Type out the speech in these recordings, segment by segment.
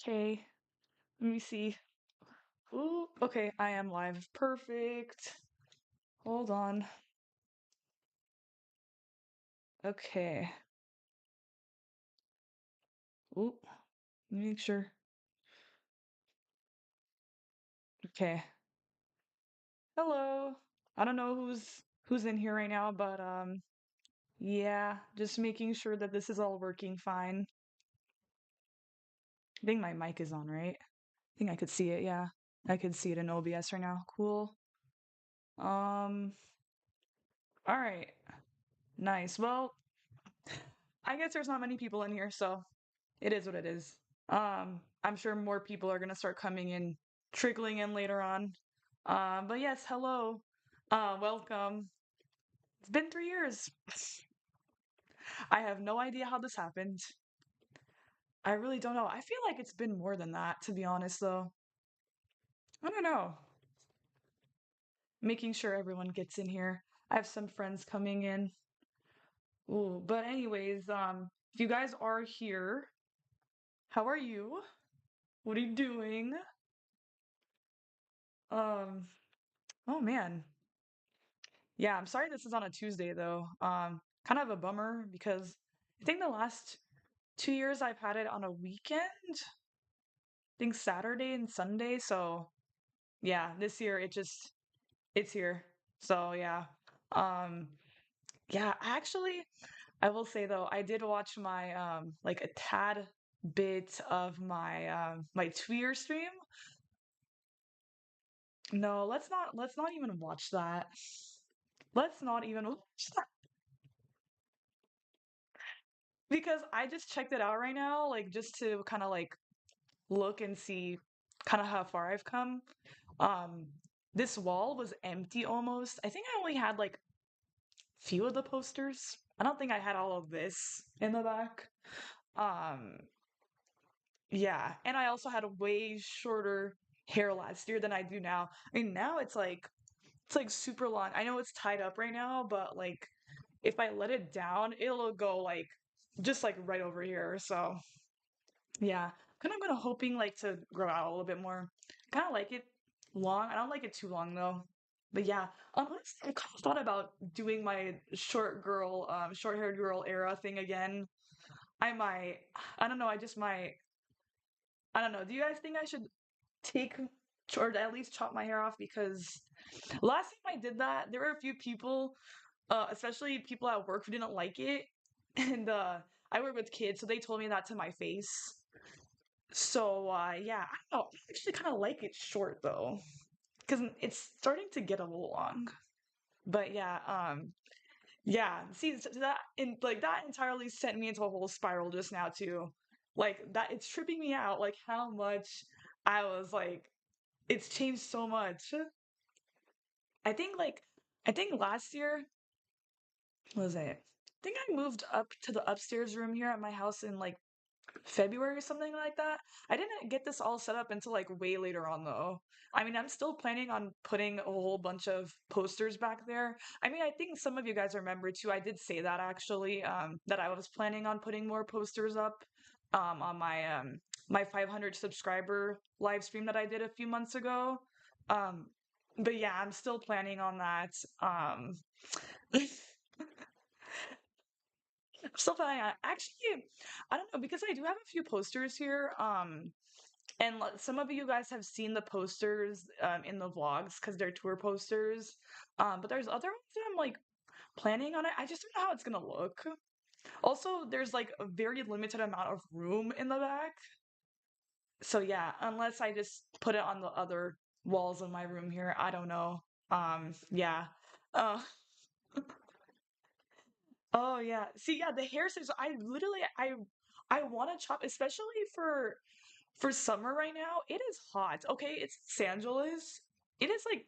Okay, let me see. Ooh, okay, I am live. Perfect. Hold on. Okay. Ooh, let me make sure. Okay. Hello. I don't know who's in here right now, but yeah, just making sure that this is all working fine. I think my mic is on, right? I think I could see it, yeah. I could see it in OBS right now. Cool. Um, all right. Nice. Well, I guess there's not many people in here, so it is what it is. I'm sure more people are gonna start coming in, trickling in later on. But yes, hello. Welcome. It's been 3 years. I have no idea how this happened. I really don't know. I feel like it's been more than that, to be honest, though. I don't know. Making sure everyone gets in here. I have some friends coming in. Ooh, but anyways, if you guys are here, how are you? What are you doing? Um, oh man. Yeah, I'm sorry this is on a Tuesday though. Kind of a bummer because I think the last 2 years I've had it on a weekend. I think Saturday and Sunday. So yeah, this year it's here. So yeah. Um yeah, actually I will say though, I did watch my like a tad bit of my 2 year stream. No, let's not even watch that. Let's not even watch that because I just checked it out right now, like just to kind of like look and see kind of how far I've come. Um, this wall was empty almost. I think I only had like few of the posters. I don't think I had all of this in the back. Um, yeah, and I also had a way shorter hair last year than I do now. I mean, now it's like super long. I know it's tied up right now, but like if I let it down, it'll go like just like right over here. So yeah, kind of gonna hoping like to grow out a little bit more. Kind of like it long. I don't like it too long though. But yeah, honestly, I kind of thought about doing my short-haired girl era thing again. I might. I don't know. I just might. I don't know. Do you guys think I should take or at least chop my hair off? Because last time I did that, there were a few people, especially people at work, who didn't like it, and I work with kids, so they told me that to my face. So yeah, I don't know. I actually kind of like it short though, because it's starting to get a little long. But yeah, yeah. See, that in like that entirely sent me into a whole spiral just now too. Like that, it's tripping me out. Like how much I was like, it's changed so much. I think like, I think last year what was it? I think I moved up to the upstairs room here at my house in like February or something like that. I didn't get this all set up until like way later on though. I mean, I'm still planning on putting a whole bunch of posters back there. I mean, I think some of you guys remember too. I did say that actually, that I was planning on putting more posters up, on my 500 subscriber live stream that I did a few months ago. Um, but yeah, I'm still planning on that. Stuff that I actually, I don't know because I do have a few posters here. And some of you guys have seen the posters in the vlogs because they're tour posters. But there's other ones that I'm like planning on it. I just don't know how it's gonna look. Also, there's like a very limited amount of room in the back. So yeah, unless I just put it on the other walls of my room here, I don't know. Yeah. Uh, oh yeah. See, yeah, the hair scissors. I want to chop, especially for summer right now. It is hot. Okay, it's Los Angeles. It is like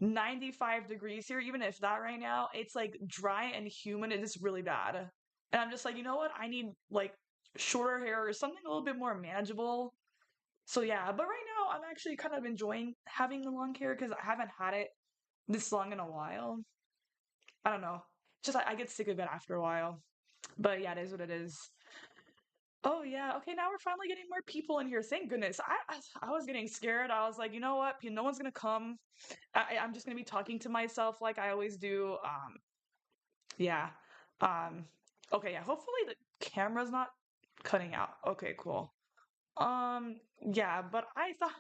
95 degrees here. Even if that right now, it's like dry and humid. It is really bad. And I'm just like, you know what? I need like shorter hair or something a little bit more manageable. So yeah, but right now I'm actually kind of enjoying having the long hair because I haven't had it this long in a while. I don't know. Just I get sick of it after a while. But yeah, it is what it is. Oh yeah. Okay, now we're finally getting more people in here. Thank goodness. I was getting scared. I was like, you know what? No one's gonna come. I'm just gonna be talking to myself like I always do. Yeah. Um. Okay. Yeah. Hopefully the camera's not cutting out. Okay. Cool. Um. Yeah. But I thought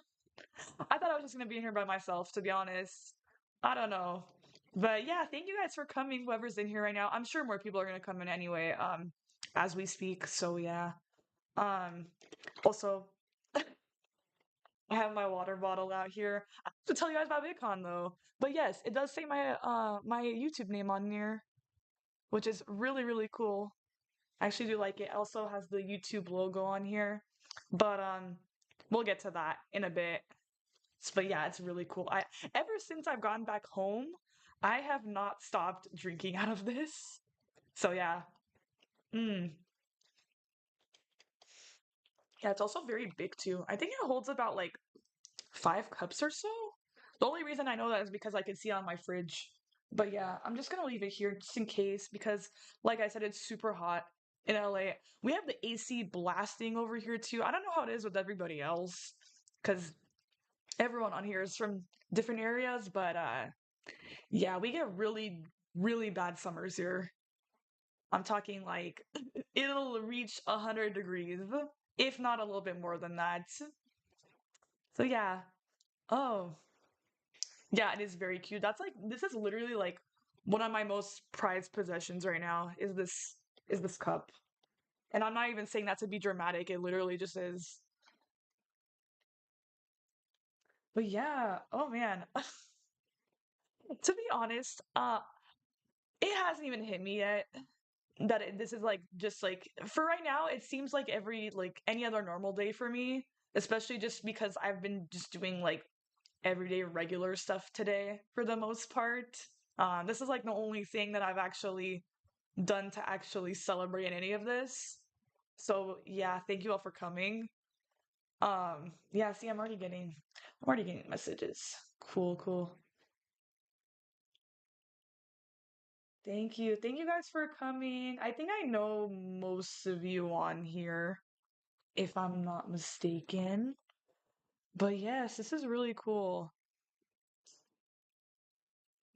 I was just gonna be in here by myself. To be honest, I don't know. But yeah, thank you guys for coming. Whoever's in here right now, I'm sure more people are gonna come in anyway. As we speak. So yeah. Um. Also, I have my water bottle out here. I have to tell you guys about VidCon though. But yes, it does say my YouTube name on here, which is really really cool. I actually do like it. It also has the YouTube logo on here. But we'll get to that in a bit. But yeah, it's really cool. I Ever since I've gone back home, I have not stopped drinking out of this. So yeah. Mm. Yeah, it's also very big too. I think it holds about like 5 cups or so. The only reason I know that is because I can see it on my fridge. But yeah, I'm just gonna leave it here just in case because, like I said, it's super hot in LA. We have the AC blasting over here too. I don't know how it is with everybody else because everyone on here is from different areas, but yeah, we get really, really bad summers here. I'm talking like it'll reach 100 degrees, if not a little bit more than that. So yeah. Oh, yeah, it is very cute. This is literally like one of my most prized possessions right now is this cup. And I'm not even saying that to be dramatic. It literally just is. But yeah, oh man. To be honest, it hasn't even hit me yet that this is like just like for right now it seems like every like any other normal day for me, especially just because I've been just doing like everyday regular stuff today for the most part. This is like the only thing that I've actually done to actually celebrate any of this. So yeah, thank you all for coming. Yeah, see, I'm already getting messages. Cool, cool. Thank you. Thank you guys for coming. I think I know most of you on here, if I'm not mistaken. But yes, this is really cool.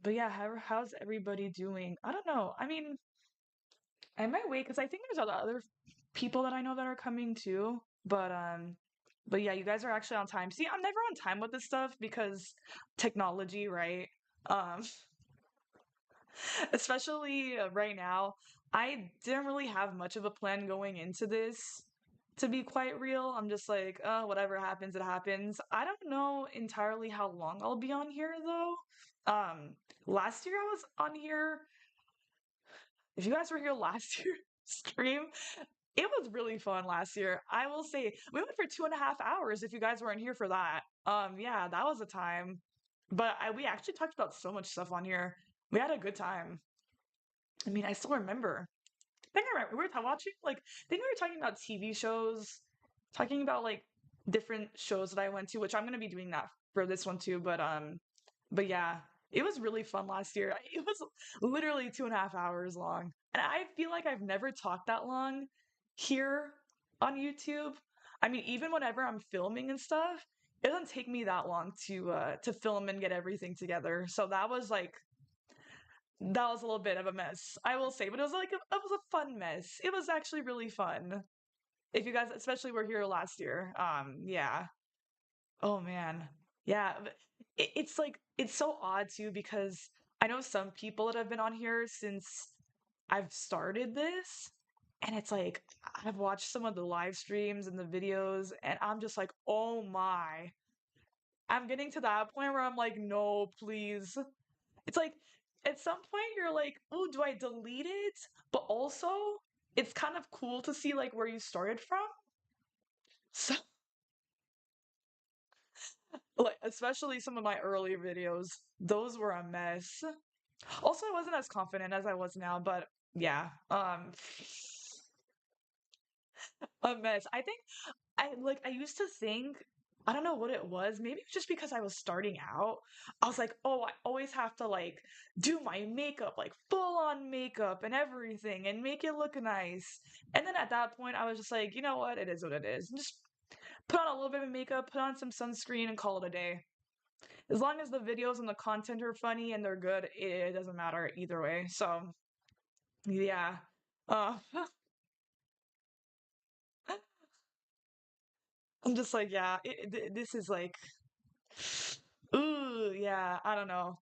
But yeah, how's everybody doing? I don't know. I mean, I might wait because I think there's other people that I know that are coming too. But yeah, you guys are actually on time. See, I'm never on time with this stuff because technology, right? Um, especially right now, I didn't really have much of a plan going into this. To be quite real, I'm just like, whatever happens, it happens. I don't know entirely how long I'll be on here though. Last year I was on here. If you guys were here last year stream, it was really fun last year. I will say we went for 2.5 hours if you guys weren't here for that. Yeah, that was a time. But we actually talked about so much stuff on here. We had a good time. I mean, I still remember. I think I remember we were watching like I think we were talking about TV shows, talking about like different shows that I went to, which I'm gonna be doing that for this one too. But yeah, it was really fun last year. It was literally 2.5 hours long. And I feel like I've never talked that long here on YouTube. I mean, even whenever I'm filming and stuff, it doesn't take me that long to film and get everything together. So that was a little bit of a mess, I will say, but it was a fun mess. It was actually really fun. If you guys especially were here last year. Yeah. Oh man. Yeah, but it's like it's so odd too because I know some people that have been on here since I've started this, and it's like I've watched some of the live streams and the videos, and I'm just like, oh my. I'm getting to that point where I'm like, no, please. It's like at some point you're like, oh, do I delete it? But also, it's kind of cool to see like where you started from. So like especially some of my early videos, those were a mess. Also, I wasn't as confident as I was now, but yeah, a mess. I think I used to think. I don't know what it was. Maybe it's just because I was starting out. I was like, oh, I always have to like do my makeup, like full on makeup and everything and make it look nice. And then at that point, I was just like, you know what? It is what it is. Just put on a little bit of makeup, put on some sunscreen, and call it a day. As long as the videos and the content are funny and they're good, it doesn't matter either way. So, yeah. Uh, I'm just like, yeah, this is like, ooh, yeah, I don't know.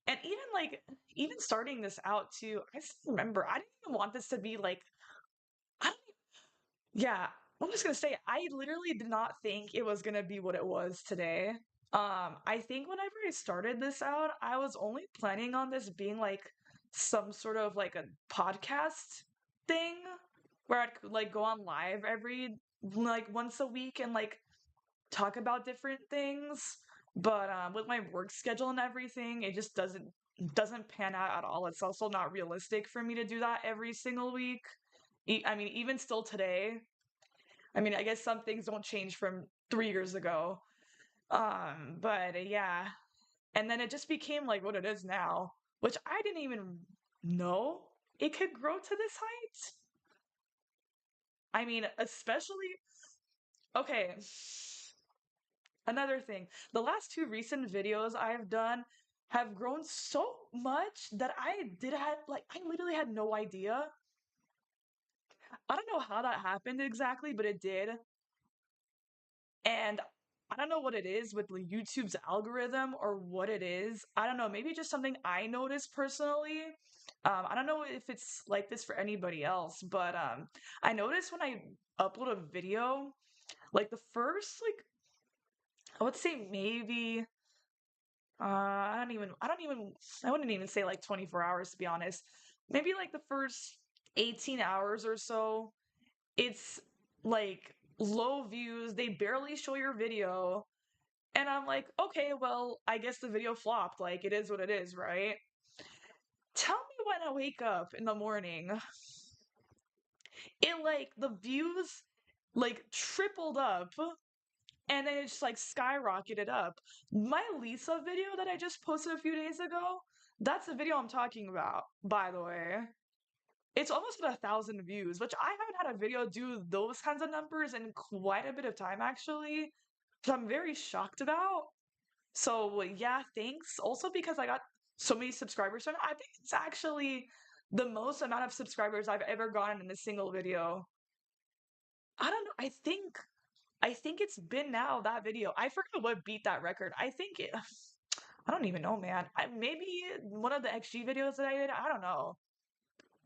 And even like, even starting this out too, I still remember I didn't even want this to be like, I don't, yeah, I'm just gonna say, I literally did not think it was gonna be what it was today. I think whenever I started this out, I was only planning on this being like some sort of like a podcast thing where I'd like go on live every like once a week and like talk about different things, but with my work schedule and everything, it just doesn't pan out at all. It's also not realistic for me to do that every single week. I mean, even still today. I mean, I guess some things don't change from 3 years ago. But yeah, and then it just became like what it is now, which I didn't even know it could grow to this height. I mean, especially okay. Another thing, the last two recent videos I've done have grown so much that I literally had no idea. I don't know how that happened exactly, but it did. And I don't know what it is with like, YouTube's algorithm or what it is. I don't know, maybe just something I noticed personally. I don't know if it's like this for anybody else, but I noticed when I upload a video, like the first like I would say maybe I wouldn't even say like 24 hours to be honest. Maybe like the first 18 hours or so, it's like low views, they barely show your video, and I'm like, okay, well, I guess the video flopped, like it is what it is, right? Tell me when I wake up in the morning, it like the views like tripled up and then it just like skyrocketed up. My Lisa video that I just posted a few days ago, that's the video I'm talking about, by the way. It's almost at 1,000 views, which I haven't had a video do those kinds of numbers in quite a bit of time, actually. So I'm very shocked about. So yeah, thanks. Also because I got so many subscribers from it, I think it's actually the most amount of subscribers I've ever gotten in a single video. I don't know. I think it's been now that video. I forgot what beat that record. I don't even know, man. Maybe one of the XG videos that I did. I don't know.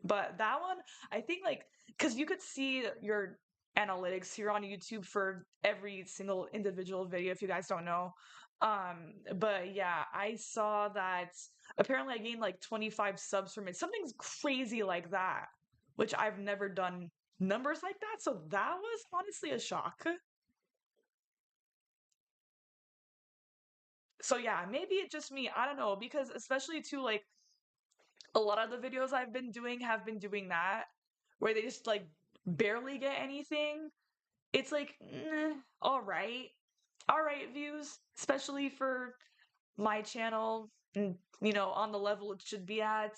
But that one, I think like because you could see your analytics here on YouTube for every single individual video if you guys don't know. But yeah, I saw that apparently I gained like 25 subs from it. Something's crazy like that, which I've never done numbers like that. So that was honestly a shock. So yeah, maybe it's just me. I don't know because especially too like a lot of the videos I've been doing have been doing that where they just like barely get anything. It's like all right views, especially for my channel, and on the level it should be at.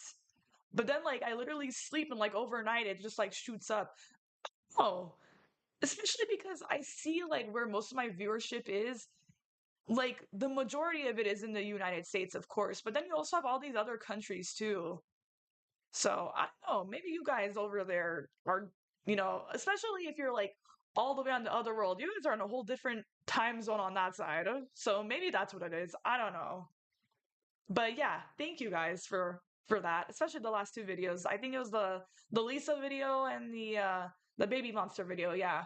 But then like I literally sleep and like overnight it just like shoots up. Oh, especially because I see like where most of my viewership is. Like the majority of it is in the United States, of course, but then you also have all these other countries too. So I don't know, maybe you guys over there are, especially if you're like all the way on the other world, you guys are in a whole different time zone on that side. So maybe that's what it is. I don't know. But yeah, thank you guys for that, especially the last two videos. I think it was the Lisa video and the baby monster video. Yeah.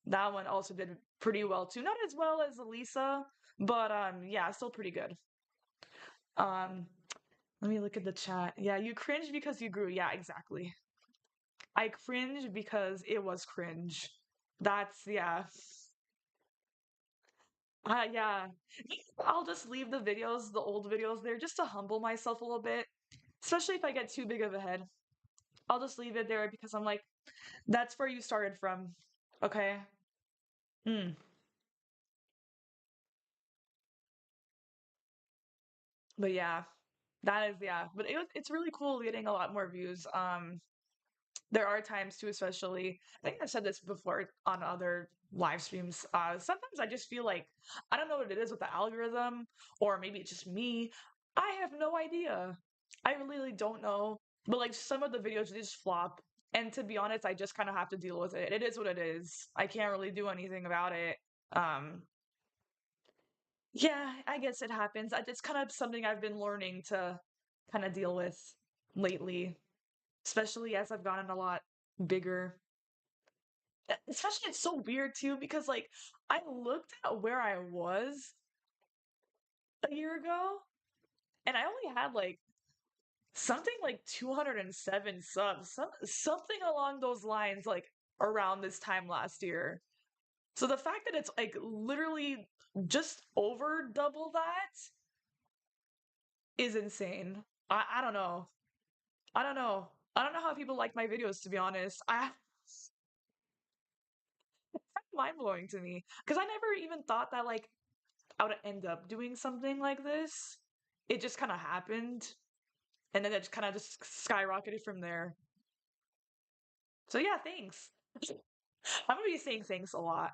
That one also did pretty well too. Not as well as the Lisa, but yeah, still pretty good. Um Let me look at the chat. Yeah, you cringe because you grew. Yeah, exactly. I cringe because it was cringe. That's yeah. Yeah. I'll just leave the videos, the old videos there just to humble myself a little bit, especially if I get too big of a head. I'll just leave it there because I'm like, that's where you started from. Okay? Mm. But yeah, that is yeah. But it's really cool getting a lot more views. There are times too, especially I think I've said this before on other live streams. Sometimes I just feel like I don't know what it is with the algorithm, or maybe it's just me. I have no idea. I really don't know. But like some of the videos they just flop. And to be honest, I just kind of have to deal with it. It is what it is. I can't really do anything about it. Um, yeah, I guess it happens. It's kind of something I've been learning to kind of deal with lately, especially as I've gotten a lot bigger. Especially it's so weird too because like I looked at where I was a year ago and I only had like something like 207 subs, something along those lines like around this time last year. So the fact that it's like literally just over double that is insane. I don't know. I don't know. I don't know how people like my videos to be honest. It's mind blowing to me because I never even thought that like I would end up doing something like this. It just kind of happened, and then it kind of just skyrocketed from there. So yeah, thanks. I'm gonna be saying thanks a lot.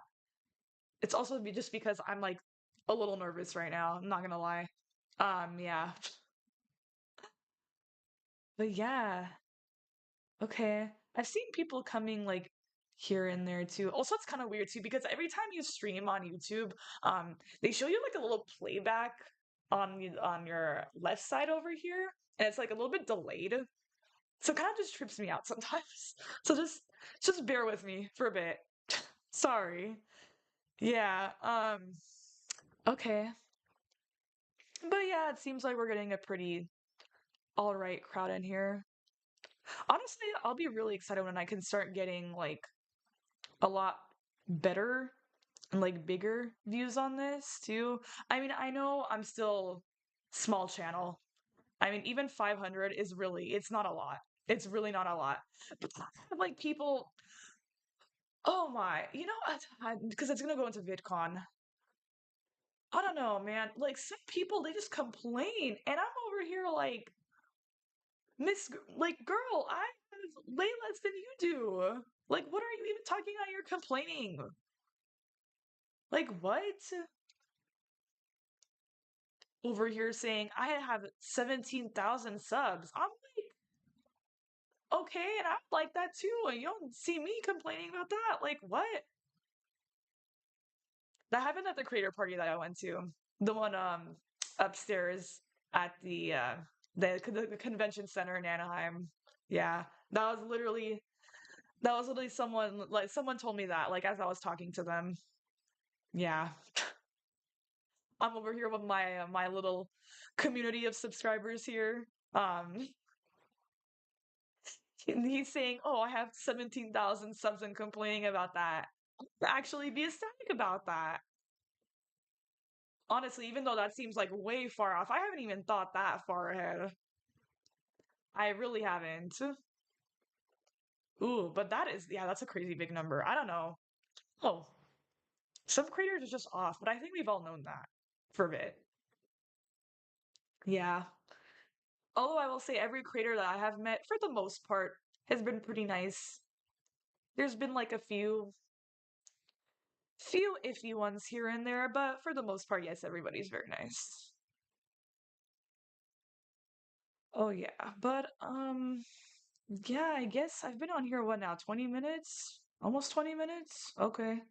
It's also just because I'm like a little nervous right now. I'm not gonna lie. Yeah, but yeah, okay. I've seen people coming like here and there too. Also, it's kind of weird too because every time you stream on YouTube, they show you like a little playback on your left side over here, and it's like a little bit delayed. So it kind of just trips me out sometimes. So just bear with me for a bit. Sorry. Yeah, okay. But yeah, it seems like we're getting a pretty all right crowd in here. Honestly, I'll be really excited when I can start getting like a lot better and like bigger views on this too. I mean, I know I'm still small channel. I mean, even 500 is really, it's not a lot. It's really not a lot. But like people, oh my, because it's gonna go into VidCon. I don't know, man. Like some people, they just complain, and I'm over here like, like, girl, I have way less than you do. Like, what are you even talking about? You're complaining. Like, what? Over here saying I have 17,000 subs. I'm like, okay, and I like that too. And you don't see me complaining about that. Like, what? That happened at the creator party that I went to. The one upstairs at the convention center in Anaheim. Yeah. That was literally someone told me that like as I was talking to them. Yeah. I'm over here with my little community of subscribers here. And he's saying, "Oh, I have 17,000 subs and complaining about that." Actually be ecstatic about that. Honestly, even though that seems like way far off, I haven't even thought that far ahead. I really haven't. Ooh, but that is, yeah, that's a crazy big number. I don't know. Oh, some creators are just off, but I think we've all known that for a bit. Yeah. Although I will say every creator that I have met, for the most part, has been pretty nice. There's been like a few iffy ones here and there, but for the most part, yes, everybody's very nice. Oh yeah, but yeah, I guess I've been on here what now, 20 minutes? Almost 20 minutes? Okay.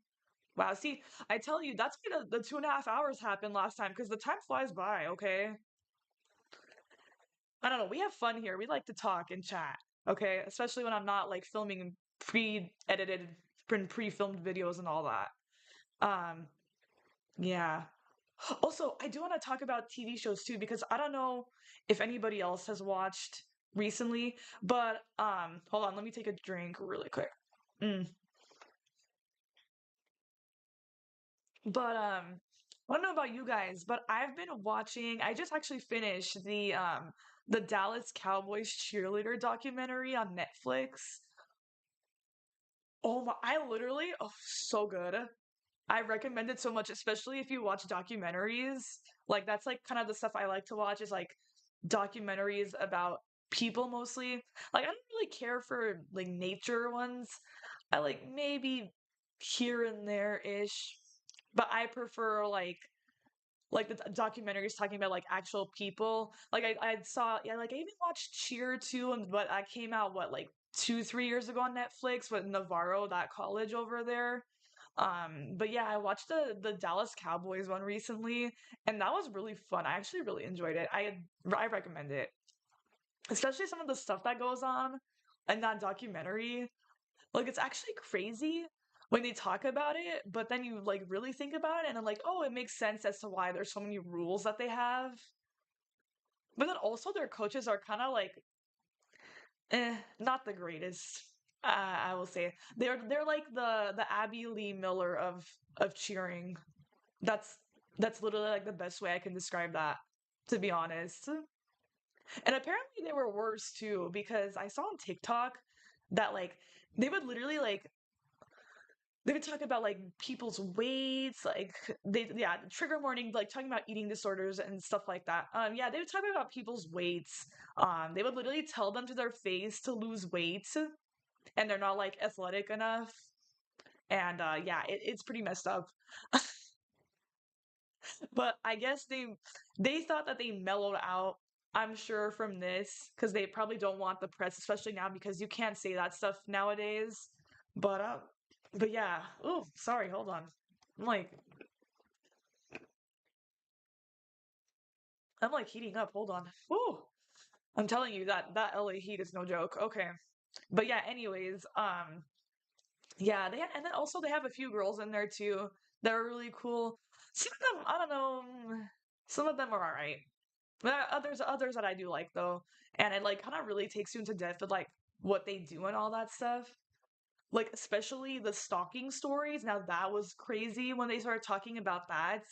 Wow, see, I tell you, that's why the 2.5 hours happened last time, because the time flies by, okay? I don't know, we have fun here. We like to talk and chat, okay? Especially when I'm not like filming pre-edited and pre-filmed videos and all that. Um, yeah. Also, I do want to talk about TV shows too, because I don't know if anybody else has watched recently, but hold on, let me take a drink really quick. Mm. But I don't know about you guys, but I've been watching, I just actually finished the Dallas Cowboys cheerleader documentary on Netflix. Oh my, I literally, oh, so good. I recommend it so much, especially if you watch documentaries. Like that's like kind of the stuff I like to watch is like documentaries about people mostly. Like I don't really care for like nature ones. I like maybe here and there ish, but I prefer like the documentaries talking about like actual people. Like I saw yeah like I even watched Cheer too, and but I came out what like 2 3 years ago on Netflix with Navarro that college over there. But yeah, I watched the Dallas Cowboys one recently, and that was really fun. I actually really enjoyed it. I recommend it, especially some of the stuff that goes on in that documentary. Like it's actually crazy when they talk about it, but then you like really think about it and I'm like, oh, it makes sense as to why there's so many rules that they have. But then also their coaches are kind of like not the greatest. I will say they're like the Abby Lee Miller of cheering. That's that's literally like the best way I can describe that, to be honest. And apparently they were worse too because I saw on TikTok that like they would literally like they would talk about like people's weights, like they yeah, trigger warning, like talking about eating disorders and stuff like that. Yeah, they would talk about people's weights. They would literally tell them to their face to lose weight and they're not like athletic enough. And yeah, it's pretty messed up. But I guess they thought that they mellowed out, I'm sure, from this, because they probably don't want the press, especially now because you can't say that stuff nowadays. But uh but yeah. Oh, sorry, hold on. I'm like I'm like heating up. Hold on. Ooh. I'm telling you that that LA heat is no joke. Okay. But yeah, anyways, yeah, they had, and then also they have a few girls in there too that are really cool. Some of them, I don't know, some of them are all right. But others that I do like though, and it like kind of really takes you into depth with like what they do and all that stuff. Like especially the stalking stories. Now that was crazy when they started talking about that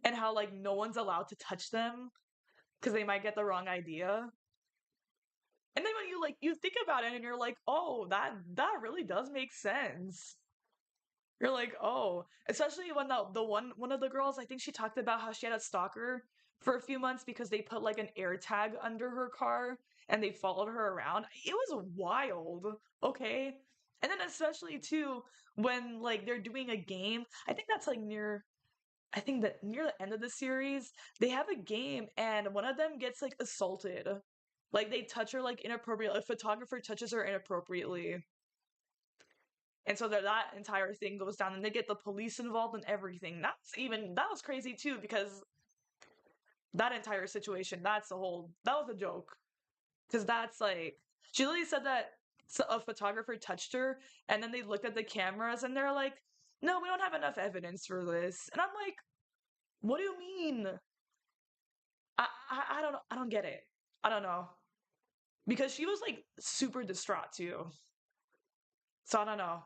and how like no one's allowed to touch them because they might get the wrong idea. And then when you like you think about it and you're like, "Oh, that really does make sense." You're like, "Oh," especially when the one of the girls, I think she talked about how she had a stalker for a few months because they put like an air tag under her car and they followed her around. It was wild, okay? And then especially too when like they're doing a game. I think that's like near I think that near the end of the series, they have a game and one of them gets like assaulted. Like they touch her like inappropriately. A photographer touches her inappropriately. And so that entire thing goes down and they get the police involved and everything. That was crazy too because that entire situation, that was a joke. Because that's like she literally said that a photographer touched her and then they looked at the cameras and they're like, "No, we don't have enough evidence for this." And I'm like, "What do you mean?" I don't get it. I don't know. Because she was like super distraught too. So I don't know.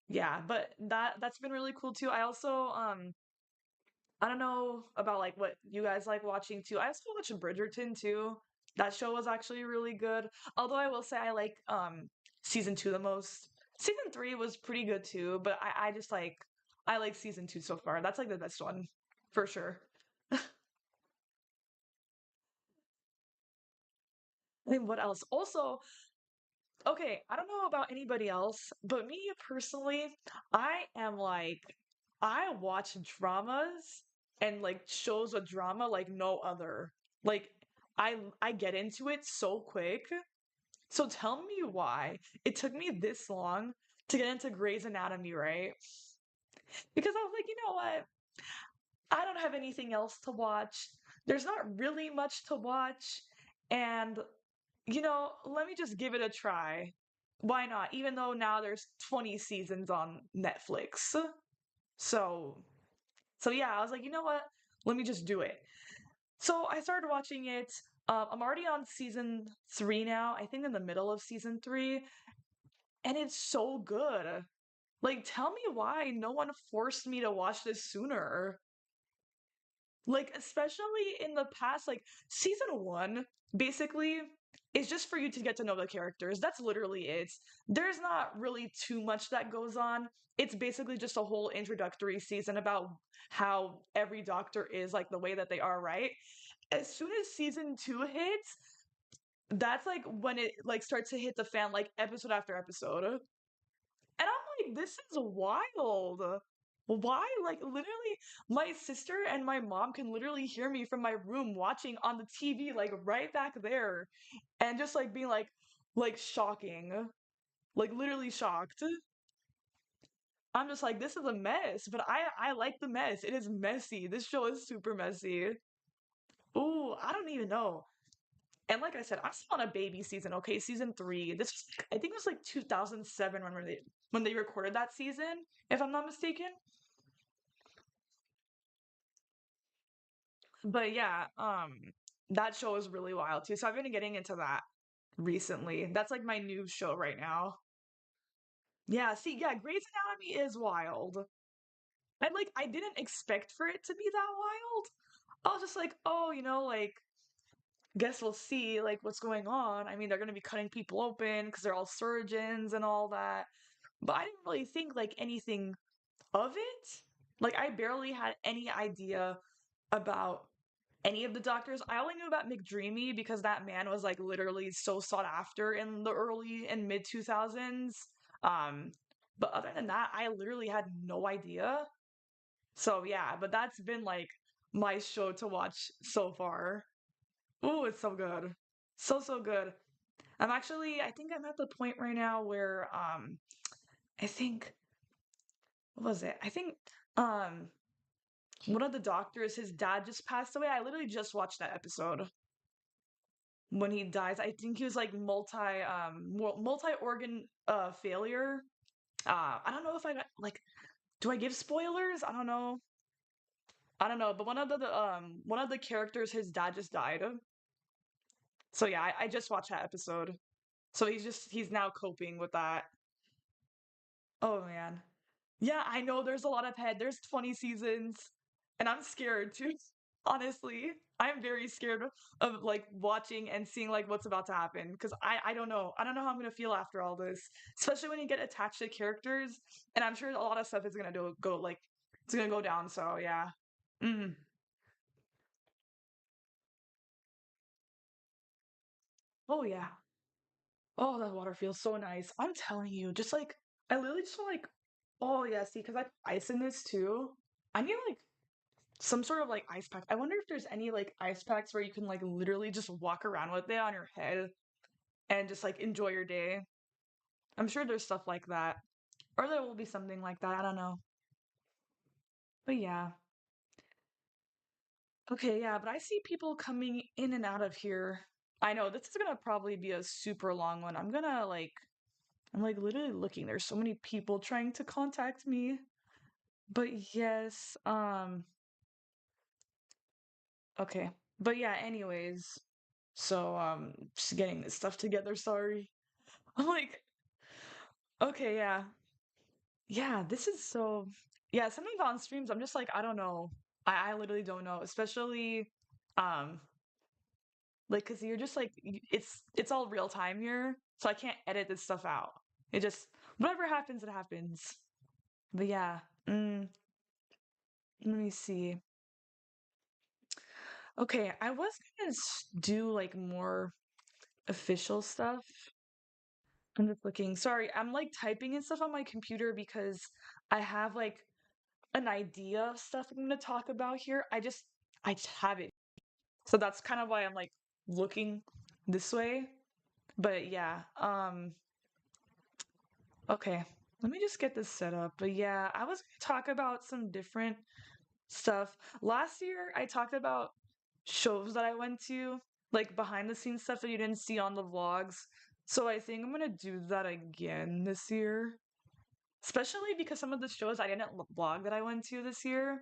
Yeah, but that's been really cool too. I also I don't know about like what you guys like watching too. I also watched Bridgerton too. That show was actually really good. Although I will say I like season 2 the most. Season 3 was pretty good too, but I just like I like season 2 so far. That's like the best one for sure. I mean, what else? Also, okay, I don't know about anybody else, but me personally, I am like, I watch dramas and like shows with drama like no other. Like, I get into it so quick. So tell me why it took me this long to get into Grey's Anatomy, right? Because I was like, you know what? I don't have anything else to watch. There's not really much to watch, and let me just give it a try. Why not? Even though now there's 20 seasons on Netflix. So, so yeah, I was like, you know what? Let me just do it. So I started watching it. I'm already on season 3 now. I think in the middle of season 3, and it's so good. Like, tell me why no one forced me to watch this sooner. Like, especially in the past, like season 1, basically. is just for you to get to know the characters. That's literally it. There's not really too much that goes on. It's basically just a whole introductory season about how every doctor is, like the way that they are, right? As soon as season 2 hits, that's like when it like starts to hit the fan, like episode after episode. And I'm like, this is wild. Why? Like literally my sister and my mom can literally hear me from my room watching on the TV, like right back there, and just like being like shocking. Like literally shocked. I'm just like, this is a mess, but I like the mess. It is messy. This show is super messy. Ooh, I don't even know. And like I said, I'm still on a baby season. Okay, season 3. This was, I think it was like 2007 when they recorded that season, if I'm not mistaken. But yeah, that show is really wild too. So I've been getting into that recently. That's like my new show right now. Yeah, see, yeah, Grey's Anatomy is wild. And like I didn't expect for it to be that wild. I was just like, oh, like guess we'll see like what's going on. I mean, they're gonna be cutting people open because they're all surgeons and all that. But I didn't really think like anything of it. Like I barely had any idea about any of the doctors. I only knew about McDreamy because that man was like literally so sought after in the early and mid 2000s. Um, but other than that, I literally had no idea. So yeah, but that's been like my show to watch so far. Ooh, it's so good. So good. I think I'm at the point right now where I think what was it? I think um one of the doctors, his dad just passed away. I literally just watched that episode when he dies. I think he was like multi organ failure. I don't know if I got like do I give spoilers? I don't know. I don't know, but one of the characters, his dad just died. So yeah, I just watched that episode. So he's now coping with that. Oh man. Yeah, I know there's a lot of head. There's 20 seasons, and I'm scared too. Honestly, I'm very scared of like watching and seeing like what's about to happen because I don't know. I don't know how I'm gonna feel after all this, especially when you get attached to characters. And I'm sure a lot of stuff is gonna go like it's gonna go down. So yeah. Mm. Oh yeah. Oh, that water feels so nice. I'm telling you, just like I literally just want like, oh yeah, see, because I put ice in this too. I need like some sort of like ice pack. I wonder if there's any like ice packs where you can like literally just walk around with it on your head and just like enjoy your day. I'm sure there's stuff like that. Or there will be something like that. I don't know. But yeah. Okay, yeah, but I see people coming in and out of here. I know this is gonna probably be a super long one. I'm like literally looking. There's so many people trying to contact me. But yes, okay. But yeah, anyways. So just getting this stuff together, sorry. I'm like, okay, yeah. Yeah, this is so yeah, something on streams, I'm just like, I don't know. I literally don't know, especially um like cuz you're just like it's all real time here, so I can't edit this stuff out. It just whatever happens it happens. But yeah, let me see. Okay, I was gonna do like more official stuff. I'm just looking. Sorry, I'm like typing and stuff on my computer because I have like an idea of stuff I'm gonna talk about here. I just have it. So that's kind of why I'm like looking this way. But yeah, okay. Let me just get this set up. But yeah, I was gonna talk about some different stuff. Last year I talked about shows that I went to, like behind the scenes stuff that you didn't see on the vlogs. So I think I'm gonna do that again this year. Especially because some of the shows I didn't vlog that I went to this year.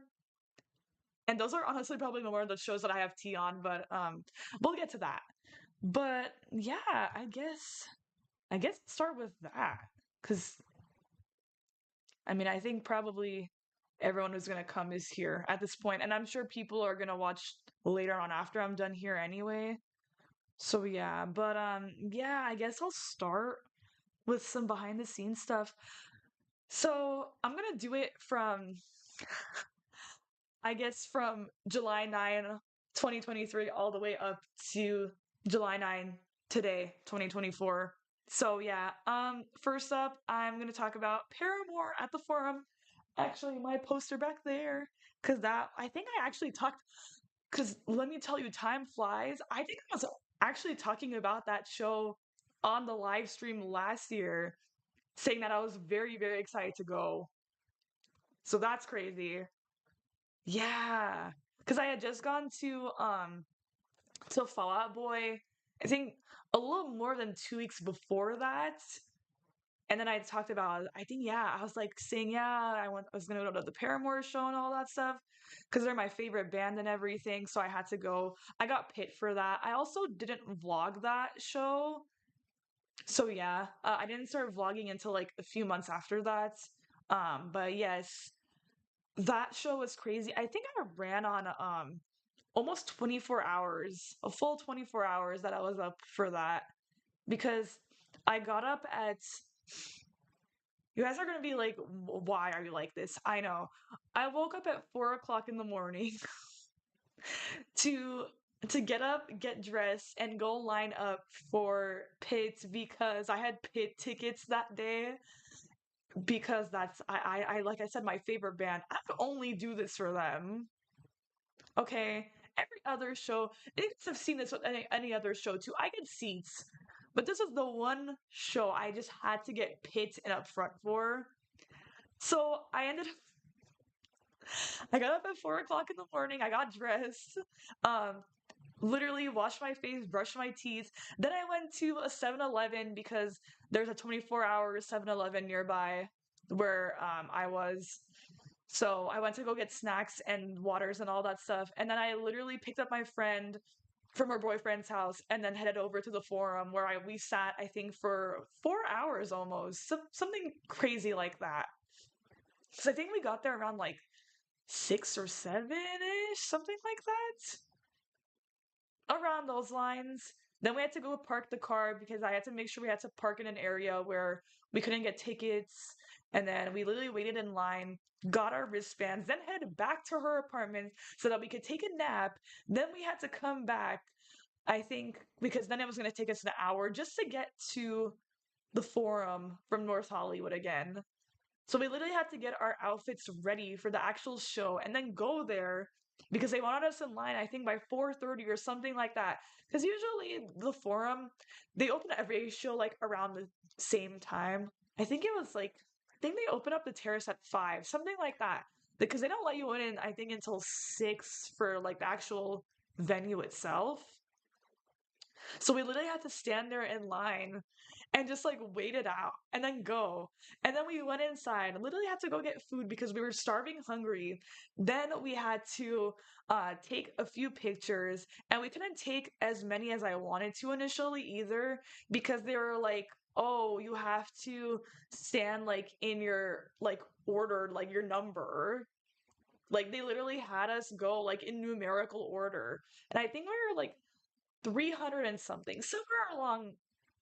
And those are honestly probably more of the shows that I have tea on, but we'll get to that. But yeah, I guess start with that. Cause I mean I think probably everyone who's gonna come is here at this point, and I'm sure people are gonna watch later on after I'm done here anyway. So yeah, but yeah, I guess I'll start with some behind the scenes stuff. So I'm gonna do it from, I guess, from July 9, 2023, all the way up to July 9 today, 2024. So yeah, first up, I'm gonna talk about Paramore at the Forum. Actually, my poster back there, because that I think I actually talked. Because let me tell you, time flies. I think I was actually talking about that show on the live stream last year, saying that I was very, very excited to go. So that's crazy. Yeah. Because I had just gone to Fall Out Boy, I think a little more than 2 weeks before that. And then I talked about, I think, yeah, I was like saying, yeah, I was gonna go to the Paramore show and all that stuff because they're my favorite band and everything. So I had to go. I got pit for that. I also didn't vlog that show. So yeah, I didn't start vlogging until like a few months after that. But yes, that show was crazy. I think I ran on almost 24 hours, a full 24 hours that I was up for that because I got up at, you guys are gonna be like, why are you like this? I know. I woke up at 4 o'clock in the morning to get up, get dressed, and go line up for pits because I had pit tickets that day. Because that's I like I said, my favorite band. I could only do this for them. Okay. Every other show, you guys have seen this with any other show too. I get seats, but this is the one show I just had to get pits and up front for. So I got up at 4 o'clock in the morning. I got dressed, um, literally washed my face, brushed my teeth. Then I went to a 7-Eleven because there's a 24-hour 7-Eleven nearby where I was. So I went to go get snacks and waters and all that stuff. And then I literally picked up my friend from her boyfriend's house and then headed over to the forum where we sat, I think, for 4 hours almost. Something crazy like that. Because I think we got there around like 6 or 7 ish, something like that. Around those lines. Then we had to go park the car because I had to make sure we had to park in an area where we couldn't get tickets. And then we literally waited in line, got our wristbands, then headed back to her apartment so that we could take a nap. Then we had to come back, I think, because then it was going to take us an hour just to get to the forum from North Hollywood again. So we literally had to get our outfits ready for the actual show and then go there because they wanted us in line, I think by 4:30 or something like that. Because usually the forum, they open every show like around the same time. I think it was like, I think they open up the terrace at 5, something like that. Because they don't let you in, I think, until 6 for like the actual venue itself. So we literally had to stand there in line and just like wait it out and then go. And then we went inside and literally had to go get food because we were starving hungry. Then we had to take a few pictures and we couldn't take as many as I wanted to initially either because they were like, oh, you have to stand like in your like ordered like your number. Like they literally had us go like in numerical order. And I think we were like 300 and something, somewhere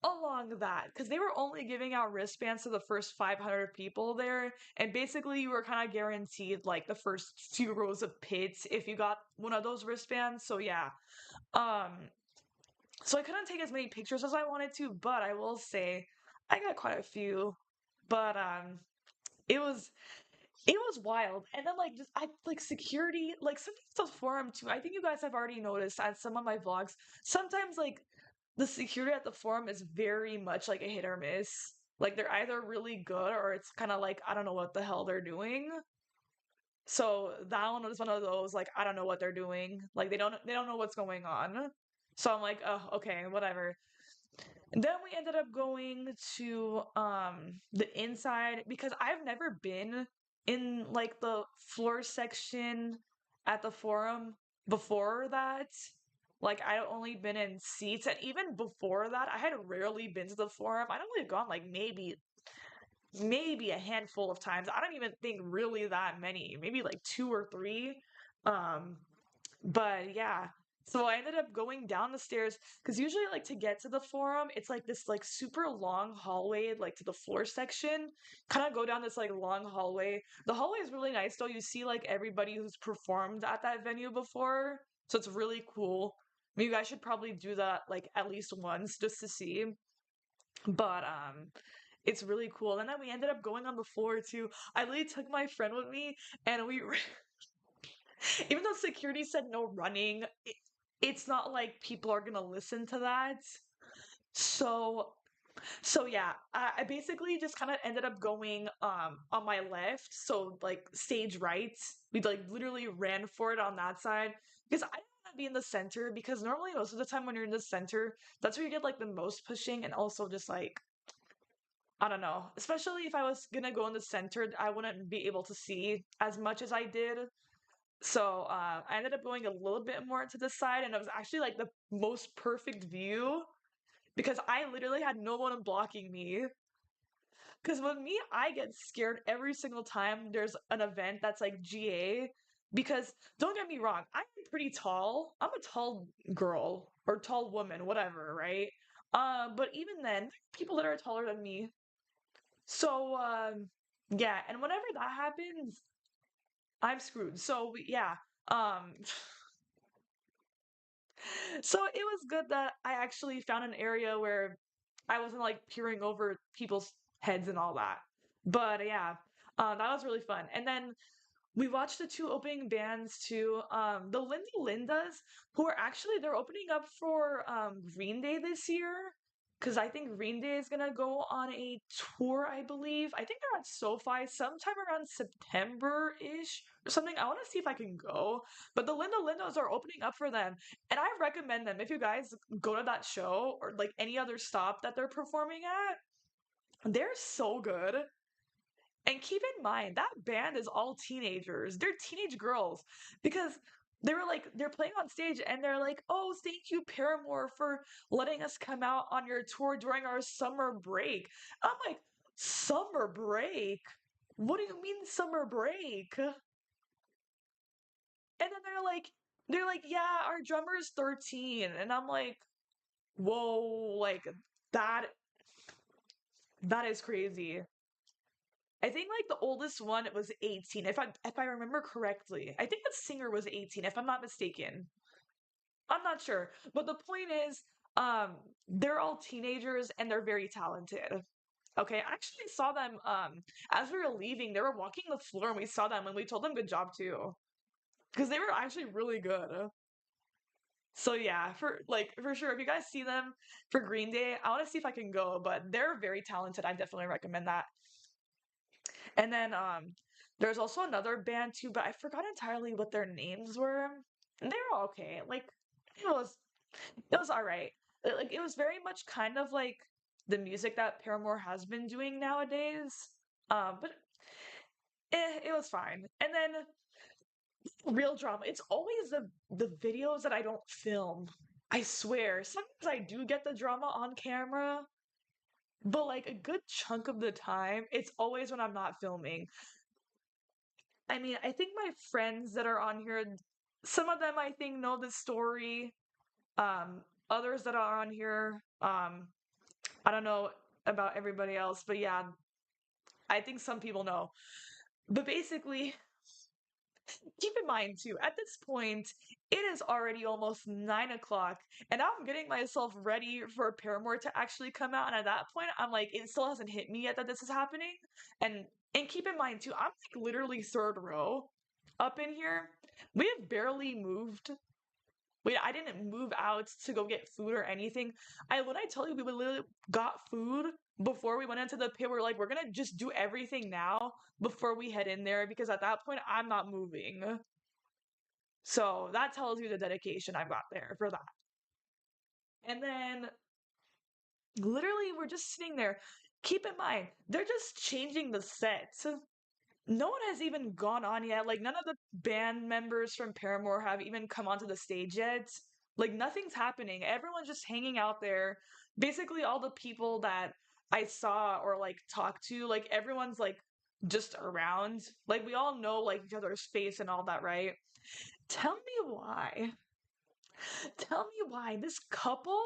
along that, because they were only giving out wristbands to the first 500 people there, and basically you were kind of guaranteed like the first few rows of pits if you got one of those wristbands. So yeah, um, so I couldn't take as many pictures as I wanted to, but I will say I got quite a few. But it was it was wild. And then like just I like security, like sometimes the forum too. I think you guys have already noticed at some of my vlogs. Sometimes like the security at the forum is very much like a hit or miss. Like they're either really good or it's kind of like I don't know what the hell they're doing. So that one was one of those like I don't know what they're doing. Like they don't know what's going on. So I'm like, oh, okay, whatever. And then we ended up going to the inside because I've never been in like the floor section at the forum before that. Like I'd only been in seats and even before that I had rarely been to the forum. I'd only gone like maybe a handful of times. I don't even think really that many. Maybe like two or three. Um but yeah. So I ended up going down the stairs because usually like to get to the forum, it's like this like super long hallway like to the floor section. Kind of go down this like long hallway. The hallway is really nice though. You see like everybody who's performed at that venue before. So it's really cool. You guys should probably do that like at least once just to see. But it's really cool. And then we ended up going on the floor too. I literally took my friend with me and we even though security said no running, it's not like people are gonna listen to that. So so yeah, I basically just kind of ended up going on my left, so like stage right. We like literally ran for it on that side because I didn't want to be in the center because normally most of the time when you're in the center, that's where you get like the most pushing and also just like I don't know. Especially if I was gonna go in the center, I wouldn't be able to see as much as I did. So I ended up going a little bit more to the side, and it was actually like the most perfect view because I literally had no one blocking me. Because with me, I get scared every single time there's an event that's like GA. Because don't get me wrong, I'm pretty tall. I'm a tall girl or tall woman, whatever, right? But even then, people that are taller than me. So yeah, and whenever that happens, I'm screwed. So yeah, um, so it was good that I actually found an area where I wasn't like peering over people's heads and all that. But yeah, that was really fun. And then we watched the two opening bands too. The Lindy Lindas, who are actually they're opening up for Green Day this year. Cause I think Green Day is gonna go on a tour, I believe. I think they're at SoFi sometime around September-ish or something. I want to see if I can go. But the Linda Lindas are opening up for them. And I recommend them. If you guys go to that show or like any other stop that they're performing at, they're so good. And keep in mind, that band is all teenagers. They're teenage girls because they were like, they're playing on stage and they're like, oh, thank you, Paramore, for letting us come out on your tour during our summer break. I'm like, summer break? What do you mean summer break? And then they're like, yeah, our drummer is 13. And I'm like, whoa, like that, that is crazy. I think like the oldest one it was 18 if I remember correctly. I think the singer was 18 if I'm not mistaken. I'm not sure. But the point is they're all teenagers and they're very talented. Okay, I actually saw them as we were leaving. They were walking the floor and we saw them and we told them good job too because they were actually really good. So yeah, for sure if you guys see them for Green Day, I want to see if I can go, but they're very talented. I definitely recommend that. And then there's also another band too, but I forgot entirely what their names were. And they were okay. Like it was it was all right. Like it was very much kind of like the music that Paramore has been doing nowadays. But it was fine. And then real drama. It's always the videos that I don't film. I swear. Sometimes I do get the drama on camera, but like a good chunk of the time, it's always when I'm not filming. I mean, I think my friends that are on here, some of them I think know the story. Um, Others that are on here, I don't know about everybody else, but yeah, I think some people know. But basically, keep in mind too, at this point, it is already almost 9 o'clock, and I'm getting myself ready for Paramore to actually come out. And at that point, I'm like, it still hasn't hit me yet that this is happening. And keep in mind too, I'm like literally third row up in here. We have barely moved. Wait, I didn't move out to go get food or anything. When I tell you we literally got food before we went into the pit, we're like, we're gonna just do everything now before we head in there because at that point I'm not moving. So that tells you the dedication I've got there for that. And then literally we're just sitting there. Keep in mind, they're just changing the set. No one has even gone on yet. Like none of the band members from Paramore have even come onto the stage yet. Like nothing's happening. Everyone's just hanging out there. Basically all the people that I saw or like talked to, like everyone's like just around. Like we all know like each other's face and all that, right? Tell me why. Tell me why this couple,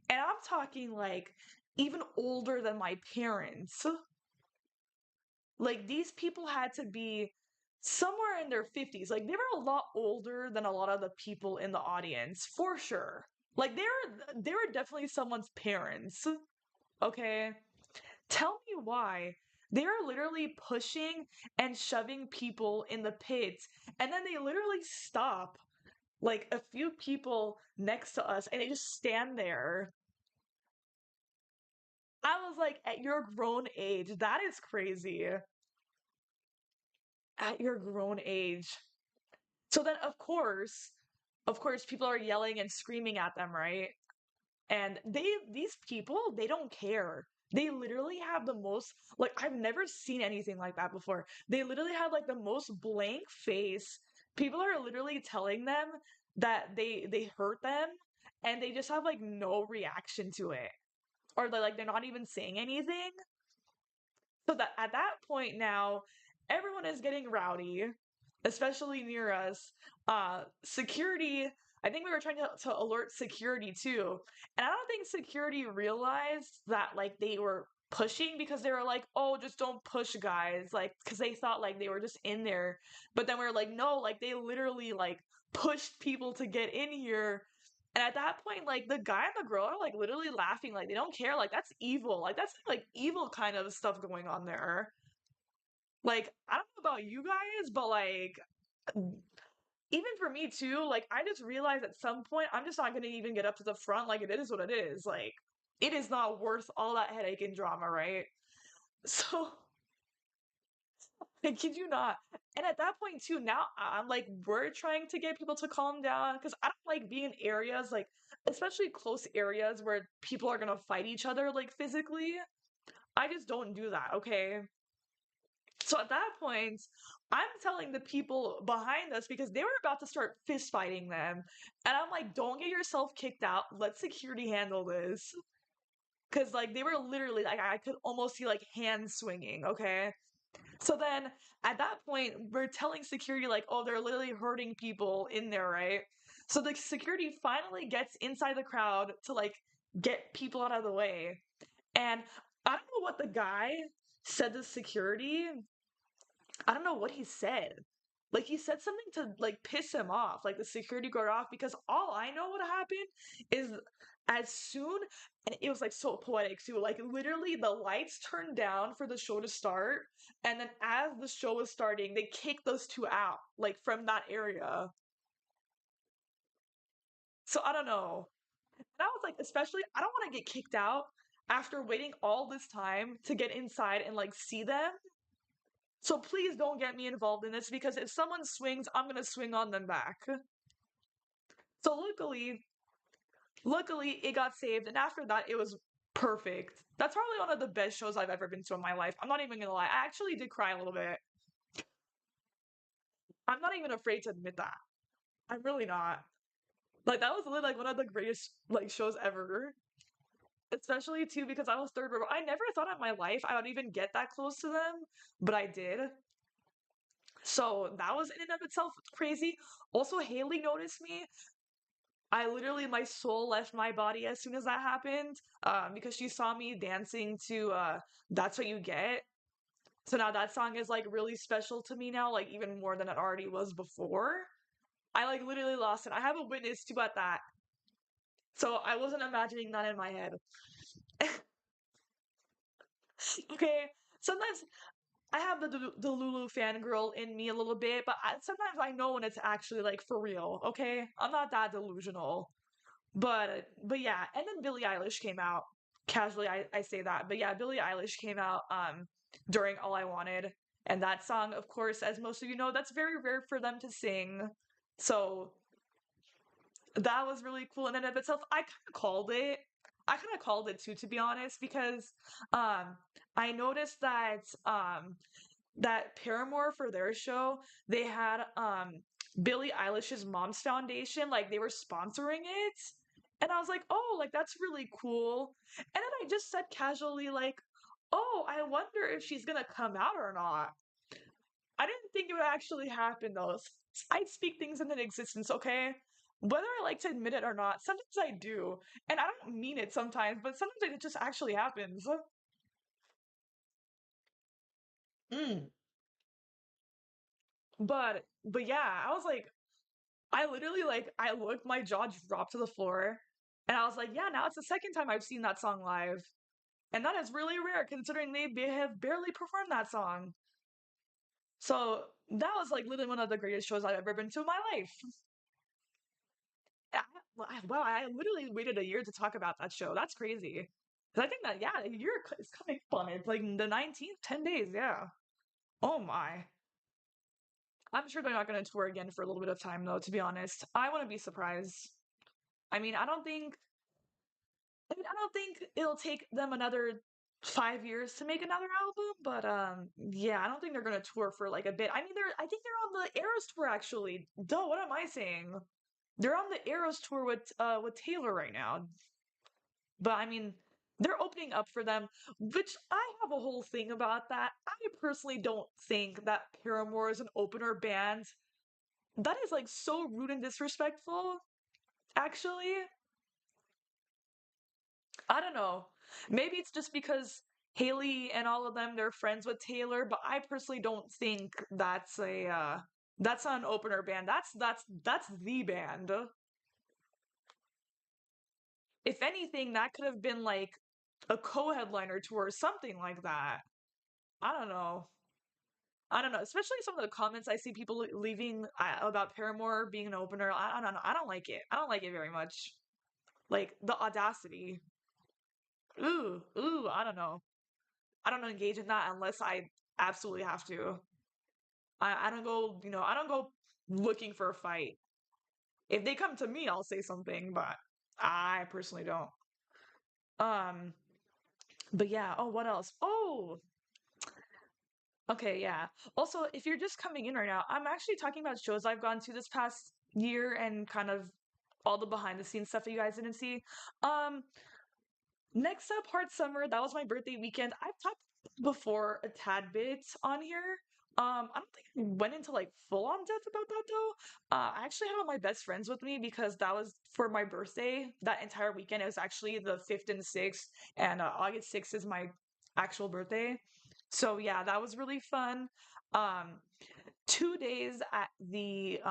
and I'm talking like even older than my parents, like these people had to be somewhere in their 50s. Like they were a lot older than a lot of the people in the audience, for sure. Like they were definitely someone's parents. Okay? Tell me why. They're literally pushing and shoving people in the pits, and then they literally stop like a few people next to us and they just stand there. I was like, at your grown age, that is crazy. At your grown age. So then, of course, people are yelling and screaming at them, right? And these people, they don't care. They literally have the most, like, I've never seen anything like that before. They literally have like the most blank face. People are literally telling them that they hurt them, and they just have like no reaction to it. Or they're not even saying anything. So that at that point now, everyone is getting rowdy, especially near us. Security, I think we were trying to alert security too. And I don't think security realized that like they were pushing because they were like, oh, just don't push guys. Like, because they thought like they were just in there. But then we were like, no, like they literally like pushed people to get in here. And at that point, like the guy and the girl are like literally laughing, like they don't care. Like that's evil. Like that's like evil kind of stuff going on there. Like I don't know about you guys, but like even for me too, like I just realized at some point I'm just not gonna even get up to the front. Like it is what it is. Like it is not worth all that headache and drama, right? So I kid you not. And at that point too, now I'm like, we're trying to get people to calm down because I don't like being in areas like, especially close areas where people are gonna fight each other like physically. I just don't do that, okay? So at that point, I'm telling the people behind us because they were about to start fist fighting them. And I'm like, don't get yourself kicked out. Let security handle this. Because like they were literally like I could almost see like hands swinging, okay? So then at that point, we're telling security, like, oh, they're literally hurting people in there, right? So the security finally gets inside the crowd to like get people out of the way. And I don't know what the guy said to security. I don't know what he said. Like he said something to like piss him off, like the security guard off, because all I know what happened is as soon and it was like so poetic too. Like literally the lights turned down for the show to start, and then as the show was starting, they kicked those two out, like from that area. So I don't know. And I was like, especially I don't want to get kicked out after waiting all this time to get inside and like see them. So please don't get me involved in this because if someone swings, I'm gonna swing on them back. So luckily it got saved, and after that it was perfect. That's probably one of the best shows I've ever been to in my life. I'm not even gonna lie. I actually did cry a little bit. I'm not even afraid to admit that. I'm really not. Like that was literally like one of the greatest like shows ever. Especially too because I was third row. I never thought in my life I would even get that close to them, but I did. So that was in and of itself crazy. Also, Haley noticed me. I literally, my soul left my body as soon as that happened, because she saw me dancing to That's What You Get. So now that song is like really special to me now, like even more than it already was before. I like literally lost it. I have a witness too at that. So I wasn't imagining that in my head. Okay, sometimes I have the Lulu fangirl in me a little bit, but sometimes I know when it's actually like for real. Okay, I'm not that delusional. But yeah, and then Billie Eilish came out. Casually, I say that, but yeah, Billie Eilish came out during All I Wanted, and that song, of course, as most of you know, that's very rare for them to sing. So that was really cool in and of itself. I kind of called it. I kind of called it too, to be honest, because um I noticed that Paramore for their show, they had Billie Eilish's mom's foundation, like they were sponsoring it. And I was like, "Oh, like that's really cool." And then I just said casually like, "Oh, I wonder if she's going to come out or not." I didn't think it would actually happen though. I speak things into existence, okay? whether I like to admit it or not, sometimes I do. And I don't mean it sometimes, but sometimes it just actually happens. Mm. But yeah, I was like, I literally like I looked, my jaw dropped to the floor, and I was like, yeah, now it's the second time I've seen that song live. And that is really rare considering have barely performed that song. So that was like literally one of the greatest shows I've ever been to in my life. I, wow, I literally waited a year to talk about that show. That's crazy. Because I think that, yeah, a year is coming up on it. Like the 19th, 10 days, yeah. Oh my. I'm sure they're not going to tour again for a little bit of time, though, to be honest. I want to be surprised. I mean, I don't think it'll take them another 5 years to make another album, but yeah, I don't think they're gonna tour for like a bit. I mean, I think they're on the Eras tour actually. Duh, what am I saying? They're on the Eras tour with Taylor right now. But I mean, they're opening up for them, which I have a whole thing about that. I personally don't think that Paramore is an opener band. That is like so rude and disrespectful, actually. I don't know. Maybe it's just because Haley and all of them they're friends with Taylor, but I personally don't think that's not an opener band. That's the band. If anything, that could have been like a co-headliner tour or something like that. I don't know. I don't know. Especially some of the comments I see people leaving about Paramore being an opener. I don't know. I don't like it. I don't like it very much. Like the audacity. Ooh. I don't know. I don't engage in that unless I absolutely have to. I don't go, I don't go looking for a fight. If they come to me, I'll say something, but I personally don't. Um, but yeah, oh, what else? Oh, okay, yeah. Also, if you're just coming in right now, I'm actually talking about shows I've gone to this past year and kind of all the behind the scenes stuff that you guys didn't see. Um, Next up, Hard Summer. That was my birthday weekend. I've talked before a tad bit on here. I don't think I went into like full on depth about that though. I actually had all my best friends with me because that was for my birthday. That entire weekend, it was actually the 5th and 6th, and August 6th is my actual birthday. So yeah, that was really fun. Um, 2 days at the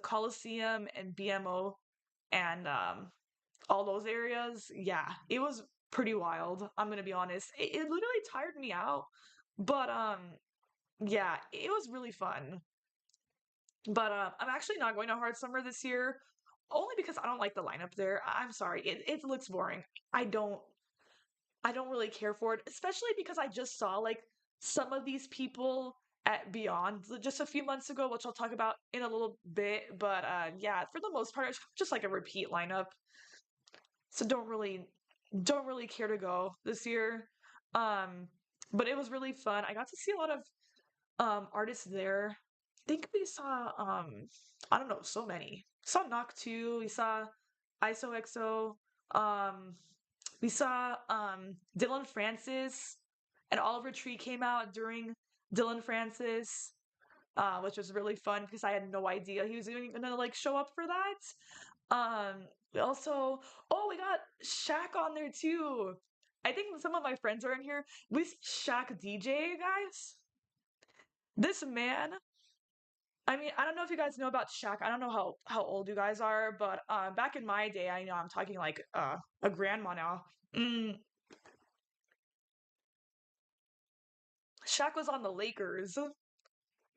Coliseum and BMO and all those areas, yeah, it was pretty wild. I'm gonna be honest. It literally tired me out, but yeah, it was really fun. But I'm actually not going to Hard Summer this year, only because I don't like the lineup there. I'm sorry, it looks boring. I don't I don't really care for it, especially because I just saw like some of these people at Beyond just a few months ago, which I'll talk about in a little bit. But yeah, for the most part, it's just like a repeat lineup. So don't really care to go this year. Um, but it was really fun. I got to see a lot of artists there. I think we saw I don't know, so many. Saw Knock 2, we saw ISOXO, um we saw Dylan Francis and Oliver Tree came out during Dylan Francis, which was really fun because I had no idea he was even gonna like show up for that. We also, oh, we got Shaq on there too. I think some of my friends are in here. We Shaq DJ, guys. This man, I mean, I don't know if you guys know about Shaq. I don't know how old you guys are, but back in my day, I know I'm talking like a grandma now. Mm, Shaq was on the Lakers,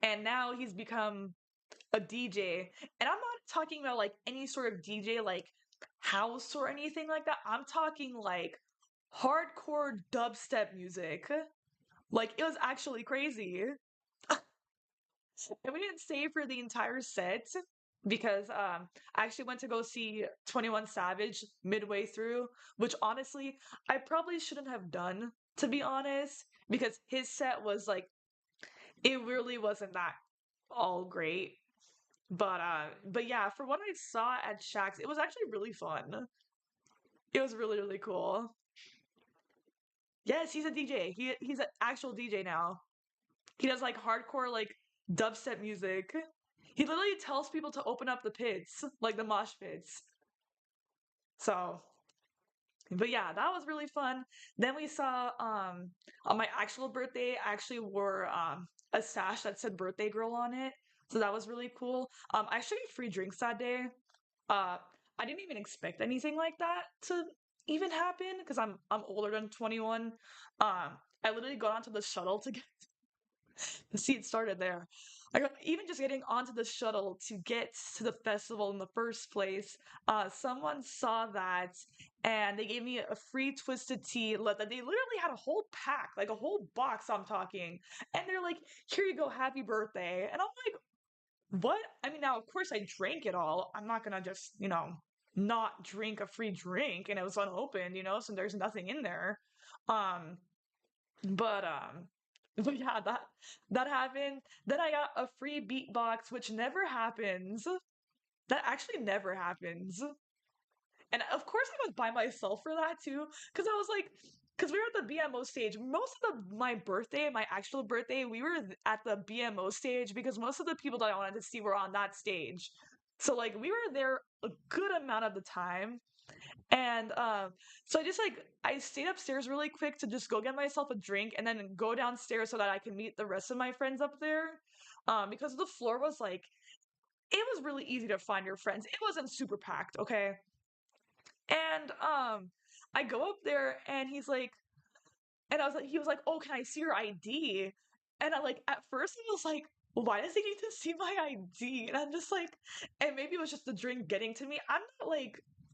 and now he's become a DJ. And I'm not talking about like any sort of DJ like house or anything like that. I'm talking like hardcore dubstep music. Like it was actually crazy. And we didn't stay for the entire set because I actually went to go see 21 Savage midway through, which honestly I probably shouldn't have done, to be honest, because his set was like it really wasn't that all great. But yeah, for what I saw at Shaq's, it was actually really fun. It was really, really cool. Yes, he's a DJ. He's an actual DJ now. He does like hardcore like dubstep music. He literally tells people to open up the pits, like the mosh pits. So, but yeah, that was really fun. Then we saw on my actual birthday, I actually wore a sash that said birthday girl on it. So that was really cool. I actually got free drinks that day. Uh I didn't even expect anything like that to even happen because I'm older than 21. I literally got onto the shuttle to get the seat started there. Even just getting onto the shuttle to get to the festival in the first place, someone saw that and they gave me a free twisted tea. That they literally had a whole pack, like a whole box. I'm talking, and they're like, "Here you go, happy birthday!" And I'm like, "What?" I mean, now of course I drank it all. I'm not gonna just not drink a free drink, and it was unopened, so there's nothing in there. Um, but um but yeah, that happened. Then I got a free beatbox, which never happens. That actually never happens. And of course I was by myself for that too, because I was like, because we were at the BMO stage. Most of my birthday, my actual birthday, we were at the BMO stage because most of the people that I wanted to see were on that stage. So like we were there a good amount of the time. And so I just like I stayed upstairs really quick to just go get myself a drink and then go downstairs so that I can meet the rest of my friends up there. Because the floor was like it was really easy to find your friends. It wasn't super packed, okay? And I go up there and I was like, he was like, "Oh, can I see your ID?" And I like at first I was like, well, why does he need to see my ID? And I'm just like, and maybe it was just the drink getting to me. I'm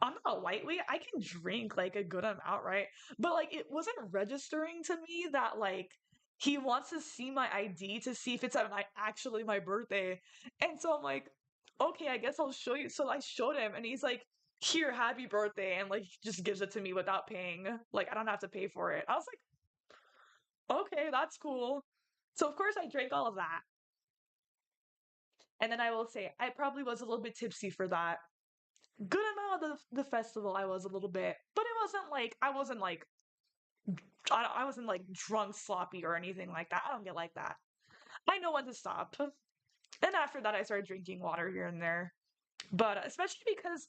not a lightweight. I can drink like a good amount, right? But like it wasn't registering to me that like he wants to see my ID to see if it's at actually my birthday. And so I'm like, okay, I guess I'll show you. So I showed him and he's like, here, happy birthday, and like just gives it to me without paying. Like I don't have to pay for it. I was like, okay, that's cool. So of course I drank all of that. And then I will say I probably was a little bit tipsy for that. Good amount of the festival I was a little bit, but it wasn't like I wasn't like drunk sloppy or anything like that. I don't get like that. I know when to stop. And after that I started drinking water here and there. But especially because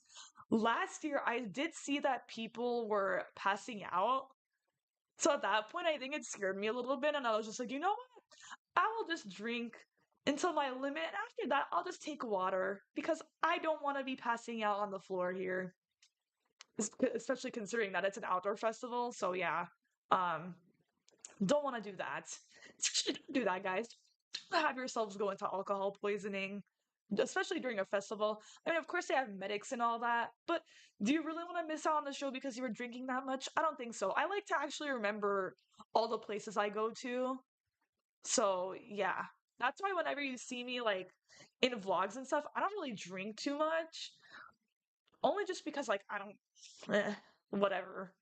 last year I did see that people were passing out. So at that point I think it scared me a little bit and I was just like, you know what? I will just drink until my limit. And after that, I'll just take water because I don't want to be passing out on the floor here, especially considering that it's an outdoor festival. So yeah, um, don't want to do that. Especially don't do that, guys. Don't have yourselves go into alcohol poisoning, especially during a festival. I mean, of course they have medics and all that, but do you really want to miss out on the show because you were drinking that much? I don't think so. I like to actually remember all the places I go to. So yeah, that's why whenever you see me like in vlogs and stuff, I don't really drink too much. Only just because like I don't, whatever.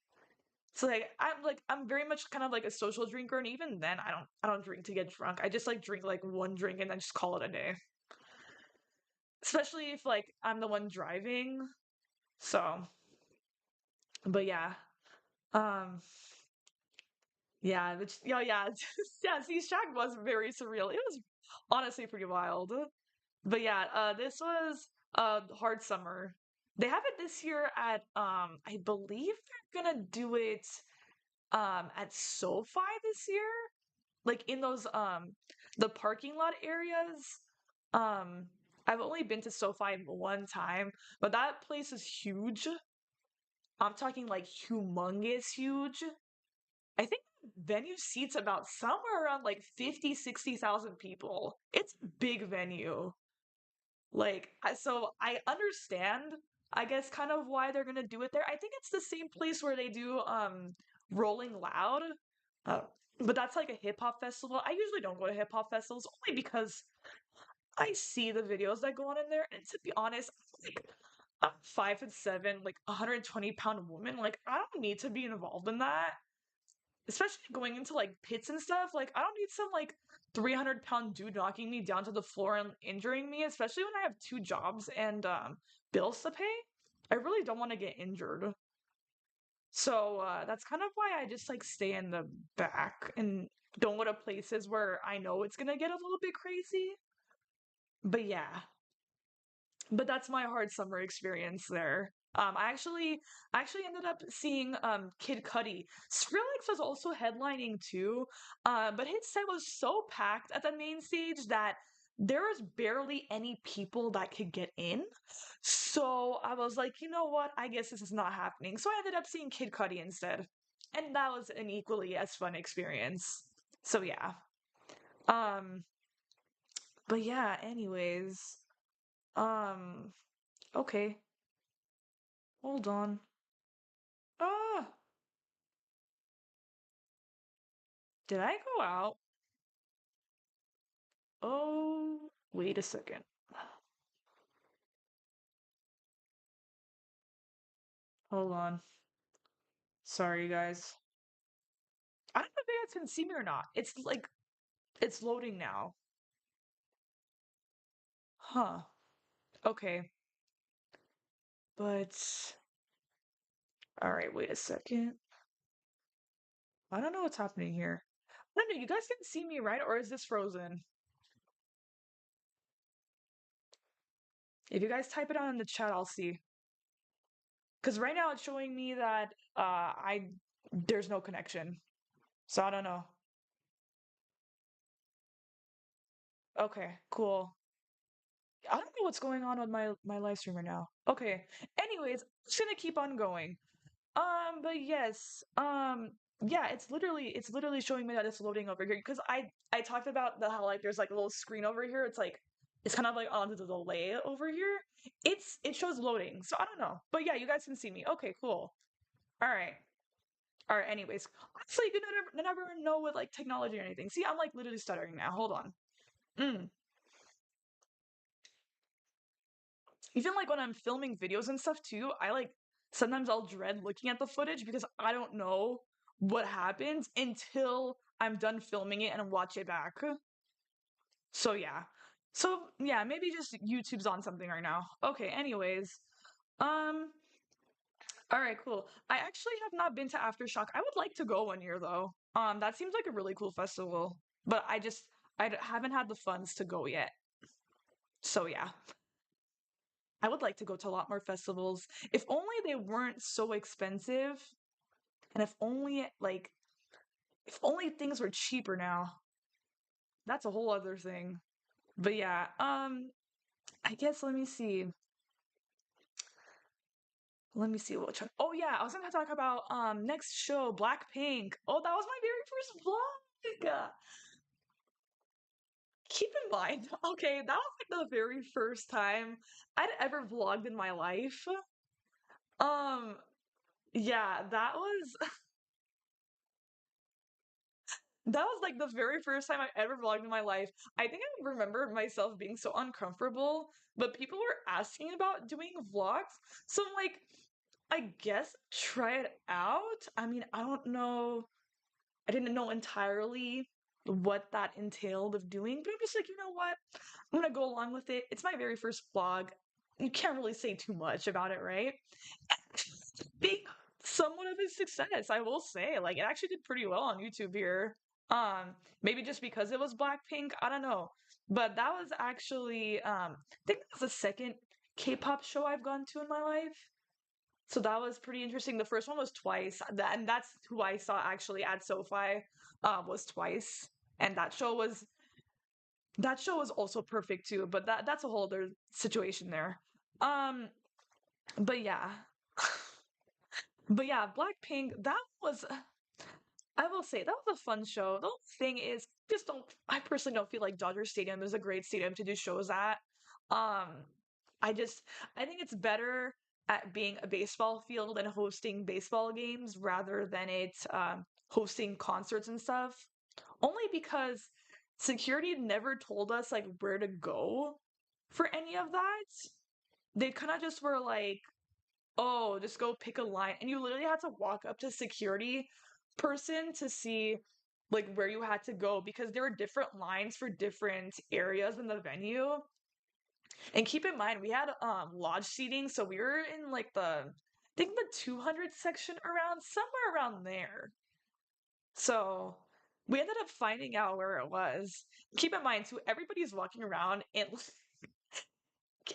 So I'm very much kind of like a social drinker, and even then I don't drink to get drunk. I just like drink like one drink and then just call it a day. Especially if like I'm the one driving. So, but yeah, um, yeah, yeah, yeah. See, Shaq was very surreal. It was honestly pretty wild. But yeah, this was Hard Summer. They have it this year at I believe they're gonna do it at SoFi this year. Like in those the parking lot areas. Um I've only been to SoFi one time, but that place is huge. I'm talking like humongous huge. I think venue seats about somewhere around like 50, 60,000 people. It's a big venue. Like, so I understand, I guess, kind of why they're gonna do it there. I think it's the same place where they do Rolling Loud, uh, but that's like a hip hop festival. I usually don't go to hip hop festivals only because I see the videos that go on in there, and to be honest, like I'm 5'7", like 120-pound woman. Like I don't need to be involved in that, especially going into like pits and stuff. Like I don't need some like 300-pound dude knocking me down to the floor and injuring me, especially when I have two jobs and bills to pay. I really don't want to get injured. So that's kind of why I just like stay in the back and don't go to places where I know it's gonna get a little bit crazy. But yeah. but that's my hard summer experience there. I actually ended up seeing Kid Cudi. Skrillex was also headlining too, but his set was so packed at the main stage that there was barely any people that could get in. So I was like, you know what? I guess this is not happening. So I ended up seeing Kid Cudi instead, and that was an equally as fun experience. So yeah. Um, but yeah. Anyways, um, okay. Hold on. Ah, did I go out? Oh, wait a second. Hold on. Sorry, guys. I don't know if you guys can see me or not. It's like it's loading now. Huh. Okay. But all right, wait a second. I don't know what's happening here. I don't know. You guys can see me, right? Or is this frozen? If you guys type it on in the chat, I'll see. Because right now it's showing me that I there's no connection. So I don't know. Okay, cool. I don't know what's going on with my live stream right now. Okay. Anyways, just gonna keep on going. But yes, yeah, it's literally showing me that it's loading over here because I talked about the how like there's like a little screen over here. It's like it's kind of like on the delay over here. It shows loading, so I don't know. But yeah, you guys can see me. Okay, cool. All right. All right. Anyways, honestly, you never know with like technology or anything. See, I'm like literally stuttering now. Hold on. Mm. Even like when I'm filming videos and stuff too, I like sometimes I'll dread looking at the footage because I don't know what happens until I'm done filming it and watch it back. So yeah. So yeah, maybe just YouTube's on something right now. Okay, anyways. Um all right, cool. I actually have not been to Aftershock. I would like to go one year though. That seems like a really cool festival, but haven't had the funds to go yet. So yeah. I would like to go to a lot more festivals. If only they weren't so expensive, and if only things were cheaper now. That's a whole other thing. But yeah, I guess let me see. Let me see which one. Oh yeah, I was gonna talk about next show, Blackpink. Oh, that was my very first vlog. Keep in mind, okay, that was like the very first time I'd ever vlogged in my life. Um, yeah, that was like the very first time I ever vlogged in my life. I think I remember myself being so uncomfortable, but people were asking about doing vlogs. So I'm like, I guess try it out. I mean, I don't know. I didn't know entirely what that entailed of doing, but I'm just like, you know what? I'm gonna go along with it. It's my very first vlog. You can't really say too much about it, right? Being somewhat of a success, I will say. Like it actually did pretty well on YouTube here. Maybe just because it was Blackpink, I don't know. But that was actually I think that was the second K-pop show I've gone to in my life. So that was pretty interesting. The first one was Twice, and that's who I saw actually at SoFi, was Twice, and that show was also perfect too. But that's a whole other situation there. Um, but yeah, but yeah, Blackpink. That was I will say that was a fun show. The only thing is, just don't. I personally don't feel like Dodger Stadium is a great stadium to do shows at. Um, I just I think it's better at being a baseball field and hosting baseball games rather than it hosting concerts and stuff. Only because security never told us like where to go for any of that. They kind of just were like, oh, just go pick a line. And you literally had to walk up to security person to see like where you had to go because there were different lines for different areas in the venue. And keep in mind, we had lodge seating, so we were in like I think the 200 section around somewhere around there. So we ended up finding out where it was. Keep in mind, too, everybody's walking around and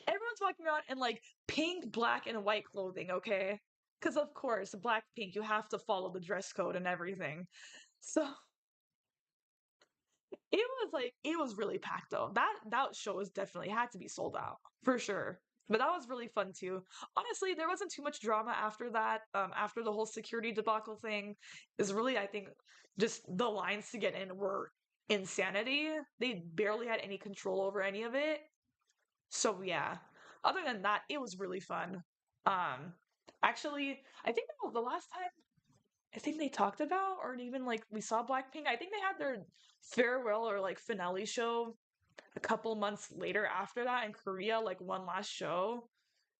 everyone's walking around in like pink, black, and white clothing, okay? Because of course, Blackpink, you have to follow the dress code and everything. So it was really packed though. That show was definitely had to be sold out for sure. But that was really fun too. Honestly, there wasn't too much drama after that. After the whole security debacle thing, is really I think just the lines to get in were insanity. They barely had any control over any of it. So yeah. Other than that, it was really fun. Um, actually, I think that was the last time I think they talked about, or even like we saw Blackpink. I think they had their farewell or like finale show a couple months later after that in Korea, like one last show.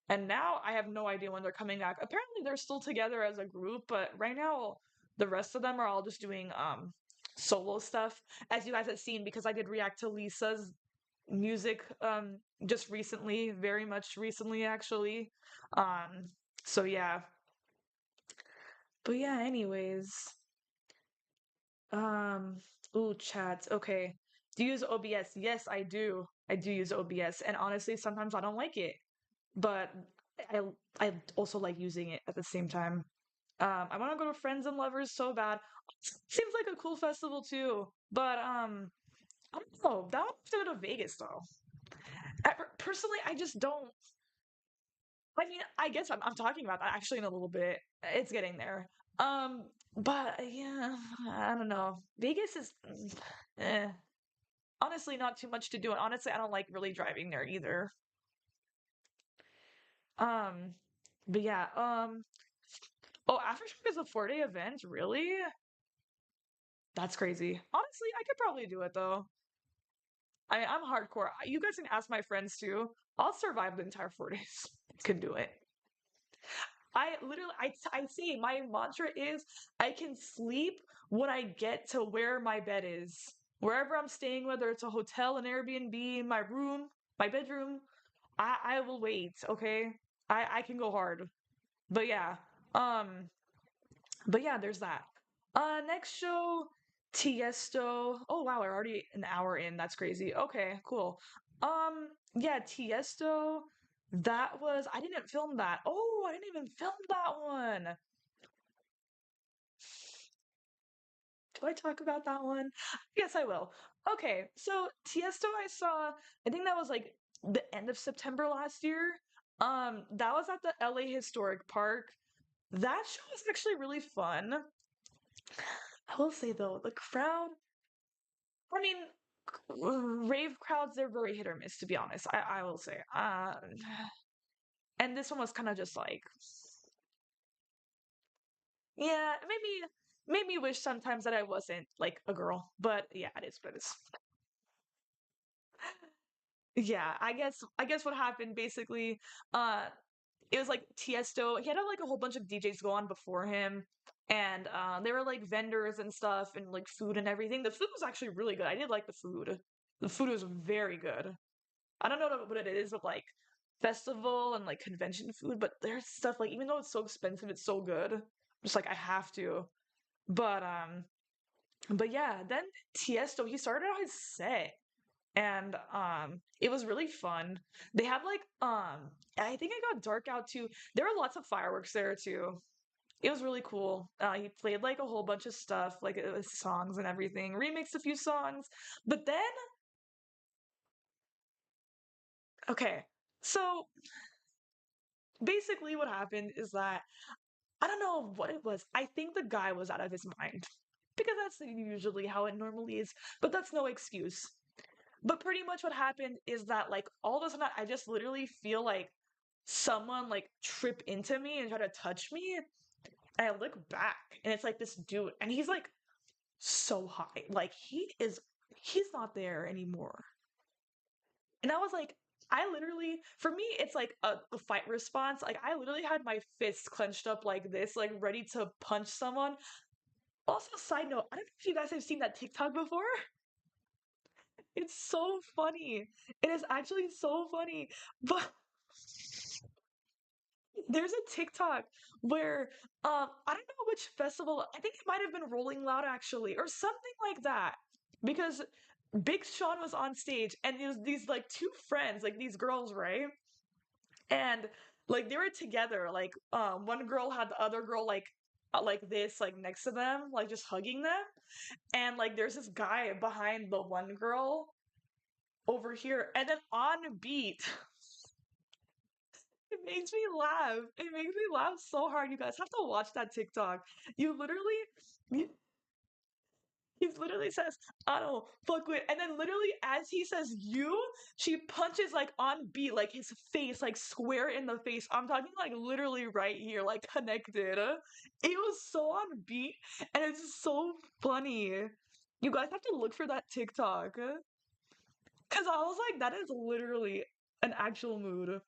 And now I have no idea when they're coming back. Apparently they're still together as a group, but right now the rest of them are all just doing solo stuff. As you guys have seen, because I did react to Lisa's music just recently, very much recently actually. Um so yeah. But yeah, anyways. Um, ooh, chat. Okay. Do you use OBS? Yes, I do. I do use OBS, and honestly, sometimes I don't like it, but I I also like using it at the same time. I want to go to Friends and Lovers so bad. Seems like a cool festival too, but I don't know. That would have to go to Vegas though. Personally, I just don't. I mean, I guess I'm talking about that actually in a little bit. It's getting there. But yeah, I don't know. Vegas is, eh. Honestly, not too much to do. And honestly, I don't like really driving there either. Um, but yeah, oh, Aftershock is a 4-day event? Really? That's crazy. Honestly, I could probably do it though. I'm hardcore. You guys can ask my friends too. I'll survive the entire 4 days. Can do it. I literally, I see my mantra is I can sleep when I get to where my bed is. Wherever I'm staying, whether it's a hotel, an Airbnb, my room, my bedroom, I will wait, okay? I can go hard. But yeah. Um but yeah, there's that. Next show, Tiesto. Oh wow, we're already an hour in. That's crazy. Okay, cool. Yeah, Tiesto. That was I didn't film that. Oh, I didn't even film that one. Do I talk about that one? Yes, I will. Okay, so Tiesto I saw, I think that was like the end of September last year. That was at the LA Historic Park. That show was actually really fun. I will say though, the crowd, I mean, rave crowds, they're very hit or miss, to be honest. I will say. And this one was kind of just like, yeah, maybe made me wish sometimes that I wasn't like a girl, but yeah, it is what it is. Yeah, I guess what happened basically, uh, it was like Tiesto. He had like a whole bunch of DJs go on before him, and there were like vendors and stuff and like food and everything. The food was actually really good. I did like the food. The food was very good. I don't know what it is with like festival and like convention food, but there's stuff like even though it's so expensive, it's so good. Just like I have to. But but yeah, then Tiesto, he started out his set and it was really fun. They had like I think it got dark out too. There were lots of fireworks there too. It was really cool. He played like a whole bunch of stuff, like songs and everything, remixed a few songs. But then, okay, so basically what happened is that I don't know what it was. I think the guy was out of his mind because that's usually how it normally is, but that's no excuse. But pretty much what happened is that like all of a sudden I just literally feel like someone like trip into me and try to touch me. And I look back and it's like this dude and he's like so high. Like he's not there anymore. And I was like, I literally, for me, it's like a fight response. Like, I literally had my fists clenched up like this, like ready to punch someone. Also, side note, I don't know if you guys have seen that TikTok before. It's so funny. It is actually so funny. But there's a TikTok where I don't know which festival. I think it might have been Rolling Loud actually, or something like that. Because Big Sean was on stage and it was these like two friends, like these girls, right? and like they were together. Like one girl had the other girl like this like next to them, like just hugging them, and like there's this guy behind the one girl over here, and then on beat. It makes me laugh. It makes me laugh so hard. You guys have to watch that TikTok. You literally, he literally says, I don't fuck with. And then literally as he says you, she punches like on beat, like his face, like square in the face. I'm talking like literally right here, like connected. It was so on beat and it's so funny. You guys have to look for that TikTok. Cause I was like, that is literally an actual mood.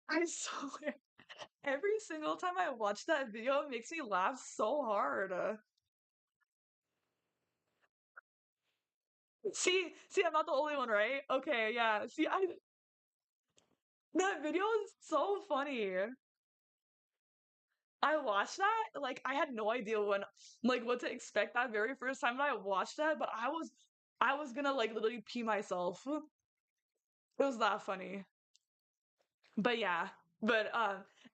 I swear. Every single time I watch that video, it makes me laugh so hard. See, I'm not the only one, right? Okay, yeah. See, that video is so funny. I watched that, like I had no idea like what to expect that very first time that I watched that, but I was gonna like literally pee myself. It was that funny. But yeah. But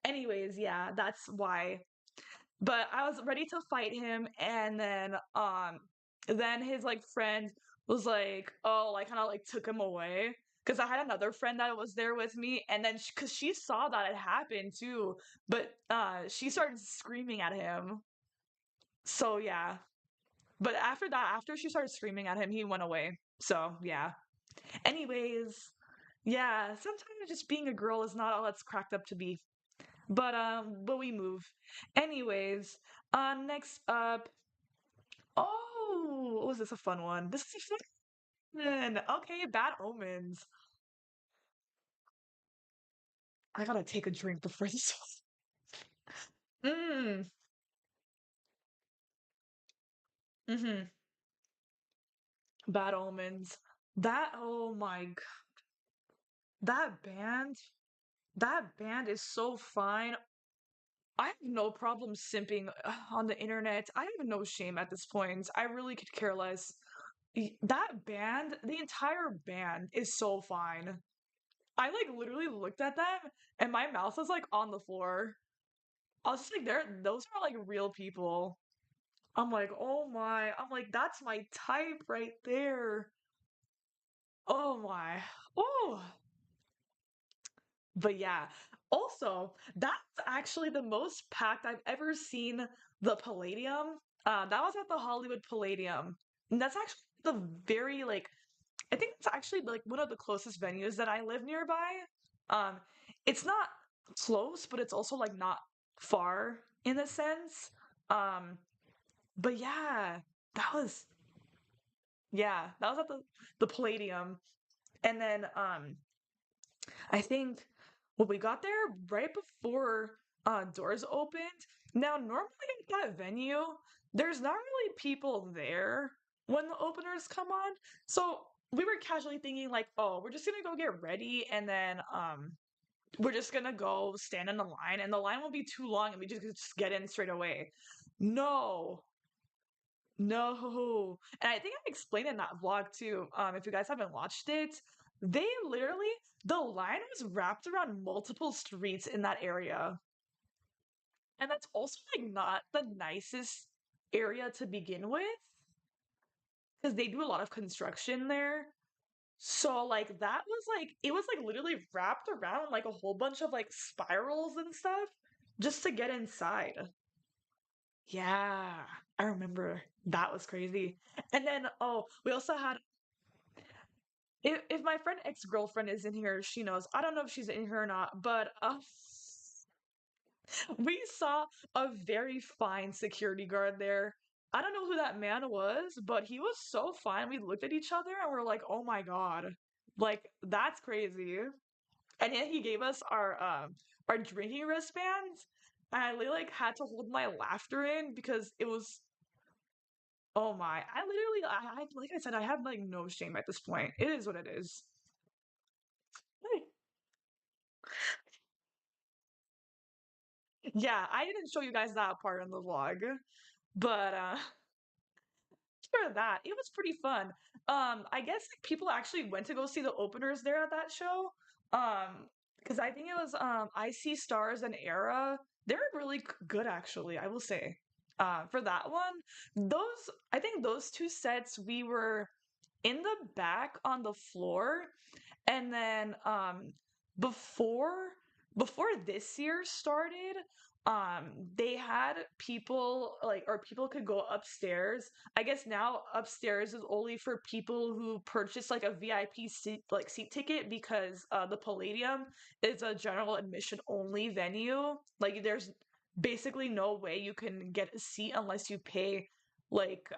anyways, yeah, that's why. But I was ready to fight him, and then his like friend was like, oh, like kind of like took him away because I had another friend that was there with me, and then because she saw that it happened too, but she started screaming at him. So yeah, but after that, after she started screaming at him, he went away. So yeah. Anyways, yeah, sometimes just being a girl is not all it's cracked up to be. But we move. Anyways, next up. Oh, was this a fun one? This is a fun one. Okay, Bad Omens. I gotta take a drink before this. Mm. Mm-hmm. Bad Omens. That oh my that band. That band is so fine. I have no problem simping on the internet. I have no shame at this point. I really could care less. That band, the entire band is so fine. I like literally looked at them and my mouth was like on the floor. I was just like, those are like real people. I'm like, oh my. I'm like, that's my type right there. Oh my. Oh. But yeah. Also, that's actually the most packed I've ever seen the Palladium. That was at the Hollywood Palladium. And that's actually the very like I think it's actually like one of the closest venues that I live nearby. Um, it's not close, but it's also like not far in a sense. Um, but that was at the Palladium, and then I think when we got there right before doors opened. Now, normally at that venue, there's not really people there when the openers come on. So we were casually thinking like, oh, we're just gonna go get ready and then we're just gonna go stand in the line and the line won't be too long and we just get in straight away. No, no. And I think I explained in that vlog too. If you guys haven't watched it, they literally the line was wrapped around multiple streets in that area. And that's also like not the nicest area to begin with because they do a lot of construction there. So like that was like it was like literally wrapped around like a whole bunch of like spirals and stuff just to get inside. Yeah, I remember that was crazy. And then oh, we also had if my friend ex-girlfriend is in here, she knows. I don't know if she's in here or not, but we saw a very fine security guard there. I don't know who that man was, but he was so fine. We looked at each other and we're like, "Oh my God." Like that's crazy. And yet he gave us our drinking wristbands. And I literally like had to hold my laughter in because it was oh my. I literally I like I said, I have like no shame at this point. It is what it is. Yeah, I didn't show you guys that part in the vlog. But for that, it was pretty fun. I guess like people actually went to go see the openers there at that show. Because I think it was I See Stars and Era. They're really good actually, I will say. For that one, those I think those two sets we were in the back on the floor, and then before before this year started, they had people like or people could go upstairs. I guess now upstairs is only for people who purchase like a VIP seat ticket, because the Palladium is a general admission only venue. Like there's basically no way you can get a seat unless you pay like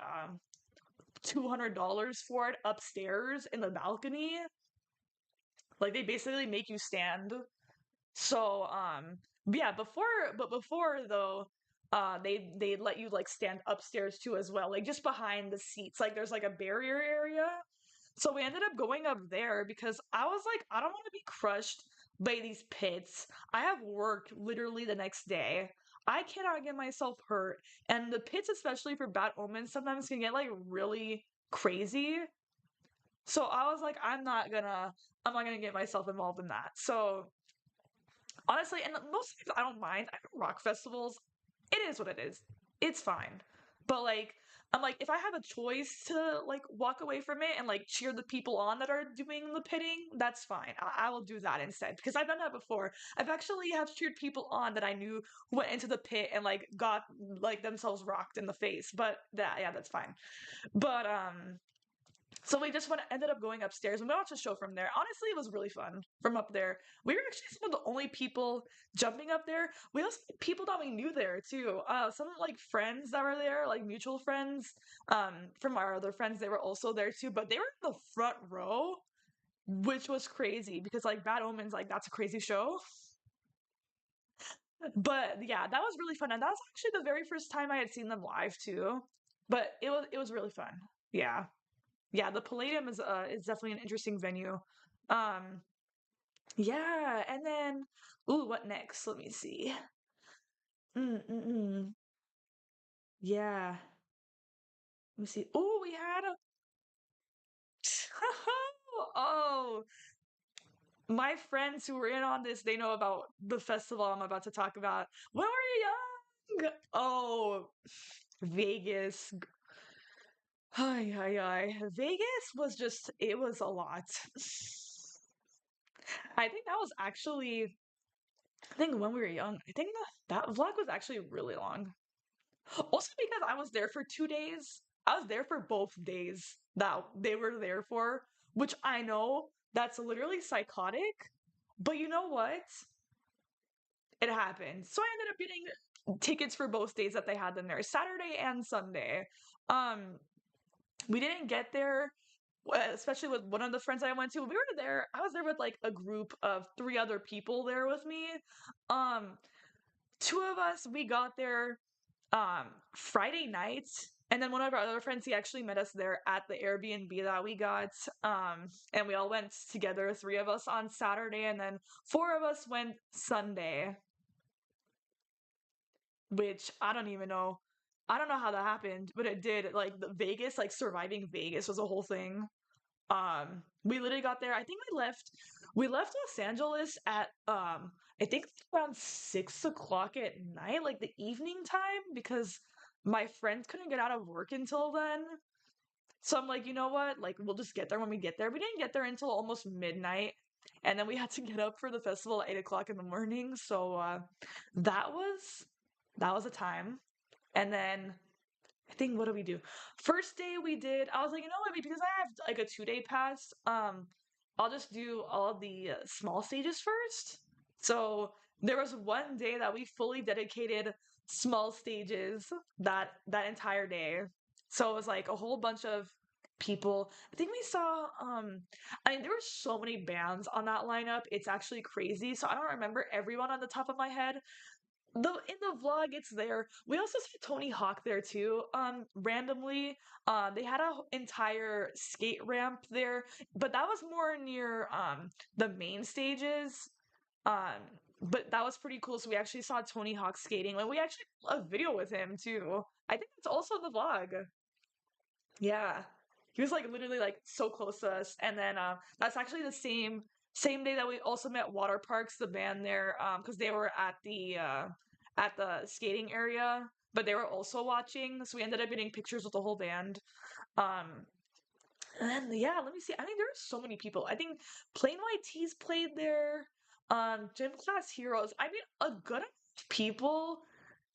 $200 for it upstairs in the balcony. Like they basically make you stand. So yeah, before though, they let you like stand upstairs too as well, like just behind the seats. Like there's like a barrier area. So we ended up going up there because I was like, I don't want to be crushed by these pits. I have work literally the next day. I cannot get myself hurt. And the pits, especially for Bad Omens, sometimes can get like really crazy. So I was like, I'm not gonna get myself involved in that. So honestly, and most times I don't mind. I go rock festivals. It is what it is. It's fine. But like, I'm like, if I have a choice to like walk away from it and like cheer the people on that are doing the pitting, that's fine. I will do that instead because I've done that before. I've actually have cheered people on that I knew who went into the pit and like got like themselves rocked in the face. But that, yeah, that's fine. But so we just ended up going upstairs and we watched the show from there. Honestly, it was really fun from up there. We were actually some of the only people jumping up there. We also had people that we knew there too. Some like friends that were there, like mutual friends. From our other friends, they were also there too. But they were in the front row, which was crazy because like Bad Omens, like that's a crazy show. But yeah, that was really fun, and that was actually the very first time I had seen them live too. But it was really fun. Yeah. Yeah, the Palladium is definitely an interesting venue. Um, yeah, and then ooh, what next? Let me see. Mm. Yeah, let me see. Ooh, we had a oh, my friends who were in on this, they know about the festival I'm about to talk about. When we were young, oh, Vegas. Hi, hi, hi. Vegas was just, it was a lot. I think that was actually I think when we were young, I think that vlog was actually really long. Also because I was there for 2 days. I was there for both days that they were there for, which I know that's literally psychotic. But you know what? It happened. So I ended up getting tickets for both days that they had them there, Saturday and Sunday. Um, we didn't get there, especially with one of the friends I went to. We were there. I was there with like a group of three other people there with me. Um, Two of us, we got there Friday night, and then one of our other friends, he actually met us there at the Airbnb that we got. And we all went together, three of us on Saturday, and then four of us went Sunday, which I don't even know. I don't know how that happened, but it did. Like the Vegas, like surviving Vegas was a whole thing. We literally got there. I think we left Los Angeles at I think around 6 o'clock at night, like the evening time, because my friends couldn't get out of work until then. So I'm like, you know what? Like we'll just get there when we get there. We didn't get there until almost midnight. And then we had to get up for the festival at 8 o'clock in the morning. So that was that was a time. And then I think what did we do? First day we did, I was like, you know what, because I have like a 2 day pass, I'll just do all the small stages first. So there was one day that we fully dedicated small stages that entire day. So it was like a whole bunch of people. I think we saw I mean there were so many bands on that lineup. It's actually crazy. So I don't remember everyone on the top of my head, in the vlog it's there. We also saw Tony Hawk there too. Randomly, they had a entire skate ramp there, but that was more near the main stages. Um, but that was pretty cool. So we actually saw Tony Hawk skating. Like we actually a video with him too. I think it's also in the vlog. Yeah. He was like literally like so close to us. And then that's actually the same day that we also met Water Parks, the band there, because they were at the skating area, but they were also watching. So we ended up getting pictures with the whole band. Um and then yeah, let me see. I mean, there are so many people. I think Plain White Tees played there. Gym Class Heroes. I mean, a good amount of people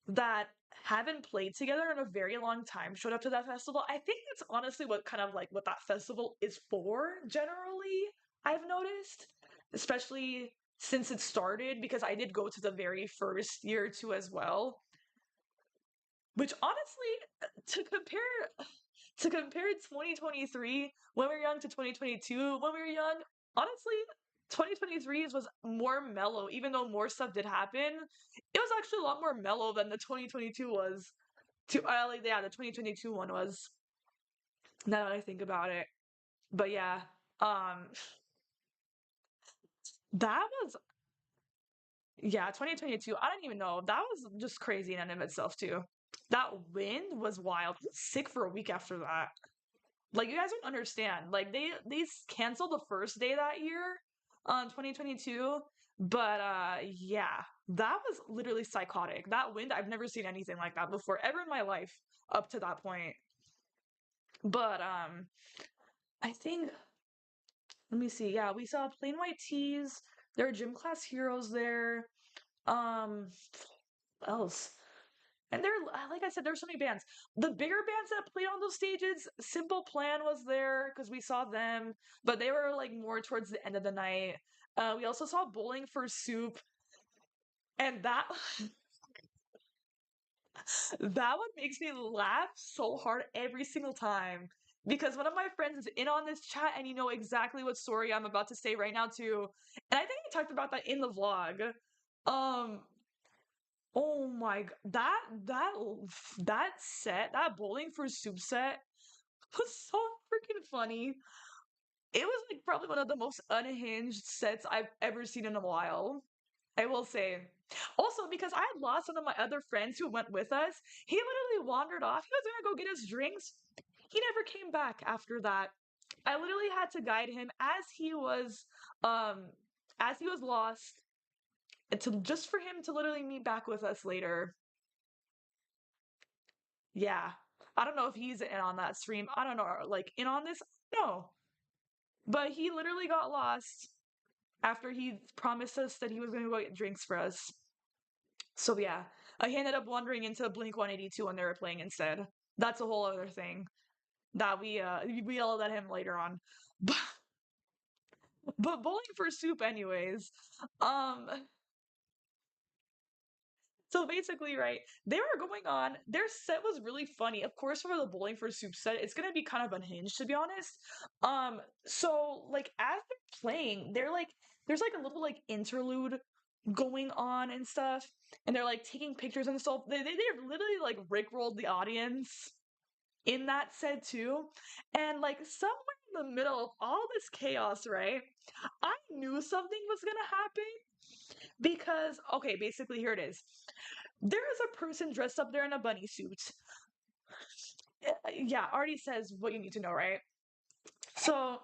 that haven't played together in a very long time showed up to that festival. I think that's honestly what kind of like what that festival is for generally, I've noticed, especially since it started because I did go to the very first year too as well, which honestly to compare 2023 when we were young to 2022 when we were young, honestly 2023 was more mellow even though more stuff did happen. It was actually a lot more mellow than the 2022 was. To like, yeah, the 2022 one was. Now that I think about it, but yeah, um, that was yeah 2022. I don't even know. That was just crazy in and of itself too. That wind was wild. I was sick for a week after that. Like you guys don't understand. Like they canceled the first day that year, 2022. But yeah, that was literally psychotic. That wind, I've never seen anything like that before ever in my life up to that point. But I think let me see. Yeah, we saw Plain White Tees. There are Gym Class Heroes there. What else? And there, like I said, there's so many bands. The bigger bands that played on those stages, Simple Plan was there because we saw them, but they were like more towards the end of the night. We also saw Bowling for Soup, and that that one makes me laugh so hard every single time because one of my friends is in on this chat, and you know exactly what story I'm about to say right now too. And I think I talked about that in the vlog. Um, oh my that set, that Bowling for Soup set was so freaking funny. It was like probably one of the most unhinged sets I've ever seen in a while. I will say. Also, because I had lost one of my other friends who went with us, he literally wandered off. He was gonna go get his drinks. He never came back after that. I literally had to guide him um as he was lost to just for him to literally meet back with us later. Yeah. I don't know if he's in on that stream. I don't know, like in on this? No. But he literally got lost after he promised us that he was going to go get drinks for us. So yeah, he ended up wandering into Blink 182 when they were playing instead. That's a whole other thing that we yelled at him later on. But but Bowling for Soup anyways. Um So basically, right, they were going on. Their set was really funny. Of course, for the Bowling for Soup set, it's gonna be kind of unhinged, to be honest. So like as they're playing, they're like, there's like a little like interlude going on and stuff, and they're like taking pictures and stuff. They literally like rickrolled the audience in that set too, and like somewhere in the middle of all this chaos, right, I knew something was gonna happen because okay, basically here it is. There is a person dressed up there in a bunny suit. Yeah, already says what you need to know, right? So,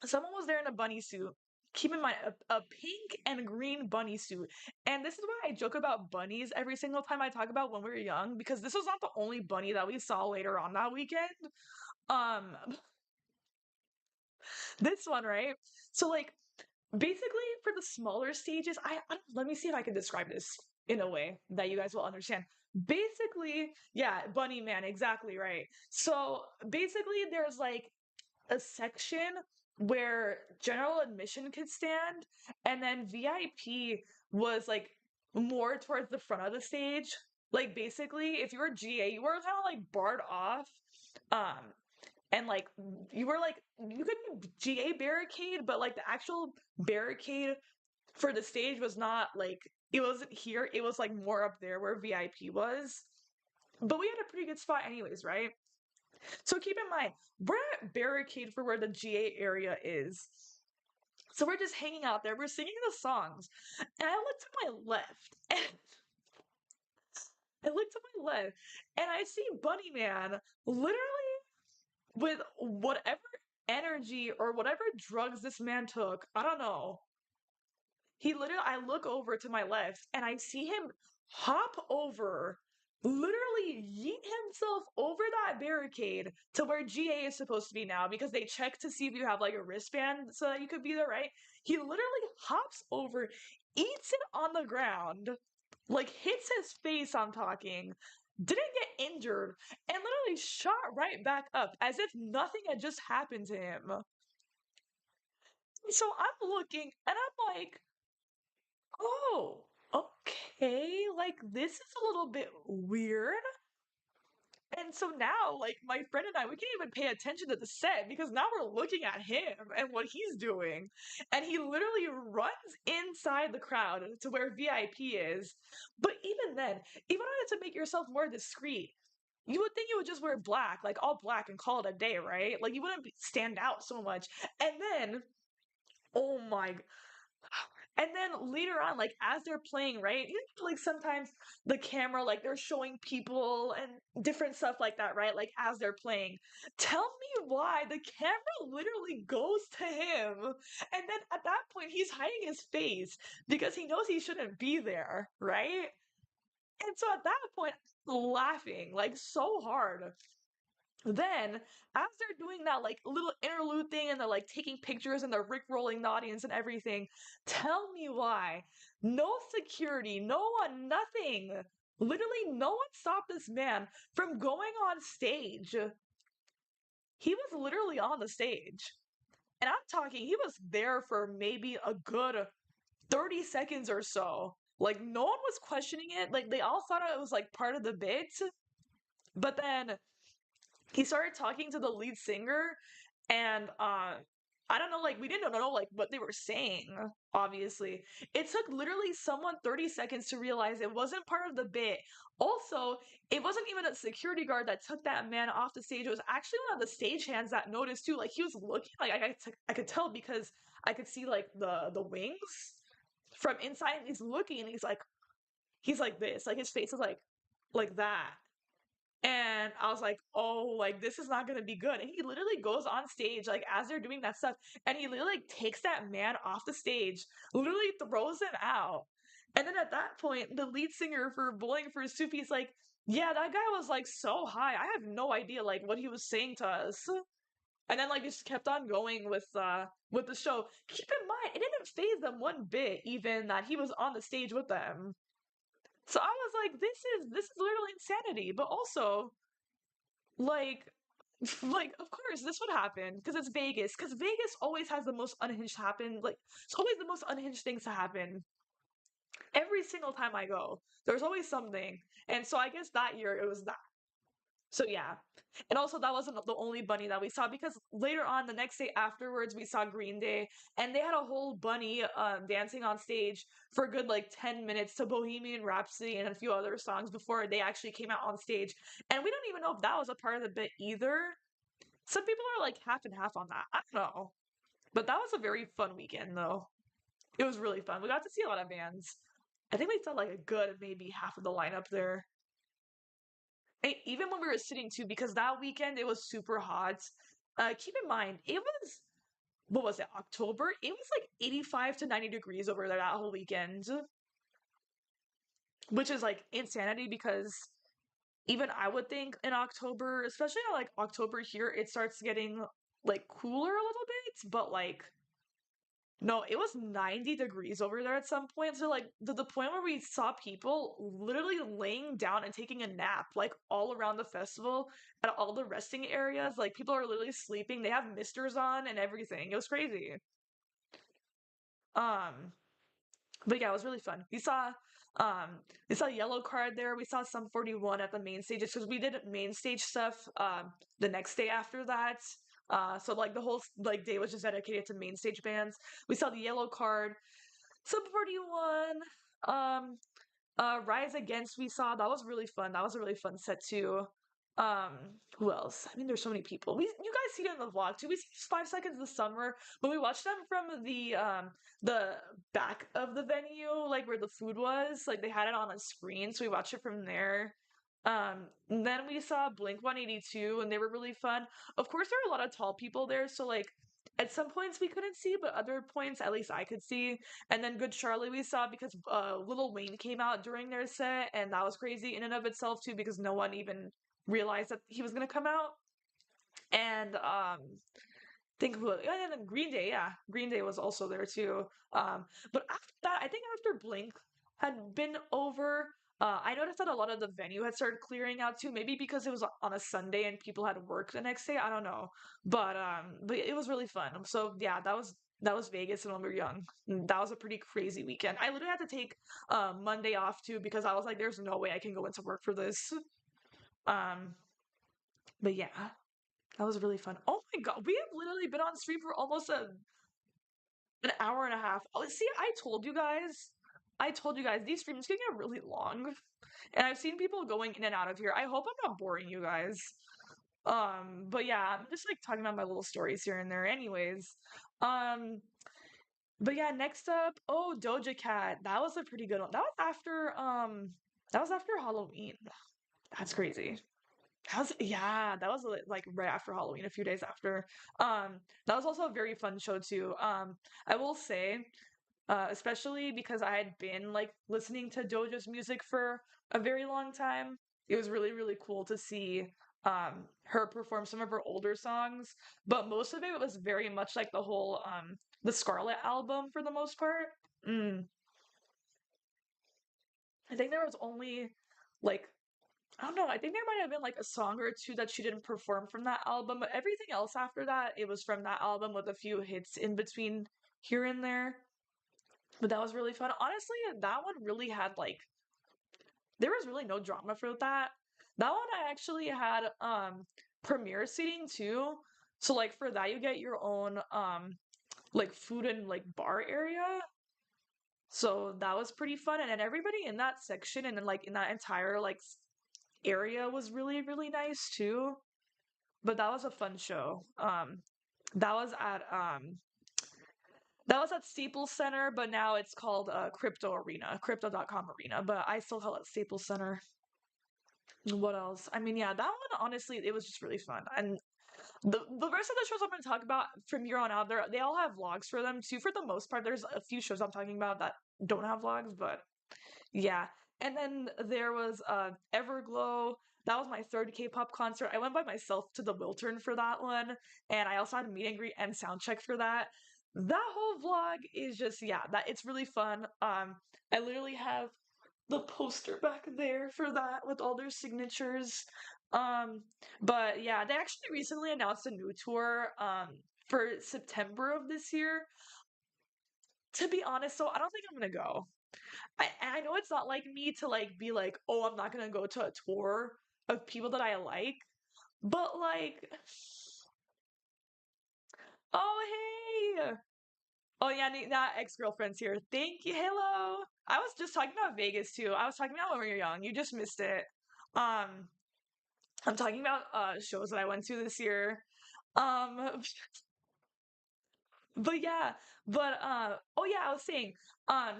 someone was there in a bunny suit. Keep in mind, a pink and green bunny suit. And this is why I joke about bunnies every single time I talk about when we were young, because this was not the only bunny that we saw later on that weekend. Um, this one, right? So, like, basically, for the smaller stages, let me see if I can describe this in a way that you guys will understand. Basically, yeah, Bunny Man, exactly right. So basically, there's like a section where general admission could stand, and then VIP was like more towards the front of the stage. Like basically, if you were GA, you were kind of like barred off. Um, and like you were like you could be GA barricade, but like the actual barricade for the stage was not like it wasn't here. It was like more up there where VIP was. But we had a pretty good spot anyways, right? So keep in mind, we're at barricade for where the GA area is. So we're just hanging out there. We're singing the songs. And I look to my left. And I look to my left and I see Bunny Man literally with whatever energy or whatever drugs this man took. I don't know. He literally, I look over to my left and I see him hop over, literally yeet himself over that barricade to where GA is supposed to be now because they check to see if you have like a wristband so that you could be there, right? He literally hops over, eats it on the ground, like hits his face, I'm talking, didn't get injured, and literally shot right back up as if nothing had just happened to him. So I'm looking and I'm like, oh, okay. Like, this is a little bit weird. And so now, like, my friend and I, we can't even pay attention to the set because now we're looking at him and what he's doing. And he literally runs inside the crowd to where VIP is. But even then, even to make yourself more discreet, you would think you would just wear black, like all black, and call it a day, right? Like, you wouldn't stand out so much. And then, oh my, and then later on, like as they're playing, right? You know, like sometimes the camera, like they're showing people and different stuff like that, right? Like as they're playing. Tell me why the camera literally goes to him. And then at that point, he's hiding his face because he knows he shouldn't be there, right? And so at that point, laughing like so hard. Then, as they're doing that like little interlude thing and they're like taking pictures and they're rickrolling the audience and everything, tell me why. No security, no one, nothing. Literally, no one stopped this man from going on stage. He was literally on the stage. And I'm talking, he was there for maybe a good 30 seconds or so. Like, no one was questioning it. Like, they all thought it was like part of the bit. But then he started talking to the lead singer and I don't know, like we didn't know like what they were saying, obviously. It took literally someone 30 seconds to realize it wasn't part of the bit. Also, it wasn't even a security guard that took that man off the stage. It was actually one of the stagehands that noticed too. Like he was looking, like I could tell because I could see like the wings from inside, and he's looking and he's like this, like his face is like that. And I was like, oh, like this is not gonna be good. And he literally goes on stage, like as they're doing that stuff, and he literally like takes that man off the stage, literally throws him out. And then at that point, the lead singer for Bowling for Soup, he's like, yeah, that guy was like so high. I have no idea like what he was saying to us. And then like just kept on going with the show. Keep in mind, it didn't phase them one bit, even that he was on the stage with them. So I was like, this is literally insanity. But also, like, like of course this would happen because it's Vegas. Because Vegas always has the most unhinged happen. Like, it's always the most unhinged things to happen every single time I go. There's always something, and so I guess that year it was that. So yeah, and also that wasn't the only bunny that we saw because later on the next day afterwards we saw Green Day and they had a whole bunny dancing on stage for a good like 10 minutes to Bohemian Rhapsody and a few other songs before they actually came out on stage. And we don't even know if that was a part of the bit either. Some people are like half and half on that. I don't know, but that was a very fun weekend though. It was really fun. We got to see a lot of bands. I think we saw like a good maybe half of the lineup there. Even when we were sitting too, because that weekend it was super hot. Keep in mind, it was what was it, October? It was like 85 to 90 degrees over there that whole weekend, which is like insanity because even I would think in October, especially like October here, it starts getting like cooler a little bit, but like no, it was 90 degrees over there at some point. So like the point where we saw people literally laying down and taking a nap like all around the festival at all the resting areas. Like people are literally sleeping. They have misters on and everything. It was crazy. Um but yeah, it was really fun. Um we saw Yellow Card there. We saw Sum 41 at the main stage just because we did main stage stuff the next day after that. So like the whole like day was just dedicated to main stage bands. We saw the Yellow Card, Sum 41, Rise Against we saw. That was really fun. That was a really fun set too. Um, who else? I mean, there's so many people. You guys see it in the vlog too. We see 5 seconds this summer, but we watched them from the back of the venue, like where the food was. Like they had it on a screen, so we watched it from there. And then we saw Blink 182, and they were really fun. Of course, there were a lot of tall people there, so like at some points we couldn't see, but other points at least I could see. And then Good Charlie we saw because Lil Wayne came out during their set, and that was crazy in and of itself too because no one even realized that he was gonna come out. And think who and then Green Day, yeah. Green Day was also there too. But after that, I think after Blink had been over, I noticed that a lot of the venue had started clearing out too. Maybe because it was on a Sunday and people had work the next day. I don't know. But it was really fun. So yeah, that was Vegas and when we were young. That was a pretty crazy weekend. I literally had to take Monday off too because I was like, there's no way I can go into work for this. Um, but yeah, that was really fun. Oh my god, we have literally been on stream for almost an hour and a half. Oh, see, I told you guys. I told you guys these streams can get really long, and I've seen people going in and out of here. I hope I'm not boring you guys. But yeah, I'm just like talking about my little stories here and there. Anyways, um, but yeah, next up, oh, Doja Cat. That was a pretty good one. That was after Halloween. That's crazy. That was like right after Halloween, a few days after. That was also a very fun show too. I will say, especially because I had been like listening to Doja's music for a very long time, it was really, really cool to see her perform some of her older songs. But most of it was very much like the Scarlet album for the most part. Mm. I think there was only like I don't know. I think there might have been like a song or two that she didn't perform from that album, but everything else after that, it was from that album with a few hits in between here and there. But that was really fun. Honestly, that one really had like there was really no drama for that. That one I actually had premiere seating too. So like for that you get your own like food and like bar area. So that was pretty fun and then everybody in that section and then like in that entire like area was really really nice too. But that was a fun show. That was at that was at Staples Center, but now it's called Crypto Arena, Crypto.com Arena. But I still call it Staples Center. What else? I mean, yeah, that one honestly, it was just really fun. And the rest of the shows I'm going to talk about from here on out, they all have vlogs for them too. For the most part, there's a few shows I'm talking about that don't have vlogs, but yeah. And then there was Everglow. That was my third K-pop concert. I went by myself to the Wiltern for that one, and I also had a meet and greet and sound check for that. That whole vlog is just yeah, that it's really fun. I literally have the poster back there for that with all their signatures. Um, but yeah, they actually recently announced a new tour for September of this year. To be honest, so I don't think I'm gonna go. I know it's not like me to like be like, oh, I'm not gonna go to a tour of people that I like, but like, oh hey, oh yeah, that ex girlfriend's here. Thank you. Hello. I was just talking about Vegas too. I was talking about when we were young. You just missed it. Um, I'm talking about shows that I went to this year. Um, but yeah, but oh yeah, I was saying,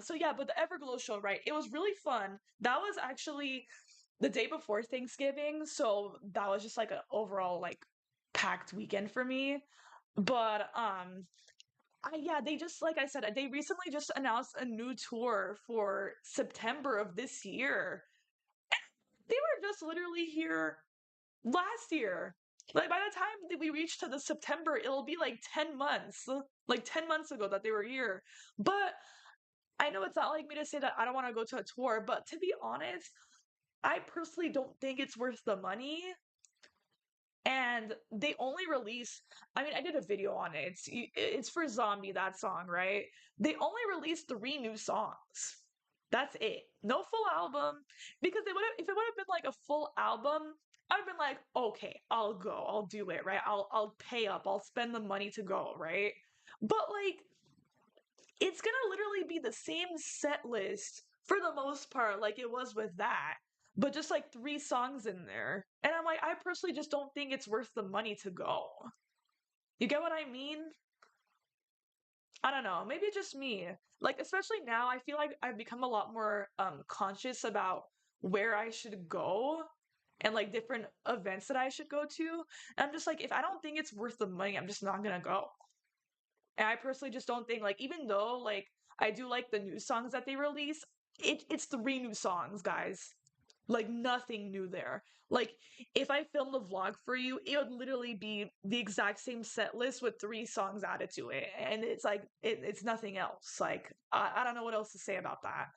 so yeah, but the Everglow show, right? It was really fun. That was actually the day before Thanksgiving, so that was just like an overall like packed weekend for me. But yeah, they just like I said, they recently just announced a new tour for September of this year. They were just literally here last year. Like by the time that we reach to the September, it'll be like 10 months. Like 10 months ago that they were here. But I know it's not like me to say that I don't want to go to a tour, but to be honest, I personally don't think it's worth the money. And they only release, I mean, I did a video on it. It's for Zombie, that song, right? They only released 3 new songs. That's it. No full album. Because if it would have been like a full album, I'd have been like, okay, I'll go, I'll do it, right? I'll pay up, I'll spend the money to go, right? But like, it's gonna literally be the same set list for the most part, like it was with that. but just like three songs in there. And I'm like, I personally just don't think it's worth the money to go. You get what I mean? I don't know. Maybe it's just me. Like, especially now, I feel like I've become a lot more conscious about where I should go and like different events that I should go to. And I'm just like, if I don't think it's worth the money, I'm just not gonna go. And I personally just don't think like, even though like I do like the new songs that they release, it's three new songs, guys. Like nothing new there. Like if I filmed a vlog for you, it would literally be the exact same set list with three songs added to it, and it's like it's nothing else. Like I don't know what else to say about that.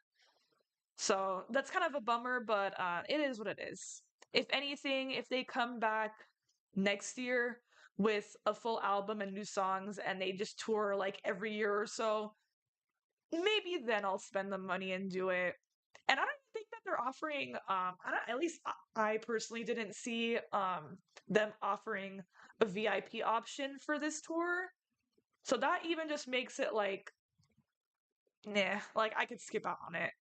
So that's kind of a bummer, but it is what it is. If anything, if they come back next year with a full album and new songs, and they just tour like every year or so, maybe then I'll spend the money and do it. And I don't think that they're offering I don't, at least I personally didn't see them offering a VIP option for this tour. So that even just makes it like nah, like I could skip out on it.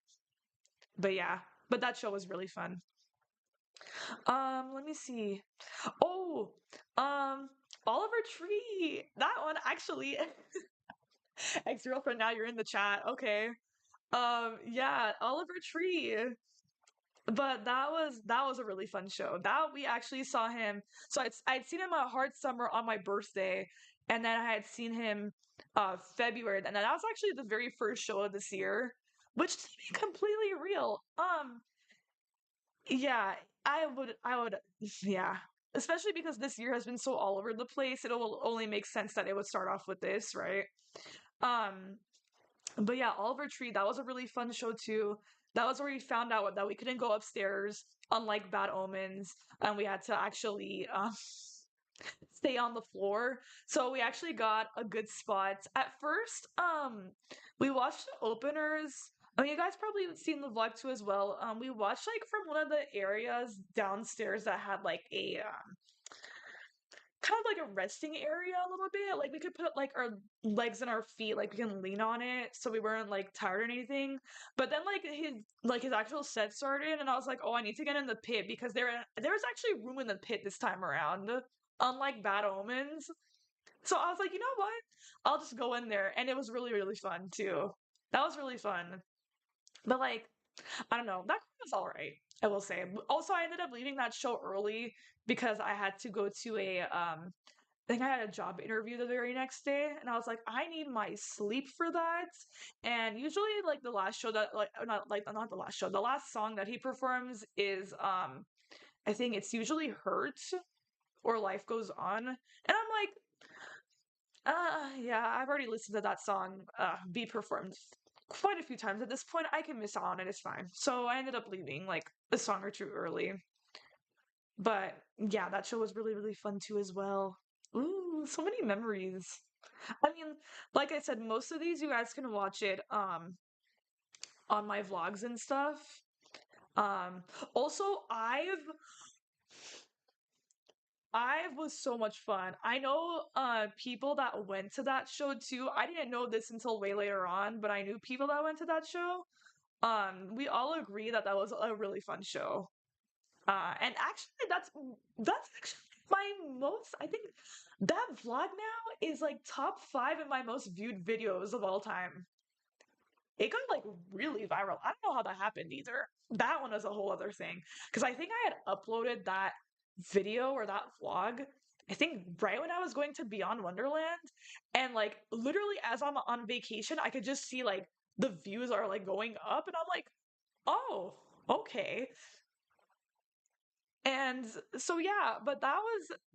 But yeah, but that show was really fun. Let me see. Oh, um Oliver Tree. That one actually ex-girlfriend, now you're in the chat. Okay. Yeah, Oliver Tree. But that was a really fun show. That we actually saw him. So I'd seen him at Hard Summer on my birthday, and then I had seen him February, and then that was actually the very first show of this year, which to be completely real. Yeah, I would yeah. Especially because this year has been so all over the place, it will only make sense that it would start off with this, right? Um but yeah, Oliver Tree, that was a really fun show too. That was where we found out that we couldn't go upstairs, unlike Bad Omens, and we had to actually stay on the floor. So we actually got a good spot. At first, we watched the openers. I mean, you guys probably seen the vlog too as well. We watched like from one of the areas downstairs that had like a kind of like a resting area a little bit. Like we could put like our legs and our feet, like we can lean on it so we weren't like tired or anything. But then like his actual set started and I was like, oh, I need to get in the pit because there was actually room in the pit this time around, unlike Bad Omens. So I was like, you know what? I'll just go in there. And it was really, really fun too. That was really fun. But like, I don't know. That was all right, I will say. Also, I ended up leaving that show early because I had to go to I think I had a job interview the very next day, and I was like, I need my sleep for that. And usually, like the last show that not the last show, the last song that he performs is I think it's usually "Hurt" or "Life Goes On," and I'm like, yeah, I've already listened to that song be performed quite a few times at this point. I can miss out on it, it's fine. So I ended up leaving like a song or two early. But yeah, that show was really, really fun too as well. Ooh, so many memories. I mean, like I said, most of these you guys can watch it on my vlogs and stuff. Um Also, I've was so much fun. I know people that went to that show too. I didn't know this until way later on, but I knew people that went to that show. We all agree that that was a really fun show. And actually, that's actually my most. I think that vlog now is like top five in my most viewed videos of all time. It got like really viral. I don't know how that happened either. That one is a whole other thing because I think I had uploaded that video or that vlog. I think right when I was going to Beyond Wonderland, and like literally as I'm on vacation, I could just see like the views are like going up, and I'm like, oh, okay. And so yeah, but that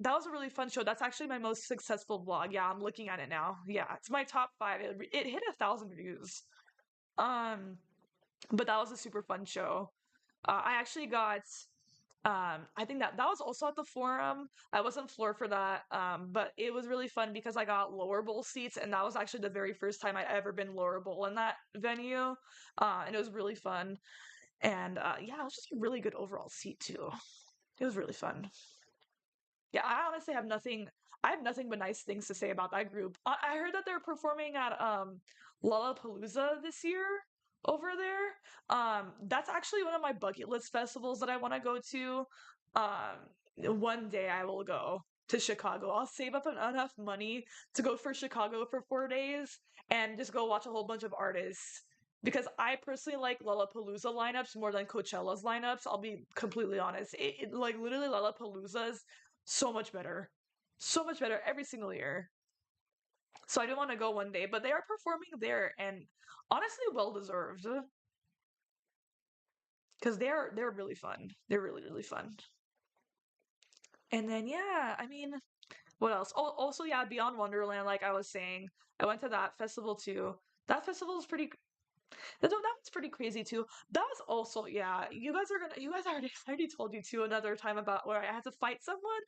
was a really fun show. That's actually my most successful vlog. Yeah, I'm looking at it now. Yeah, it's my top five. It hit 1,000 views. Um, but that was a super fun show. I actually got I think that was also at the Forum. I wasn't floor for that, but it was really fun because I got lower bowl seats, and that was actually the very first time I'd ever been lower bowl in that venue, and it was really fun. And yeah, it was just a really good overall seat too. It was really fun. Yeah, I honestly have nothing. I have nothing but nice things to say about that group. I heard that they're performing at Lollapalooza this year. over there. That's actually one of my bucket list festivals that I want to go to. One day I will go to Chicago. I'll save up enough money to go for Chicago for 4 days and just go watch a whole bunch of artists. Because I personally like Lollapalooza lineups more than Coachella's lineups. I'll be completely honest. Like literally Lollapalooza's so much better. So much better every single year. So I do want to go one day, but they are performing there and honestly well deserved because they're really fun. They're really fun. And then yeah, I mean, what else? Oh, also yeah, Beyond Wonderland. Like I was saying, I went to that festival too. That festival is pretty. That one's pretty crazy too. That was also yeah. You guys are gonna. You guys already I already told you too another time about where I had to fight someone.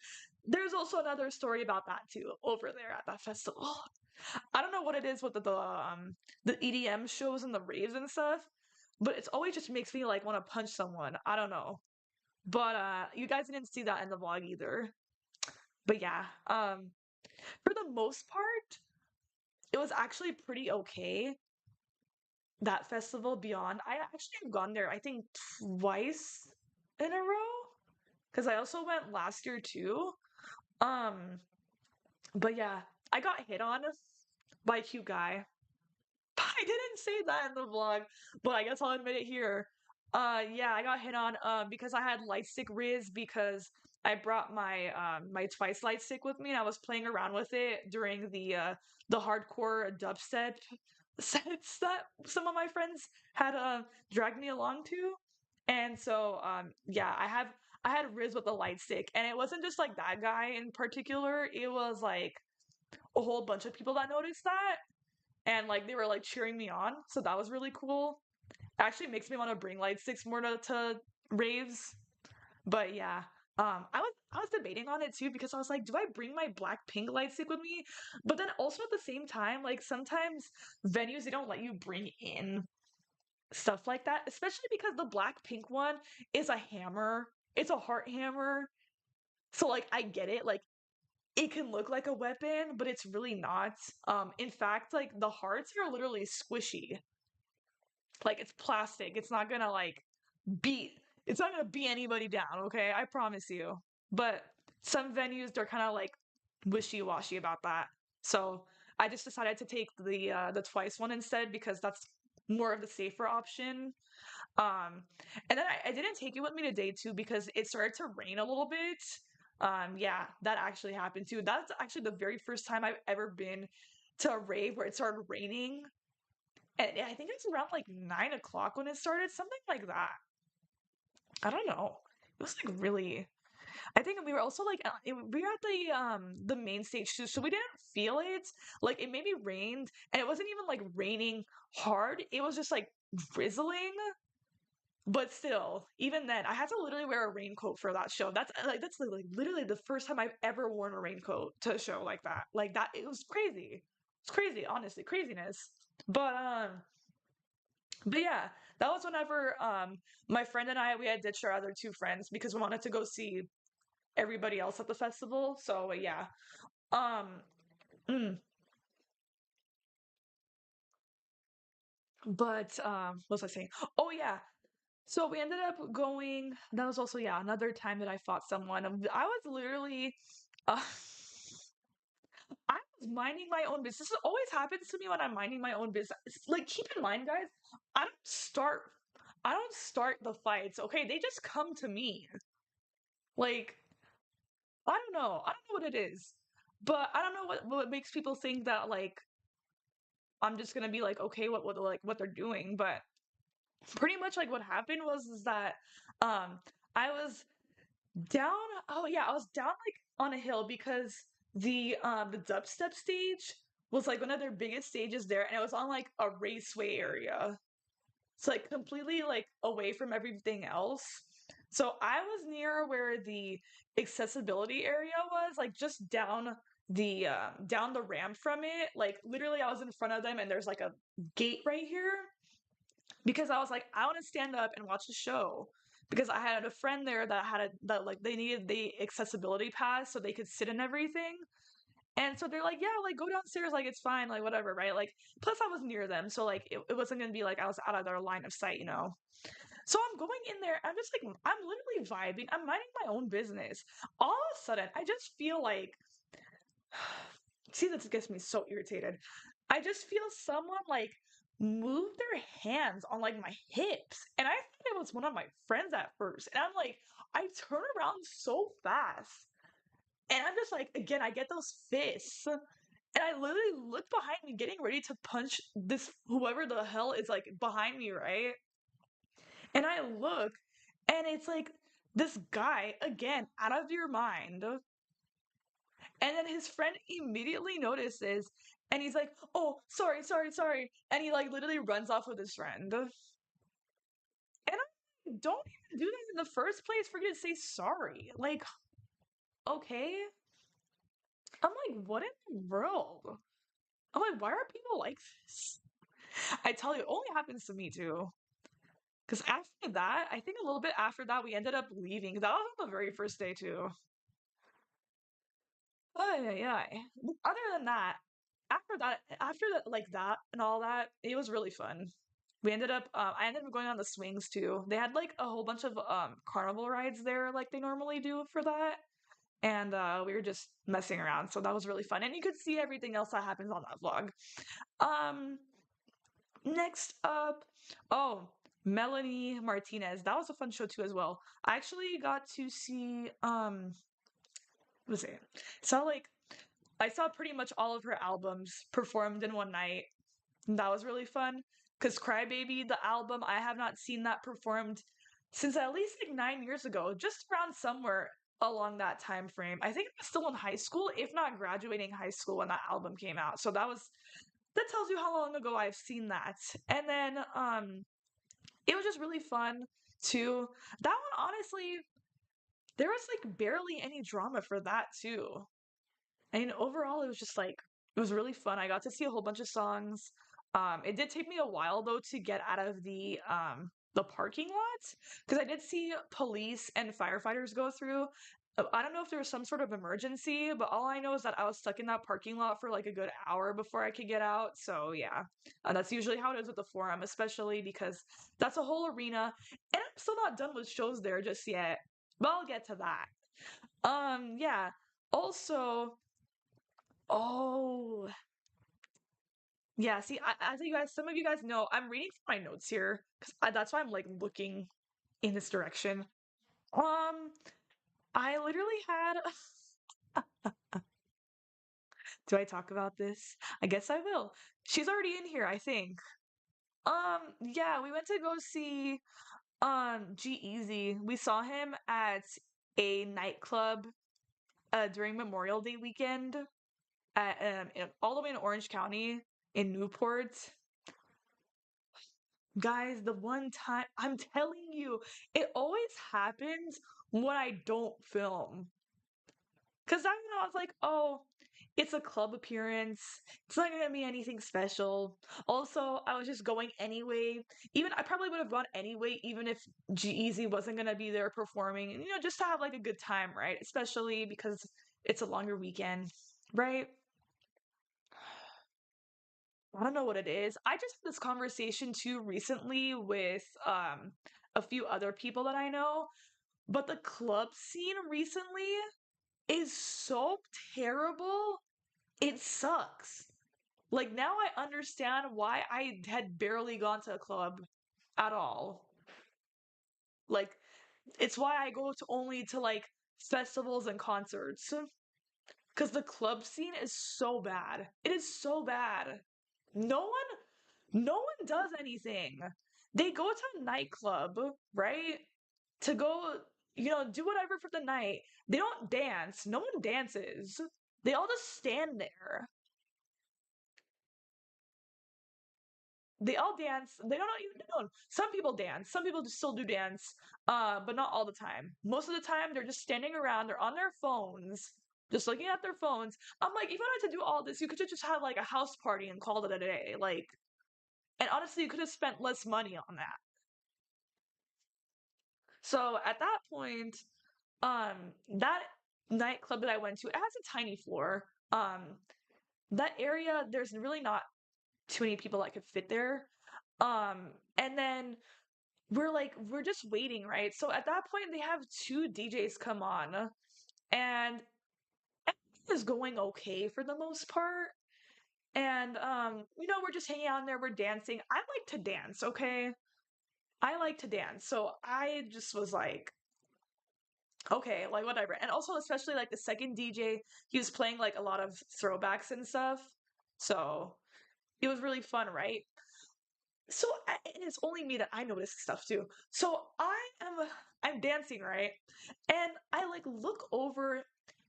There's also another story about that too over there at that festival. I don't know what it is with the EDM shows and the raves and stuff, but it's always just makes me like want to punch someone. I don't know. But you guys didn't see that in the vlog either. But yeah, for the most part, it was actually pretty okay. That festival Beyond. I actually have gone there I think twice in a row because I also went last year too. Um, but yeah, I got hit on by a cute guy. I didn't say that in the vlog, but I guess I'll admit it here. Yeah, I got hit on because I had Lightstick Riz because I brought my Twice Lightstick with me and I was playing around with it during the hardcore dubstep sets that some of my friends had dragged me along to. And so yeah, I had Riz with the Lightstick and it wasn't just like that guy in particular, it was like a whole bunch of people that noticed that and like they were like cheering me on, so that was really cool. It actually makes me want to bring light sticks more to raves. But yeah, I was debating on it too because I was like, do I bring my black pink light stick with me? But then also at the same time, like sometimes venues they don't let you bring in stuff like that, especially because the black pink one is a hammer. It's a heart hammer. So like I get it. Like it can look like a weapon, but it's really not. In fact, like the hearts are literally squishy. Like it's plastic. It's not gonna like beat. It's not gonna beat anybody down. Okay, I promise you. But some venues they're kind of like wishy washy about that. So I just decided to take the twice one instead because that's more of the safer option. Um, and then I didn't take it with me today too because it started to rain a little bit. Yeah, that actually happened too. That's actually the very first time I've ever been to a rave where it started raining. And I think it was around like 9 o'clock when it started, something like that. I don't know. It was like really. I think we were also like we were at the main stage too, so we didn't feel it. Like it maybe rained, and it wasn't even like raining hard. It was just like drizzling. But still, even then, I had to literally wear a raincoat for that show. That's like literally the first time I've ever worn a raincoat to a show like that. Like that, it was crazy. It's crazy, honestly, craziness. But but yeah, that was whenever my friend and I we had ditched our other two friends because we wanted to go see everybody else at the festival. So yeah. Um mm, but what was I saying? Oh yeah. So we ended up going that was also yeah, another time that I fought someone. I was literally uh, I was minding my own business. This always happens to me when I'm minding my own business. Like keep in mind guys, I don't start I don't start the fights, okay? They just come to me. Like I don't know. I don't know what it is. But I don't know what makes people think that like I'm just gonna be like okay what they're doing. But pretty much like what happened was is that um I was down oh yeah, I was down like on a hill because the dubstep stage was like one of their biggest stages there and it was on like a raceway area. It's like completely like away from everything else. So I was near where the accessibility area was, like just down the ramp from it. Like literally I was in front of them and there's like a gate right here because I was like, I want to stand up and watch the show. Because I had a friend there that had a that like they needed the accessibility pass so they could sit and everything. And so they're like, yeah, like go downstairs, like it's fine, like whatever, right? Like plus I was near them, so like it wasn't gonna be like I was out of their line of sight, you know. So I'm going in there, I'm just like I'm literally vibing, I'm minding my own business. All of a sudden, I just feel like see, this gets me so irritated. I just feel someone like move their hands on like my hips. And I thought it was one of my friends at first. And I'm like, I turn around so fast. And I'm just like, again, I get those fists. And I literally look behind me, getting ready to punch this whoever the hell is like behind me, right? And I look, and it's like this guy, again, out of your mind. And then his friend immediately notices and he's like, "Oh, sorry, sorry, sorry." And he like literally runs off with his friend. And I don't even do that in the first place for you to say sorry. Like, okay. I'm like, what in the world? I'm like, why are people like this? I tell you, it only happens to me too. Because after that, I think a little bit after that, we ended up leaving. That was on the very first day too. Oh yeah, yeah. Other than that, after that, like that and all that, it was really fun. We ended up, I ended up going on the swings too. They had like a whole bunch of carnival rides there, like they normally do for that, and we were just messing around, so that was really fun. And you could see everything else that happens on that vlog. Um, Next up, oh, Melanie Martinez. That was a fun show too as well. I actually got to see what was it? So like I saw pretty much all of her albums performed in one night. And that was really fun. Because Crybaby, the album, I have not seen that performed since at least like 9 years ago, just around somewhere along that time frame. I think I was still in high school, if not graduating high school when that album came out. So that tells you how long ago I've seen that. And then it was just really fun too. That one honestly, there was like barely any drama for that too. I mean, overall, it was just like it was really fun. I got to see a whole bunch of songs. It did take me a while though to get out of the parking lot because I did see police and firefighters go through. I don't know if there was some sort of emergency, but all I know is that I was stuck in that parking lot for like a good hour before I could get out. So yeah, that's usually how it is with the forum, especially because that's a whole arena, and I'm still not done with shows there just yet. But I'll get to that. Yeah. Also, oh, yeah. See, I think you guys, some of you guys know, I'm reading from my notes here because that's why I'm like looking in this direction. Um, I literally had. Do I talk about this? I guess I will. She's already in here, I think. Yeah, we went to go see G-Eazy. We saw him at a nightclub during Memorial Day weekend at all the way in Orange County in Newport. Guys, the one time, I'm telling you, it always happens when I don't film. Because I was like, oh, it's a club appearance. It's not gonna be anything special. Also, I was just going anyway. Even I probably would have gone anyway, even if G-Eazy wasn't gonna be there performing. And, just to have like a good time, right? Especially because it's a longer weekend, right? I don't know what it is. I just had this conversation too recently with a few other people that I know, but the club scene recently is so terrible. It sucks. Like now I understand why I had barely gone to a club at all. Like it's why I go to only to like festivals and concerts because the club scene is so bad. It is so bad. No one does anything. They go to a nightclub, right? To go, do whatever for the night. They don't dance. No one dances. They all just stand there. They all dance. They don't even know. Some people dance. Some people just still do dance, but not all the time. Most of the time, they're just standing around. They're on their phones, just looking at their phones. I'm like, if you wanted to do all this, you could just have like a house party and call it a day. Like, and honestly, you could have spent less money on that. So at that point, that nightclub that I went to, it has a tiny floor. Um, that area, there's really not too many people that could fit there. And then we're just waiting, right? So at that point, they have two DJs come on, and everything is going okay for the most part. And we're just hanging out in there, we're dancing. I like to dance, okay? I like to dance. So I just was like, okay, like whatever. And also especially like the second DJ, he was playing like a lot of throwbacks and stuff. So it was really fun, right? So and it's only me that I notice stuff too. So I'm dancing, right? And I like look over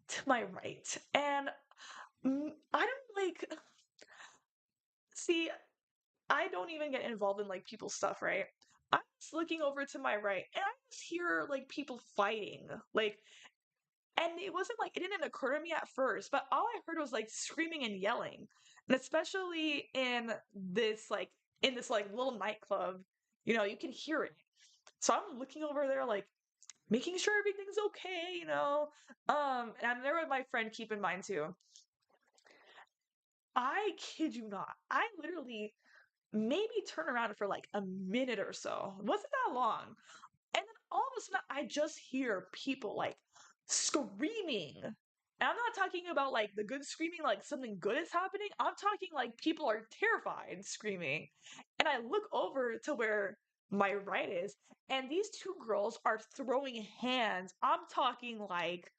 to my right, and I don't like see I don't even get involved in like people's stuff, right? I'm just looking over to my right and I just hear like people fighting. Like, and it wasn't like it didn't occur to me at first, but all I heard was like screaming and yelling. And especially in this like little nightclub, you can hear it. So I'm looking over there like making sure everything's okay, and I'm there with my friend, keep in mind too. I kid you not. I literally maybe turn around for like a minute or so. It wasn't that long. And then all of a sudden, I just hear people like screaming. And I'm not talking about like the good screaming, like something good is happening. I'm talking like people are terrified screaming. And I look over to where my right is, and these two girls are throwing hands. I'm talking like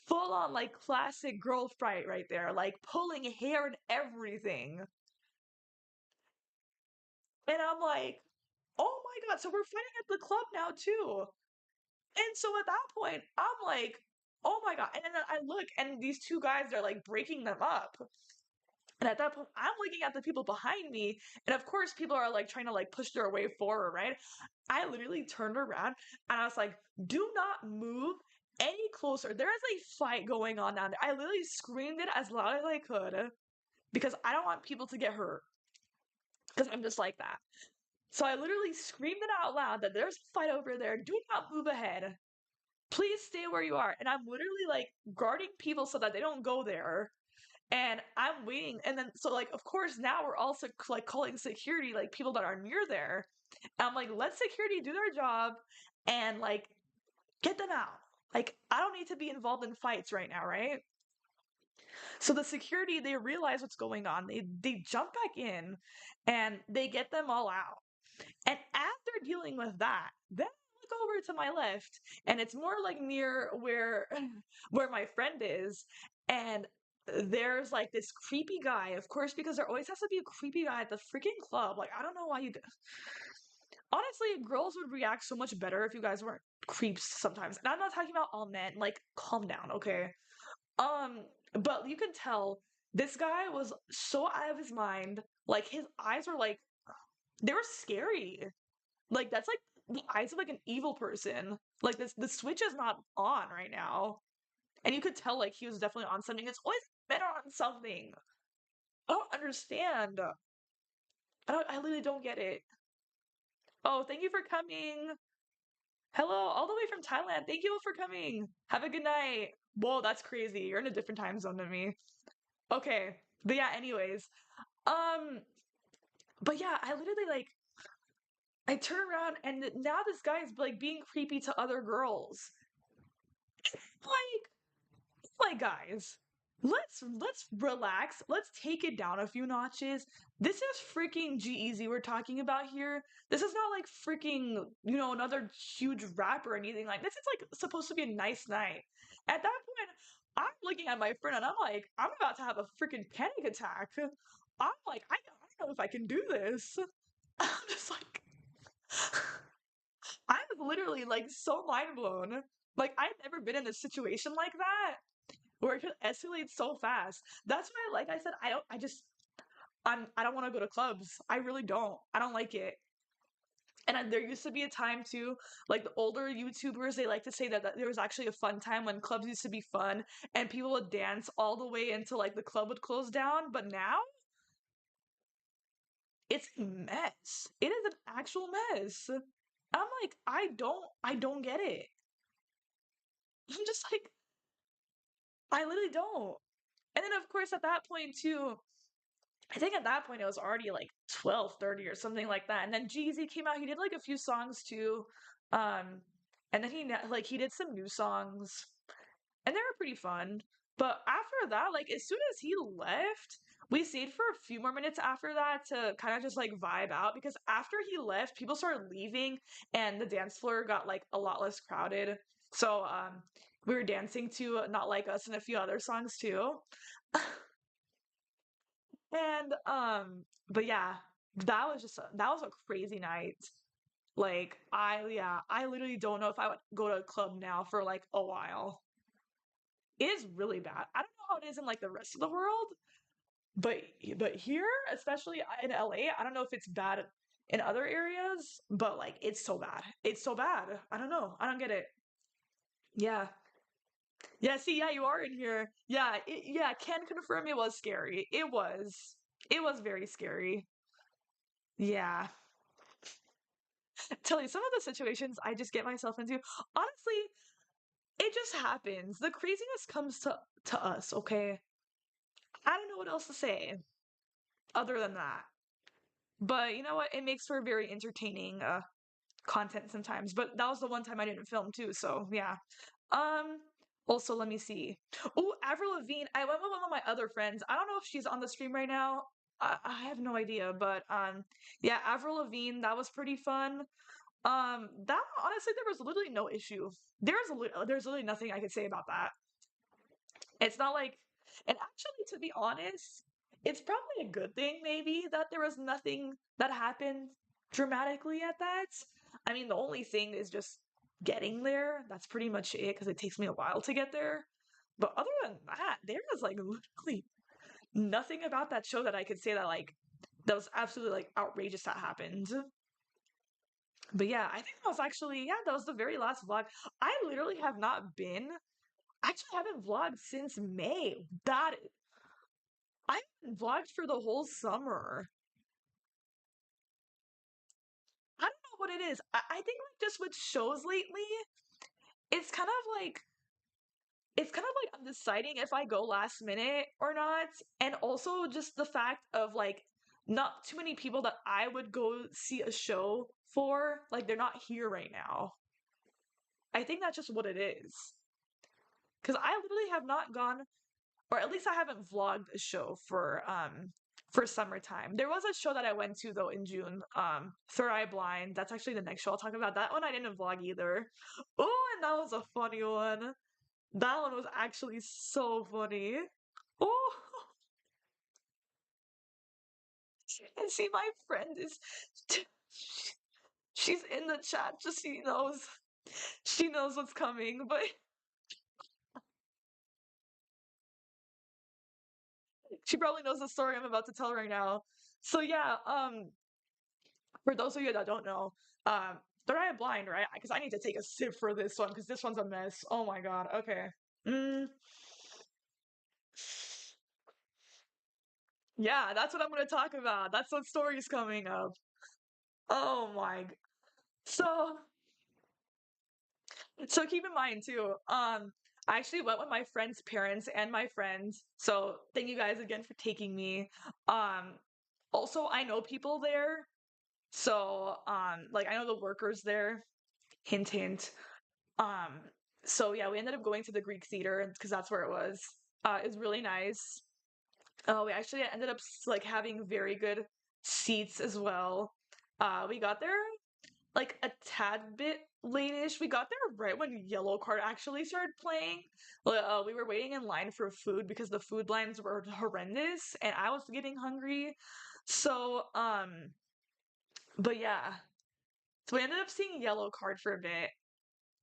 full on like classic girl fight right there, like pulling hair and everything. And I'm like, oh my God, so we're fighting at the club now too. And so at that point, I'm like, oh my God. And then I look and these two guys are like breaking them up. And at that point, I'm looking at the people behind me. And of course, people are like trying to like push their way forward, right? I literally turned around and I was like, do not move any closer. There is a fight going on down there. I literally screamed it as loud as I could because I don't want people to get hurt because I'm just like that. So I literally screamed it out loud that there's a fight over there. Do not move ahead. Please stay where you are. And I'm literally like guarding people so that they don't go there. And I'm waiting. And then, so like, of course, now we're also like calling security, like people that are near there. And I'm like, let security do their job and like get them out. Like, I don't need to be involved in fights right now, right? So the security, they realize what's going on. They jump back in and they get them all out. And after dealing with that, then I look over to my left, and it's more like near where where my friend is, and there's like this creepy guy, of course, because there always has to be a creepy guy at the freaking club. Like, I don't know why honestly, girls would react so much better if you guys weren't creeps sometimes. And I'm not talking about all men. Like, calm down, okay? Um, but you can tell this guy was so out of his mind. Like, his eyes were like they were scary. Like that's like the eyes of like an evil person. Like this the switch is not on right now. And you could tell like he was definitely on something. It's always better on something. I don't understand. I literally don't get it. Oh, thank you for coming. Hello, all the way from Thailand. Thank you all for coming. Have a good night. Whoa, that's crazy. You're in a different time zone than me. Okay. But yeah, anyways. Um, but yeah, I literally like I turn around and now this guy's like being creepy to other girls. Like like guys, let's relax. Let's take it down a few notches. This is freaking G-Eazy we're talking about here. This is not like freaking, another huge rap or anything like this. Is like supposed to be a nice night. At that point, I'm looking at my friend and I'm like, I'm about to have a freaking panic attack. I'm like, I don't know if I can do this. I'm just like I was literally like so mind blown. Like I've never been in a situation like that where it could escalate so fast. That's why, like I said, I don't want to go to clubs. I really don't. I don't like it. And there used to be a time too, like the older YouTubers, they like to say that there was actually a fun time when clubs used to be fun and people would dance all the way until like the club would close down. But now it's a mess. It is an actual mess. I'm like, I don't get it. I'm just like, I literally don't. And then of course at that point too, I think at that point it was already like 12:30 or something like that. And then Jeezy came out. He did like a few songs too. Um and then like he did some new songs and they were pretty fun. But after that, like as soon as he left, we stayed for a few more minutes after that to kind of just like vibe out because after he left, people started leaving and the dance floor got like a lot less crowded. So we were dancing to Not Like Us and a few other songs too. And but yeah, that was a crazy night. Like I literally don't know if I would go to a club now for like a while. It is really bad. I don't know how it is in like the rest of the world, but but here, especially in LA, I don't know if it's bad in other areas, but like it's so bad. It's so bad. I don't know. I don't get it. Yeah. Yeah, see, yeah, you are in here. Yeah, yeah, can confirm it was scary. It was. It was very scary. Yeah. Tell you some of the situations I just get myself into. Honestly, it just happens. The craziness comes to us, okay? I don't know what else to say other than that. But you know what? It makes for very entertaining content sometimes. But that was the one time I didn't film too, so yeah. Um Also let me see. Oh, Avril Lavigne. I went with one of my other friends. I don't know if she's on the stream right now. I have no idea, but yeah, Avril Lavigne, that was pretty fun. That honestly, there was literally no issue. There's literally nothing I could say about that. It's not like, and actually, to be honest, it's probably a good thing maybe that there was nothing that happened dramatically at that. I mean, the only thing is just getting there. That's pretty much it because it takes me a while to get there. But other than that, there was like literally nothing about that show that I could say that like that was absolutely like outrageous that happened. But yeah, I think that was actually, yeah, that was the very last vlog. I literally have not been, I actually haven't vlogged since May. I haven't vlogged for the whole summer. I don't know what it is. I think like just with shows lately, it's kind of like, it's kind of like I'm deciding if I go last minute or not. And also just the fact of like, not too many people that I would go see a show for, like they're not here right now. I think that's just what it is. Because I literally have not gone, or at least I haven't vlogged a show for summertime. There was a show that I went to though in June, Third Eye Blind. That's actually the next show I'll talk about. That one I didn't vlog either. Oh, and that was a funny one. That one was actually so funny. Oh, and see, my friend is, she's in the chat, just so she knows. She knows what's coming, but she probably knows the story I'm about to tell right now. So yeah, for those of you that don't know, Third Eye Blind, right? Because I need to take a sip for this one because this one's a mess. Oh my god. Okay. Mm, yeah, that's what I'm gonna talk about. That's what story's coming up. Oh my. So, so keep in mind too. I actually went with my friend's parents and my friends. So thank you guys again for taking me. Um, Also I know people there. So like I know the workers there. Hint hint. Um, so yeah, we ended up going to the Greek theater because that's where it was. It's really nice. We actually ended up like having very good seats as well. We got there like a tad bit late-ish. We got there right when Yellow Card actually started playing. We were waiting in line for food because the food lines were horrendous and I was getting hungry. So, but yeah. So we ended up seeing Yellow Card for a bit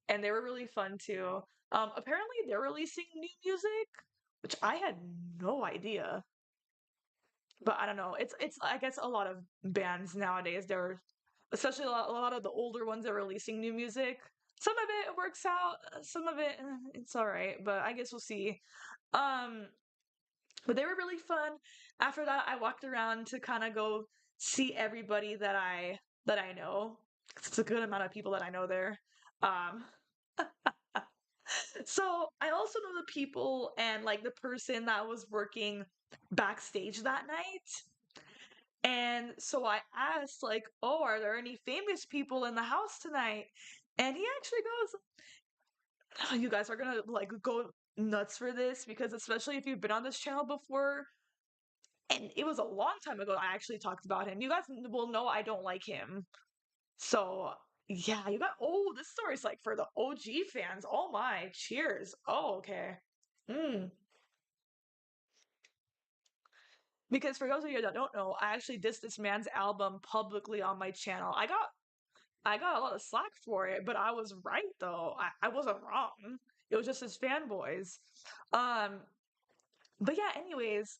and they were really fun too. Apparently they're releasing new music, which I had no idea. But I don't know. It's I guess a lot of bands nowadays they're especially a lot of the older ones are releasing new music. Some of it works out, some of it it's all right, but I guess we'll see. Um, but they were really fun. After that, I walked around to kind of go see everybody that I know. It's a good amount of people that I know there. Um, So I also know the people and like the person that was working backstage that night. And so I asked, like, oh, are there any famous people in the house tonight? And he actually goes, oh, you guys are gonna like go nuts for this because especially if you've been on this channel before, and it was a long time ago I actually talked about him. You guys will know I don't like him. So yeah, you got oh, this story's like for the OG fans. Oh my, cheers. Oh, okay. Mm. Because for those of you that don't know, I actually dissed this man's album publicly on my channel. I got a lot of slack for it, but I was right though. I wasn't wrong. It was just his fanboys. Um, but yeah, anyways,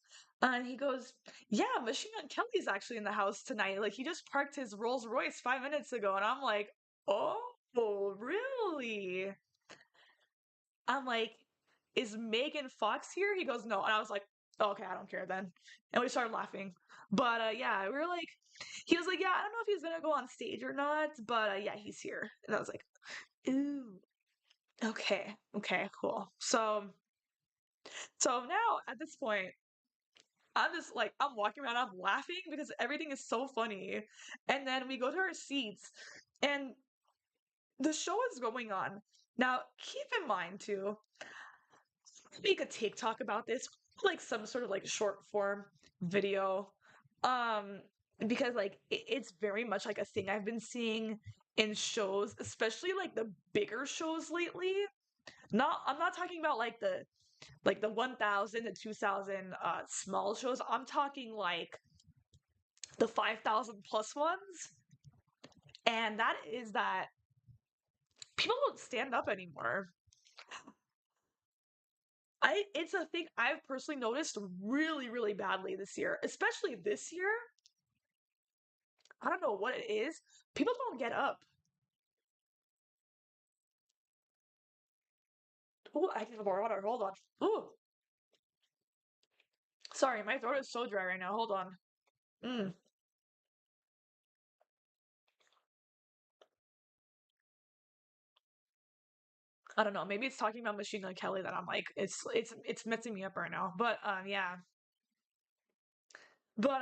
he goes, yeah, Machine Gun Kelly's actually in the house tonight. Like he just parked his Rolls Royce 5 minutes ago, and I'm like, oh, really? I'm like, is Megan Fox here? He goes, no. And I was like, oh, okay, I don't care then. And we started laughing. But yeah, we were like, he was like, yeah, I don't know if he's gonna go on stage or not, but yeah, he's here. And I was like, ooh, okay, okay, cool. So now at this point, I'm just like, I'm walking around, I'm laughing because everything is so funny. And then we go to our seats, and the show is going on. Now, keep in mind too, make a TikTok about this, like some sort of like short form video. Um, because like it's very much like a thing I've been seeing in shows, especially like the bigger shows lately. Not I'm not talking about like the 1000 to 2000 small shows. I'm talking like the 5000 plus ones. And that is that people don't stand up anymore. I it's a thing I've personally noticed really, really badly this year, especially this year. I don't know what it is. People don't get up. Oh, I need more water. Hold on. Ooh, sorry, my throat is so dry right now. Hold on. Mm, I don't know. Maybe it's talking about Machine Gun Kelly that I'm like, it's messing me up right now. But yeah. But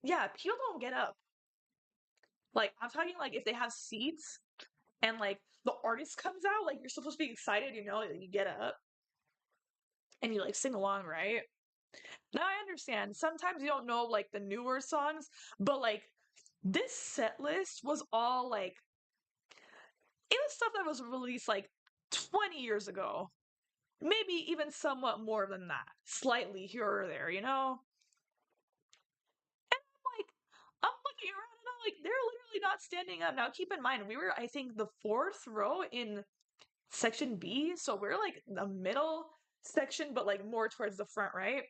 yeah, people don't get up. Like I'm talking like if they have seats and like the artist comes out, like you're supposed to be excited, you know, like, you get up and you like sing along, right? Now I understand. Sometimes you don't know like the newer songs, but like this set list was all like it was stuff that was released like 20 years ago. Maybe even somewhat more than that. Slightly here or there, you know? Like I'm looking around and I'm like, they're literally not standing up. Now keep in mind, we were I think the fourth row in section B, so we're like the middle section, but like more towards the front, right?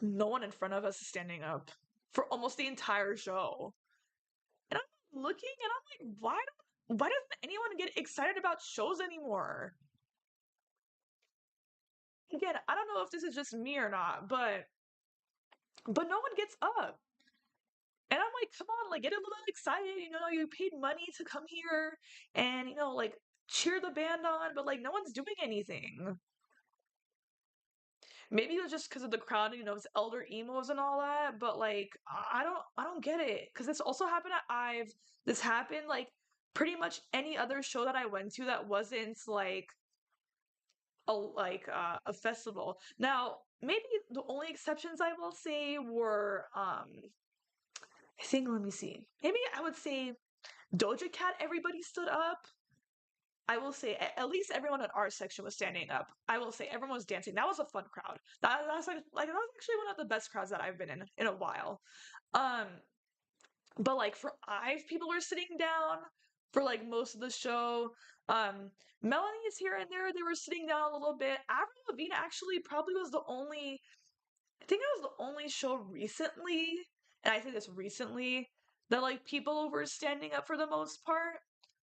No one in front of us is standing up for almost the entire show. And I'm looking and I'm like, why doesn't anyone get excited about shows anymore? Again, I don't know if this is just me or not, but no one gets up. And I'm like, come on, like get a little excited, you know, you paid money to come here and you know, like cheer the band on, but like no one's doing anything. Maybe it was just because of the crowd, you know, it's elder emos and all that, but like I don't get it. Because this also happened at I've this happened like pretty much any other show that I went to that wasn't like a festival. Now, maybe the only exceptions I will say were I think let me see. Maybe I would say Doja Cat everybody stood up. I will say at least everyone in our section was standing up. I will say everyone was dancing. That was a fun crowd. That's like that was actually one of the best crowds that I've been in a while. Um, but like for Ive, people were sitting down for like most of the show. Melanie's here and there. They were sitting down a little bit. Avril Lavigne actually probably was the only. I think it was the only show recently, and I say this recently that like people were standing up for the most part.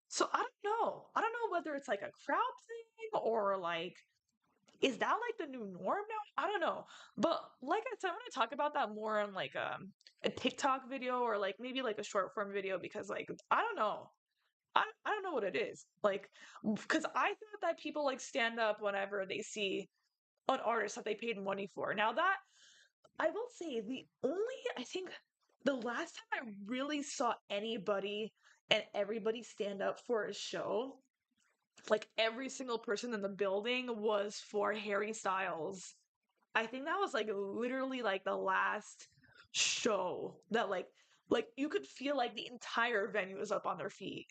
So I don't know. I don't know whether it's like a crowd thing or like is that like the new norm now? I don't know. But like I said, I'm gonna talk about that more on like a TikTok video or like maybe like a short form video because like I don't know. I don't know what it is. Like, because I thought that people like stand up whenever they see an artist that they paid money for. Now that I will say the only I think the last time I really saw anybody and everybody stand up for a show, like every single person in the building was for Harry Styles. I think that was like literally like the last show that like you could feel like the entire venue was up on their feet.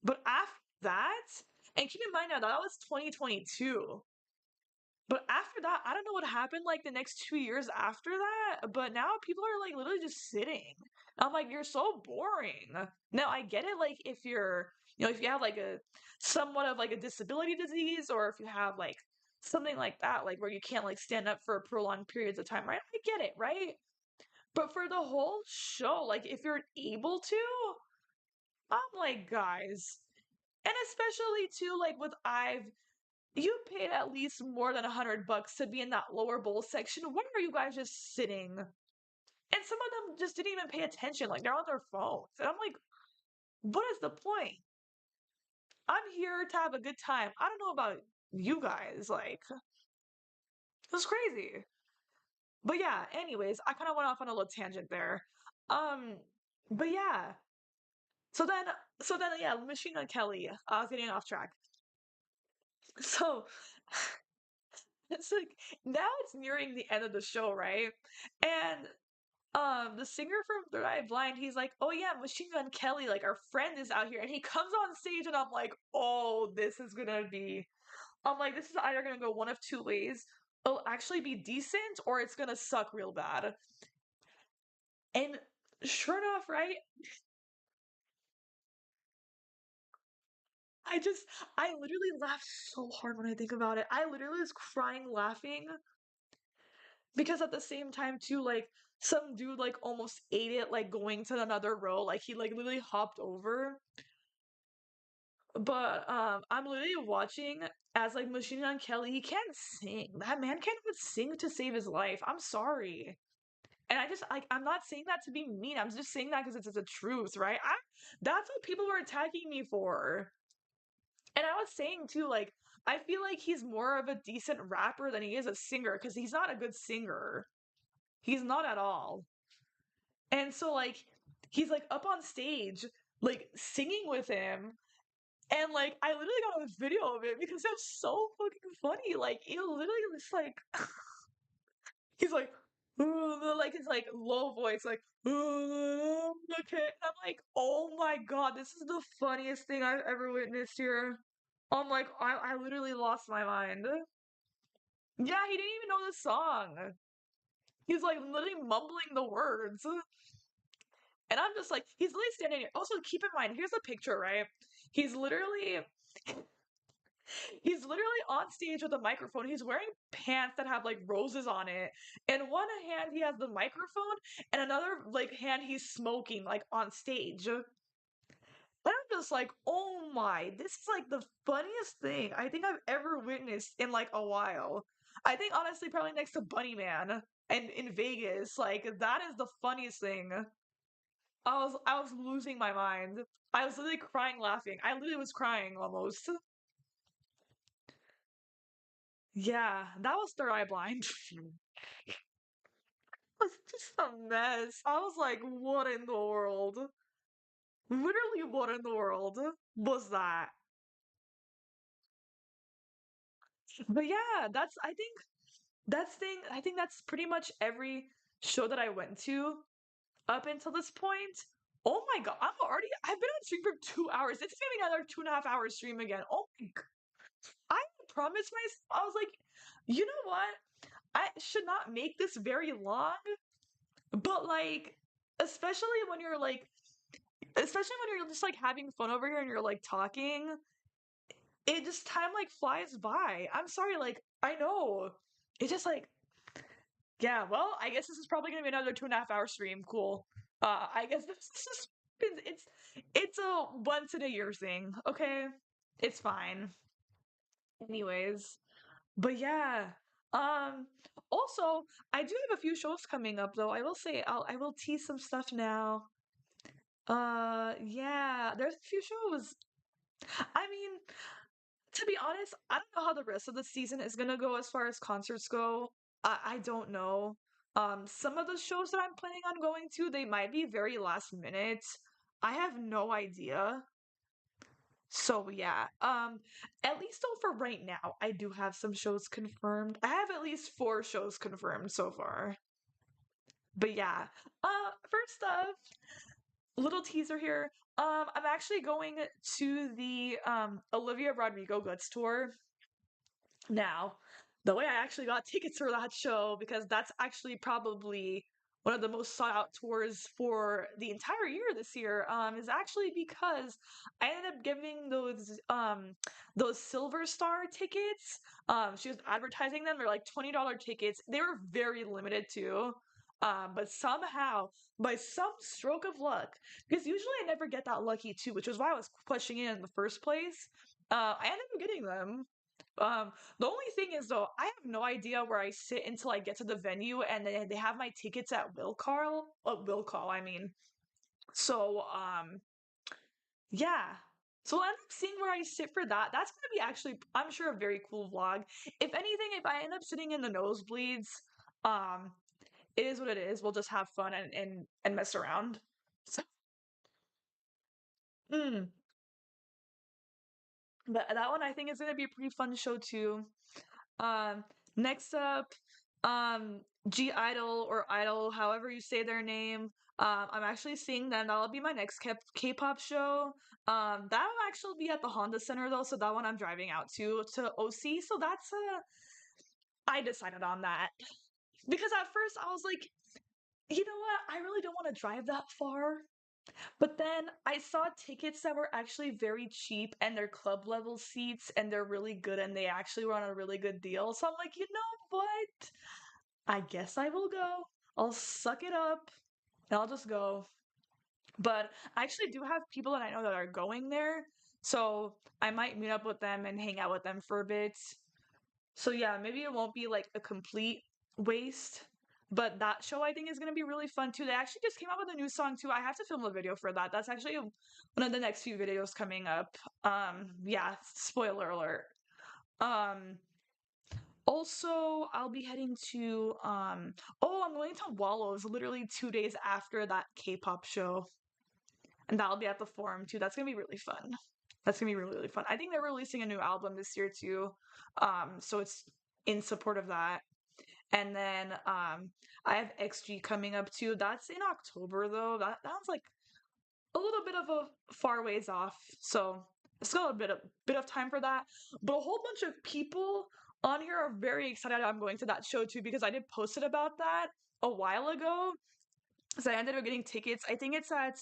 But after that, and keep in mind now that was 2022. But after that, I don't know what happened like the next 2 years after that. But now people are like literally just sitting. I'm like, you're so boring. Now I get it, like if you're, if you have like a somewhat of like a disability disease, or if you have like something like that, like where you can't like stand up for prolonged periods of time, right? I get it, right? But for the whole show, like if you're able to, I'm like, guys, and especially too, like with I've you paid at least more than $100 to be in that lower bowl section. Why are you guys just sitting? And some of them just didn't even pay attention. Like they're on their phones. And I'm like, what is the point? I'm here to have a good time. I don't know about you guys. Like, it's crazy. But yeah, anyways, I kind of went off on a little tangent there. Um, but yeah. So then yeah, Machine Gun Kelly. I was getting off track. So it's like now it's nearing the end of the show, right? And the singer from Third Eye Blind, he's like, oh yeah, Machine Gun Kelly, like our friend is out here, and he comes on stage, and I'm like, oh, this is gonna be, I'm like, this is either gonna go one of two ways. It'll actually be decent, or it's gonna suck real bad. And sure enough, right? I just, I literally laughed so hard when I think about it. I literally was crying laughing because at the same time too, like some dude like almost ate it, like going to another row, like he like literally hopped over. But I'm literally watching as like Machine Gun Kelly. He can't sing. That man can't even sing to save his life. I'm sorry. And I just like I'm not saying that to be mean. I'm just saying that because it's the truth, right? That's what people were attacking me for. And I was saying too, like I feel like he's more of a decent rapper than he is a singer because he's not a good singer. He's not at all. And so like he's like up on stage, like singing with him. And like I literally got a video of it because it was so fucking funny. Like it literally was like he's like like his like low voice, like okay. And I'm like, oh my god, this is the funniest thing I've ever witnessed here. I'm like, I literally lost my mind. Yeah, he didn't even know the song. He's like literally mumbling the words. And I'm just like, he's literally standing here. Also, keep in mind, here's a picture, right? He's literally he's literally on stage with a microphone. He's wearing pants that have like roses on it. In one hand he has the microphone, and another like hand he's smoking like on stage. And I'm just like, oh my, this is like the funniest thing I think I've ever witnessed in like a while. I think honestly probably next to Bunny Man and in Vegas, like that is the funniest thing. I was losing my mind. I was literally crying laughing. I literally was crying almost. Yeah, that was Third Eye Blind. Was just a mess. I was like, what in the world? Literally, what in the world was that? But yeah, I think that's pretty much every show that I went to up until this point. Oh my god, I've been on stream for 2 hours. It's gonna be another 2.5 hour stream again. Oh my god. I promised myself, I was like, you know what? I should not make this very long, but like, especially when you're like, especially when you're just like having fun over here and you're like talking, it just time like flies by. I'm sorry, like I know. It's just like, yeah, well, I guess this is probably gonna be another 2.5 hour stream. Cool. I guess this is it's a once in a year thing, okay? It's fine. Anyways. But yeah. Um Also, I do have a few shows coming up though. I will say I will tease some stuff now. Yeah, there's a few shows. I mean, to be honest, I don't know how the rest of the season is gonna go as far as concerts go. I don't know. Some of the shows that I'm planning on going to, they might be very last minute. I have no idea. So yeah, at least though for right now, I do have some shows confirmed. I have at least four shows confirmed so far. But yeah, first up, little teaser here. I'm actually going to the Olivia Rodrigo Guts tour now. The way I actually got tickets for that show, because that's actually probably one of the most sought out tours for the entire year this year, is actually because I ended up giving those Silver Star tickets. She was advertising them. They're like $20 tickets. They were very limited too. But somehow, by some stroke of luck, because usually I never get that lucky too, which is why I was pushing in the first place. I ended up getting them. The only thing is though, I have no idea where I sit until I get to the venue, and they have my tickets at Will Call, I mean. So, yeah. So I'll end up seeing where I sit for that. That's gonna be actually, I'm sure, a very cool vlog. If anything, if I end up sitting in the nosebleeds, um, it is what it is. We'll just have fun and mess around. So, mm. But that one I think is gonna be a pretty fun show too. Um, Next up, G Idol or Idol, however you say their name. I'm actually seeing them. That'll be my next K-pop show. That'll actually be at the Honda Center though, so that one I'm driving out to OC. So that's I decided on that because at first I was like, you know what, I really don't want to drive that far. But then I saw tickets that were actually very cheap and they're club level seats and they're really good and they actually were on a really good deal. So I'm like, you know what? I guess I will go. I'll suck it up and I'll just go. But I actually do have people that I know that are going there. So I might meet up with them and hang out with them for a bit. So yeah, maybe it won't be like a complete waste. But that show I think is gonna be really fun too. They actually just came out with a new song too. I have to film a video for that. That's actually one of the next few videos coming up. Yeah, spoiler alert. Um, Also I'll be heading to oh, I'm going to Wallows literally 2 days after that K-pop show. And that'll be at the Forum too. That's gonna be really fun. That's gonna be really, really fun. I think they're releasing a new album this year too. So it's in support of that. And then I have XG coming up too. That's in October though. That's like a little bit of a far ways off. So it's got a bit of time for that. But a whole bunch of people on here are very excited I'm going to that show too because I did post it about that a while ago. So I ended up getting tickets. I think it's at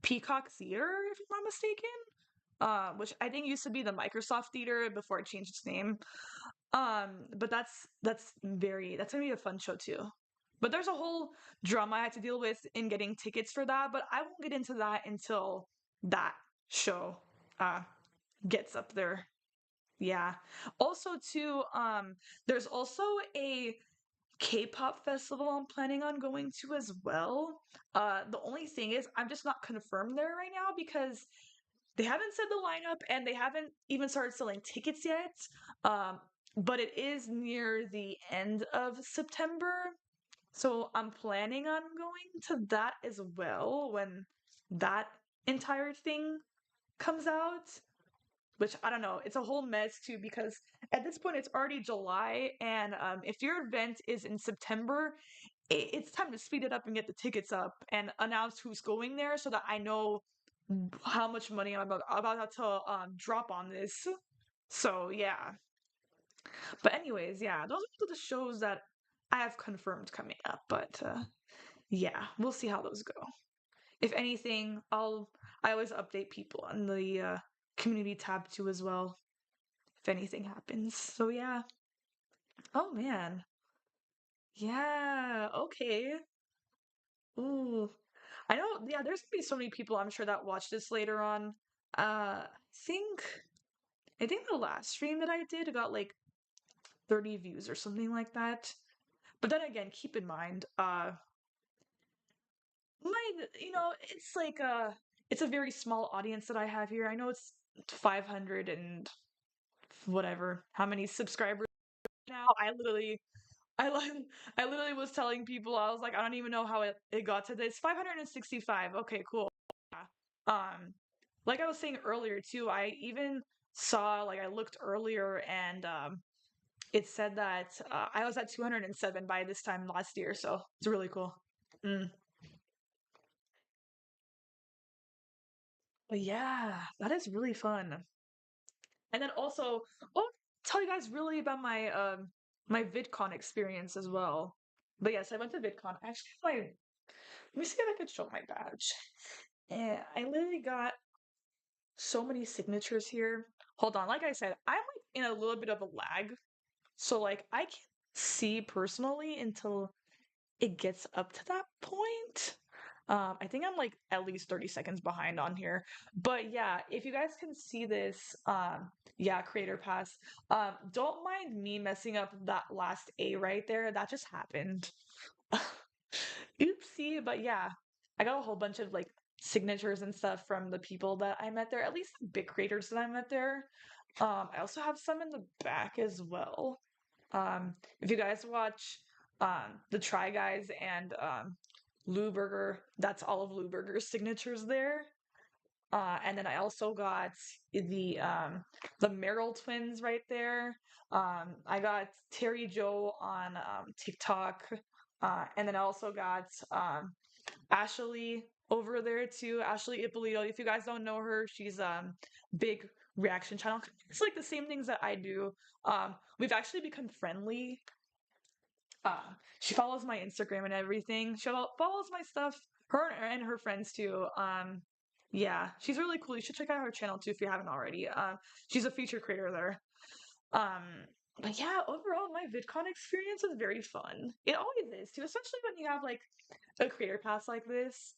Peacock Theater, if I'm not mistaken. Which I think used to be the Microsoft Theater before it changed its name. But that's gonna be a fun show too. But there's a whole drama I had to deal with in getting tickets for that, but I won't get into that until that show uh gets up there. Yeah. Also too, there's also a K-pop festival I'm planning on going to as well. The only thing is I'm just not confirmed there right now because they haven't said the lineup and they haven't even started selling tickets yet. Um, but it is near the end of September. So I'm planning on going to that as well when that entire thing comes out. Which I don't know, it's a whole mess too because at this point it's already July, and if your event is in September, it's time to speed it up and get the tickets up and announce who's going there so that I know how much money I'm about to drop on this. So yeah. But anyways, yeah, those are the shows that I have confirmed coming up. But yeah, we'll see how those go. If anything, I always update people on the community tab too as well. If anything happens. So yeah. Oh man. Yeah. Okay. Ooh. I know. Yeah. There's gonna be so many people I'm sure that watch this later on. Think I think the last stream that I did got like 30 views or something like that. But then again, keep in mind, my, it's like it's a very small audience that I have here. I know it's 500 and whatever, how many subscribers now. I like I literally was telling people, I was like, I don't even know how it got to this. 565. Okay, cool. Yeah. Like I was saying earlier too, I even saw, like, I looked earlier and it said that I was at 207 by this time last year, so it's really cool. Mm. But yeah, that is really fun. And then also, oh, tell you guys really about my VidCon experience as well. But yes, I went to VidCon. Actually, let me see if I could show my badge. And I literally got so many signatures here. Hold on, like I said, I'm like in a little bit of a lag. So like I can't see personally until it gets up to that point. I think I'm like at least 30 seconds behind on here. But yeah, if you guys can see this, yeah, creator pass. Don't mind me messing up that last A right there. That just happened. Oopsie, but yeah, I got a whole bunch of like signatures and stuff from the people that I met there, at least the big creators that I met there. I also have some in the back as well. If you guys watch the Try Guys and Lou Burger, that's all of Lou Burger's signatures there. And then I also got the Merrill twins right there. I got Terry Joe on TikTok. And then I also got Ashley over there too. Ashley Ippolito. If you guys don't know her, she's big reaction channel. It's like the same things that I do. We've actually become friendly. She follows my Instagram and everything. She follows my stuff. Her and her friends too. Yeah, she's really cool. You should check out her channel too if you haven't already. She's a feature creator there. Um, but yeah, overall, my VidCon experience was very fun. It always is too, especially when you have like a creator pass like this.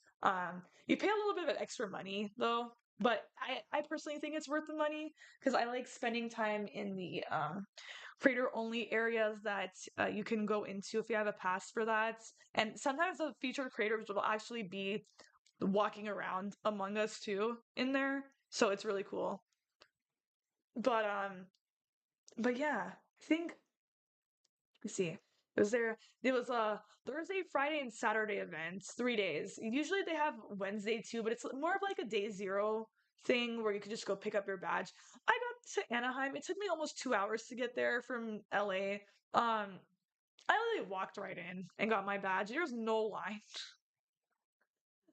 You pay a little bit of extra money though, but I personally think it's worth the money because I like spending time in the creator only areas that you can go into if you have a pass for that. And sometimes the featured creators will actually be walking around among us too in there, so it's really cool. But but yeah, I think, let's see. There was a Thursday, Friday, and Saturday events, 3 days. Usually they have Wednesday too, but it's more of like a day zero thing where you could just go pick up your badge. I got to Anaheim. It took me almost 2 hours to get there from LA. I literally walked right in and got my badge. There was no line.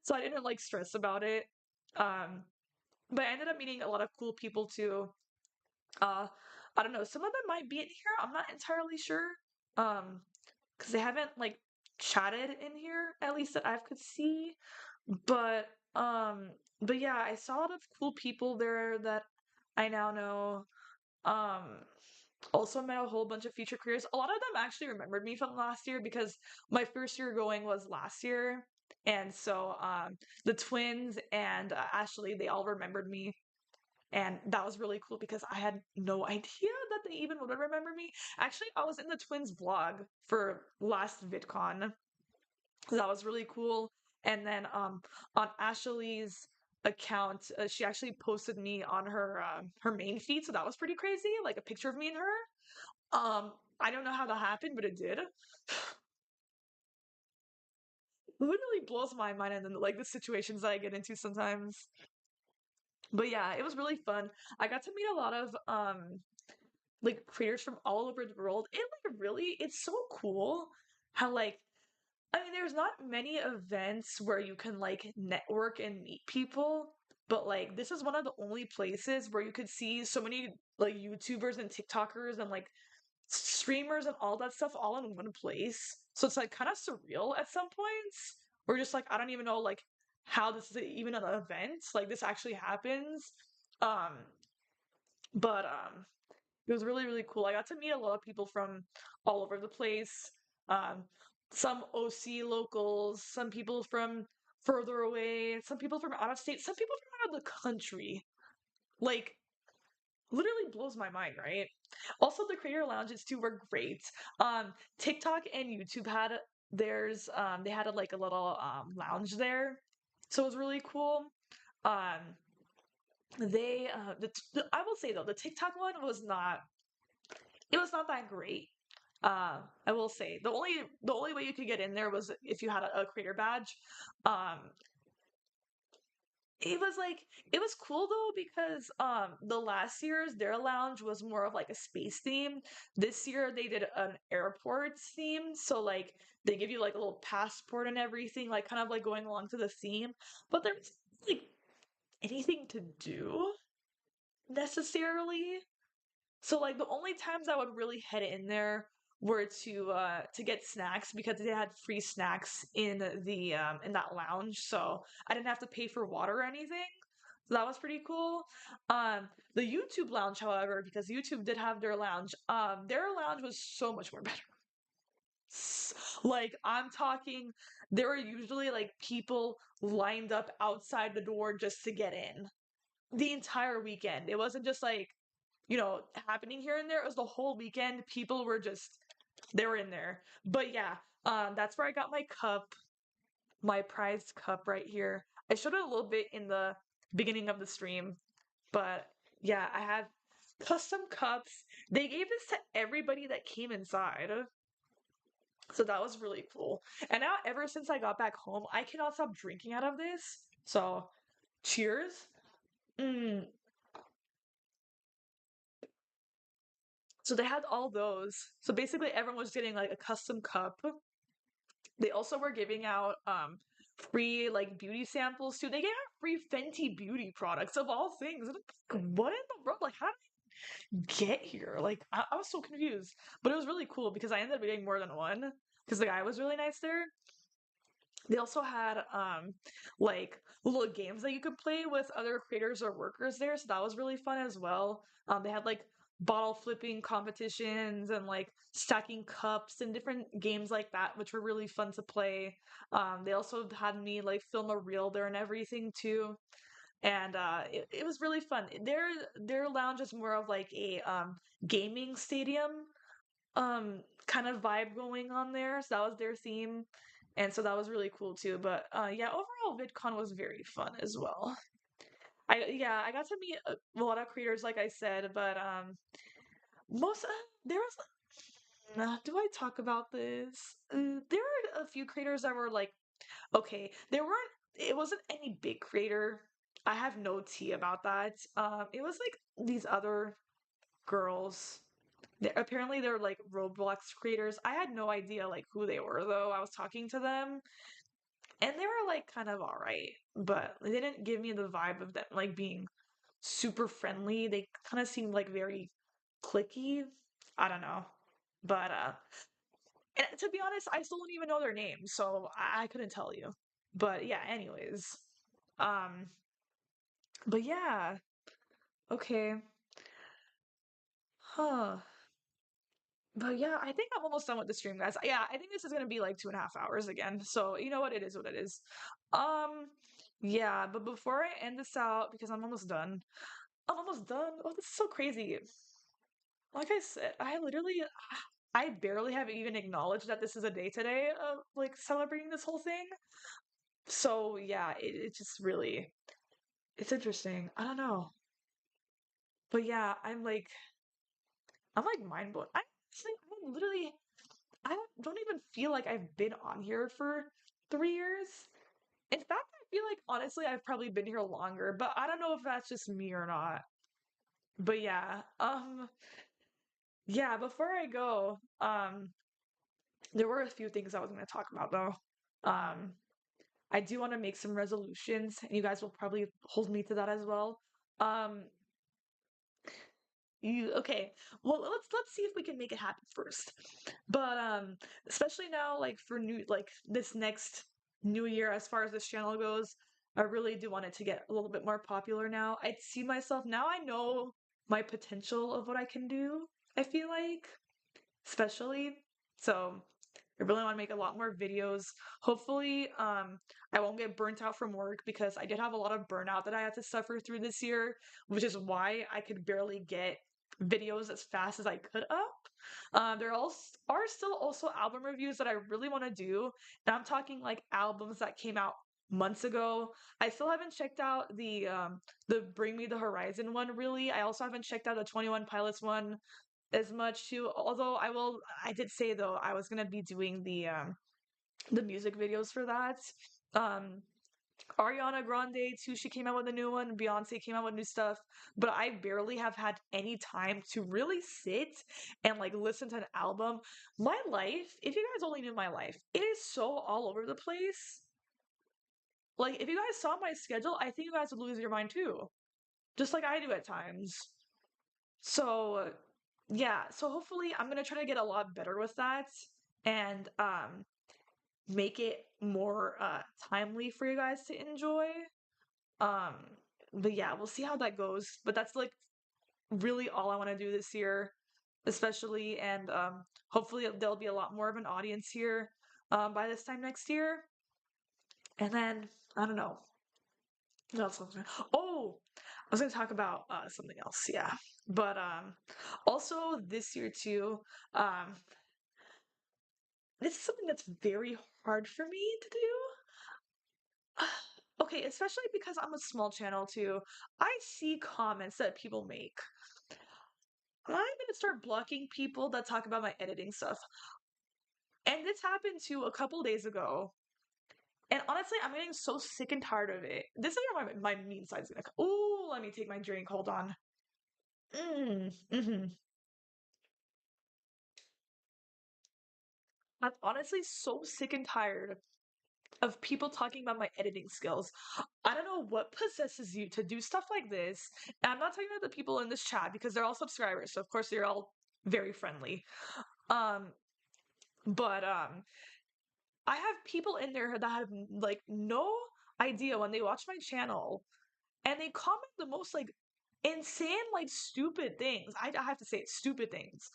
So I didn't like stress about it. Um, but I ended up meeting a lot of cool people too. Uh, I don't know. Some of them might be in here. I'm not entirely sure. Um, because they haven't like chatted in here, at least that I could see. But um, but yeah, I saw a lot of cool people there that I now know. Um, Also met a whole bunch of future careers. A lot of them actually remembered me from last year because my first year going was last year. And so the twins and Ashley, they all remembered me. And that was really cool because I had no idea that they even would remember me. Actually, I was in the twins vlog for last VidCon. That was really cool. And then on Ashley's account, she actually posted me on her main feed, so that was pretty crazy, like a picture of me and her. I don't know how that happened, but it did. Literally blows my mind, and then like the situations that I get into sometimes. But yeah, it was really fun. I got to meet a lot of like creators from all over the world. It like really, it's so cool how like, I mean, there's not many events where you can like network and meet people, but like this is one of the only places where you could see so many like YouTubers and TikTokers and like streamers and all that stuff all in one place. So it's like kind of surreal at some points. We're just like, I don't even know like how this is even an event. Like this actually happens. Um, but it was really, really cool. I got to meet a lot of people from all over the place. Um, some OC locals, some people from further away, some people from out of state, some people from out of the country. Like, literally blows my mind, right? Also, the creator lounges too were great. TikTok and YouTube had they had like a little lounge there, so it was really cool. Um, I will say though, the TikTok one was not, it was not that great. I will say the only way you could get in there was if you had a creator badge. Um, it was like it was cool though because the last year's their lounge was more of like a space theme. This year they did an airports theme, so like they give you like a little passport and everything, like kind of like going along to the theme. But there's like anything to do necessarily. So like the only times I would really head in there were to get snacks because they had free snacks in that lounge, so I didn't have to pay for water or anything. So that was pretty cool. The YouTube lounge, however, because YouTube did have their lounge was so much more better. Like I'm talking, there were usually like people lined up outside the door just to get in the entire weekend. It wasn't just like, happening here and there. It was the whole weekend. People were just they were in there. But yeah, that's where I got my cup, my prized cup right here. I showed it a little bit in the beginning of the stream, but yeah, I have custom cups. They gave this to everybody that came inside. So that was really cool. And now ever since I got back home, I cannot stop drinking out of this. So cheers. Mm. So they had all those. So basically everyone was getting like a custom cup. They also were giving out free like beauty samples too. They gave out free Fenty beauty products of all things. And I'm like, what in the world? Like, how did I get here? Like, I was so confused. But it was really cool because I ended up getting more than one because the guy was really nice there. They also had like little games that you could play with other creators or workers there, so that was really fun as well. They had like bottle flipping competitions and like stacking cups and different games like that, which were really fun to play. They also had me like film a reel there and everything too. And it was really fun. Their lounge is more of like a gaming stadium kind of vibe going on there. So that was their theme. And so that was really cool too. But yeah, overall VidCon was very fun as well. I got to meet a lot of creators like I said, but most there was do I talk about this? There were a few creators that were like okay, there weren't it wasn't any big creator. I have no tea about that. It was like these other girls. Apparently they're like Roblox creators. I had no idea like who they were though. I was talking to them and they were like kind of all right, but they didn't give me the vibe of them like being super friendly. They kind of seemed like very clicky. I don't know. But and to be honest, I still don't even know their names, so I couldn't tell you. But yeah, anyways. Um but yeah, okay. Huh. But yeah, I think I'm almost done with the stream, guys. Yeah, I think this is gonna be like 2.5 hours again. So you know what? It is what it is. Um, yeah, but before I end this out, because I'm almost done. I'm almost done. Oh, this is so crazy. Like I said, I barely have even acknowledged that this is a day today of like celebrating this whole thing. So yeah, it just really, it's interesting. I don't know. But yeah, I'm like mind blown. I literally I don't even feel like I've been on here for 3 years. In fact, I feel like honestly I've probably been here longer, but I don't know if that's just me or not. But yeah, before I go, there were a few things I was going to talk about though. Um, I do want to make some resolutions, and you guys will probably hold me to that as well. Um, you okay? Well, let's see if we can make it happen first. But especially now, like for new like this next new year, as far as this channel goes, I really do want it to get a little bit more popular now. I see myself now. I know my potential of what I can do. I feel like, especially so. I really want to make a lot more videos. Hopefully, I won't get burnt out from work because I did have a lot of burnout that I had to suffer through this year, which is why I could barely get videos as fast as I could up. There are still also album reviews that I really want to do, and I'm talking like albums that came out months ago. I still haven't checked out the Bring Me the Horizon one really. I also haven't checked out the 21 Pilots one as much too. Although I did say though I was gonna be doing the music videos for that. Um, Ariana Grande too, she came out with a new one. Beyonce came out with new stuff, but I barely have had any time to really sit and like listen to an album. My life, if you guys only knew my life, it is so all over the place. Like if you guys saw my schedule, I think you guys would lose your mind too, just like I do at times. So yeah, so hopefully I'm gonna try to get a lot better with that and make it more timely for you guys to enjoy. Um, but yeah, we'll see how that goes. But that's like really all I want to do this year, especially, and hopefully there'll be a lot more of an audience here by this time next year. And then I don't know. What else was Oh, I was gonna talk about something else, yeah. But also this year too, um, this is something that's very hard for me to do. Okay, especially because I'm a small channel too. I see comments that people make. I'm gonna start blocking people that talk about my editing stuff. And this happened to a couple days ago. And honestly, I'm getting so sick and tired of it. This is where my mean side's gonna come. Oh, let me take my drink. Hold on. Mm-hmm. I'm honestly so sick and tired of people talking about my editing skills. I don't know what possesses you to do stuff like this. And I'm not talking about the people in this chat because they're all subscribers, so of course they're all very friendly. Um, but I have people in there that have like no idea when they watch my channel and they comment the most like insane, like stupid things. I have to say it, stupid things.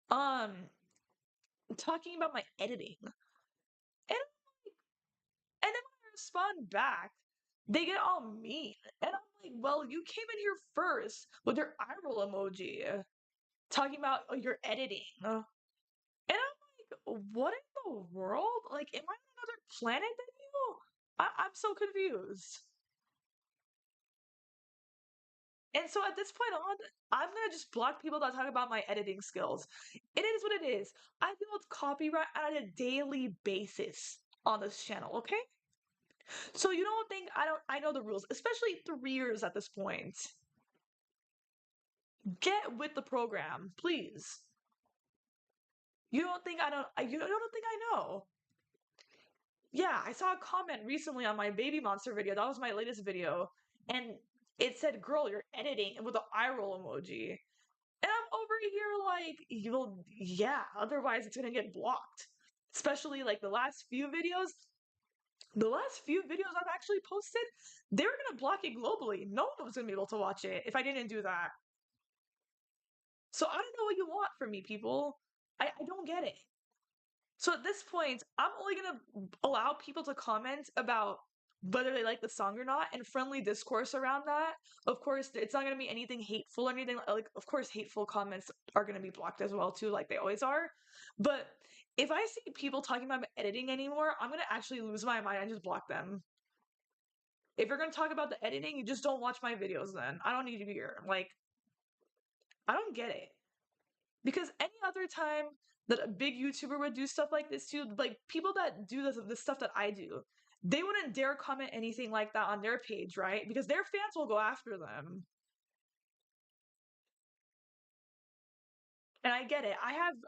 Um, talking about my editing. And and then when I respond back, they get all mean. And I'm like, well, you came in here first with your eye roll emoji talking about your editing. And I'm like, what in the world? Like, am I on another planet than you? I'm so confused. And so at this point on, I'm gonna just block people that talk about my editing skills. It is what it is. I deal with copyright on a daily basis on this channel, okay? So you don't think I know the rules, especially 3 years at this point. Get with the program, please. You don't think you don't think I know. Yeah, I saw a comment recently on my baby monster video. That was my latest video. And it said, girl, you're editing with the eye roll emoji. And I'm over here like, you'll, yeah, otherwise it's gonna get blocked. Especially like the last few videos. The last few videos I've actually posted, they were gonna block it globally. No one was gonna be able to watch it if I didn't do that. So I don't know what you want from me, people. I don't get it. So at this point, I'm only gonna allow people to comment about whether they like the song or not and friendly discourse around that. Of course, it's not gonna be anything hateful or anything like of course hateful comments are gonna be blocked as well too, like they always are. But if I see people talking about editing anymore, I'm gonna actually lose my mind and just block them. If you're gonna talk about the editing, you just don't watch my videos then. I don't need you here. Like, I don't get it. Because any other time that a big YouTuber would do stuff like this too, like people that do the stuff that I do, they wouldn't dare comment anything like that on their page, right? Because their fans will go after them. And I get it.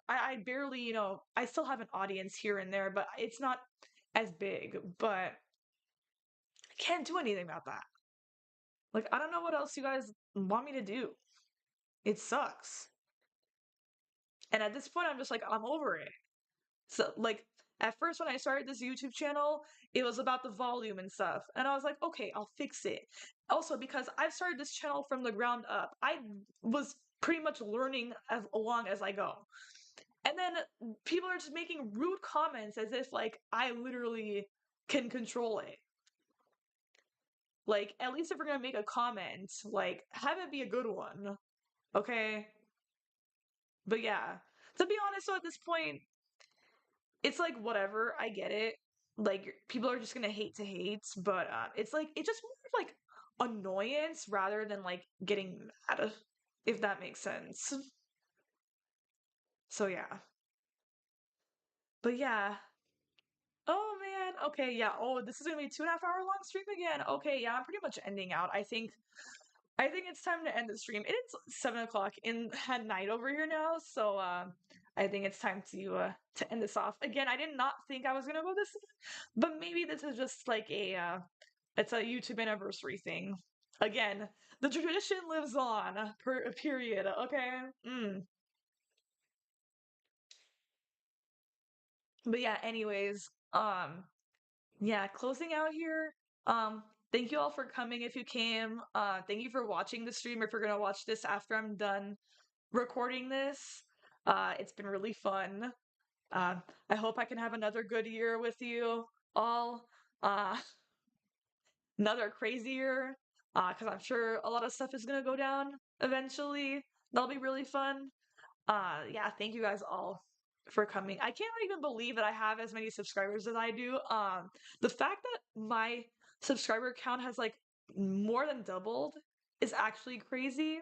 I barely, I still have an audience here and there, but it's not as big. But I can't do anything about that. Like, I don't know what else you guys want me to do. It sucks. And at this point, I'm just like, I'm over it. So, like, at first, when I started this YouTube channel, it was about the volume and stuff. And I was like, okay, I'll fix it. Also, because I've started this channel from the ground up, I was pretty much learning as along as I go. And then people are just making rude comments as if, like, I literally can control it. Like, at least if we're gonna make a comment, like, have it be a good one. Okay? But yeah. To be honest, though, at this point, it's like whatever. I get it. Like people are just gonna hate to hate, but it's like it's just more of like annoyance rather than like getting mad, if that makes sense. So yeah, but yeah. Oh man. Okay. Yeah. Oh, this is gonna be 2.5 hour long stream again. Okay. Yeah. I'm pretty much ending out. I think it's time to end the stream. It is 7 o'clock in at night over here now, so I think it's time to end this off. Again, I did not think I was gonna go this, but maybe this is just like a it's a YouTube anniversary thing. Again, the tradition lives on. Per period. Okay. Mm. But yeah. Anyways, yeah, closing out here. Thank you all for coming if you came. Thank you for watching the stream if you're gonna watch this after I'm done recording this. It's been really fun. Uh, I hope I can have another good year with you all. Uh, another crazy year. Because I'm sure a lot of stuff is gonna go down eventually. That'll be really fun. Yeah, thank you guys all for coming. I can't even believe that I have as many subscribers as I do. The fact that my subscriber count has like more than doubled is actually crazy.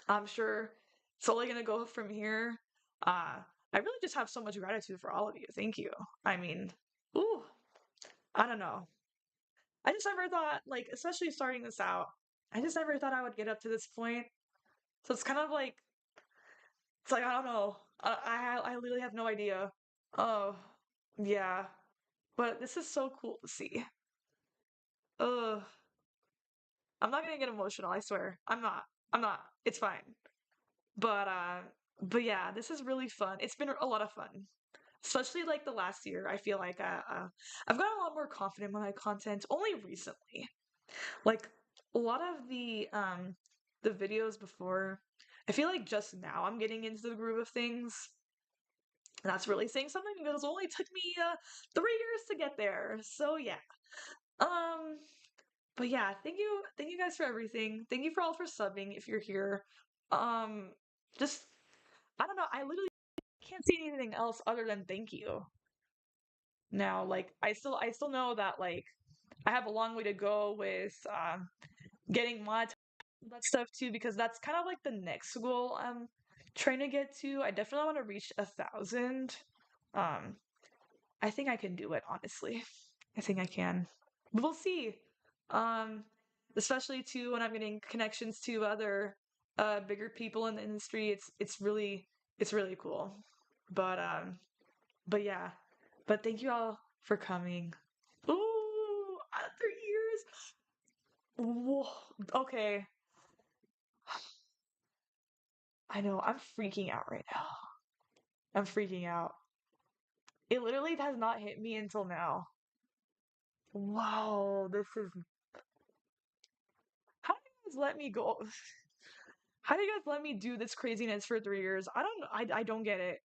I'm sure it's only gonna go from here. I really just have so much gratitude for all of you. Thank you. I mean, ooh, I don't know. I just never thought, like, especially starting this out, I just never thought I would get up to this point. So it's kind of like, it's like I don't know. I literally have no idea. Oh, yeah. But this is so cool to see. Ugh. I'm not gonna get emotional, I swear. I'm not. I'm not. It's fine. But uh but yeah, this is really fun. It's been a lot of fun. Especially like the last year, I feel like I've gotten a lot more confident with my content only recently. Like a lot of the videos before, I feel like just now I'm getting into the groove of things. And that's really saying something because it only took me 3 years to get there. So yeah. Um but yeah, thank you guys for everything. Thank you for all for subbing if you're here. Um just I don't know, I literally can't see anything else other than thank you. Now, like I still know that like I have a long way to go with getting monetized and that stuff too because that's kind of like the next goal I'm trying to get to. I definitely want to reach 1,000. Um, I think I can do it, honestly. I think I can. But we'll see. Um, Especially too when I'm getting connections to other bigger people in the industry. It's really cool. But um but yeah. But thank you all for coming. Ooh, 3 years. Whoa. Okay. I know. I'm freaking out right now. I'm freaking out. It literally has not hit me until now. Wow, this is. How do you guys let me go? How do you guys let me do this craziness for 3 years? I don't get it.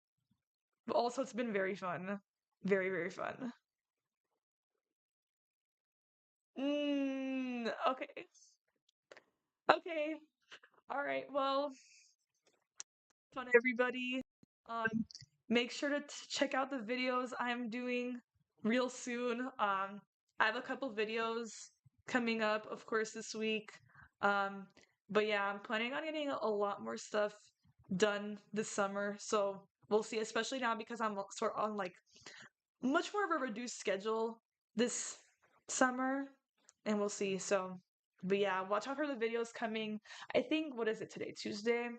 But also, it's been very fun. Very, very fun. Okay. Okay. All right. Well, fun, everybody. Um, Make sure to check out the videos I'm doing real soon. I have a couple videos coming up, of course, this week. Um, but yeah, I'm planning on getting a lot more stuff done this summer. So we'll see, especially now because I'm sort of on like much more of a reduced schedule this summer, and we'll see. So, but yeah, watch out for the videos coming. I think, what is it today? Tuesday?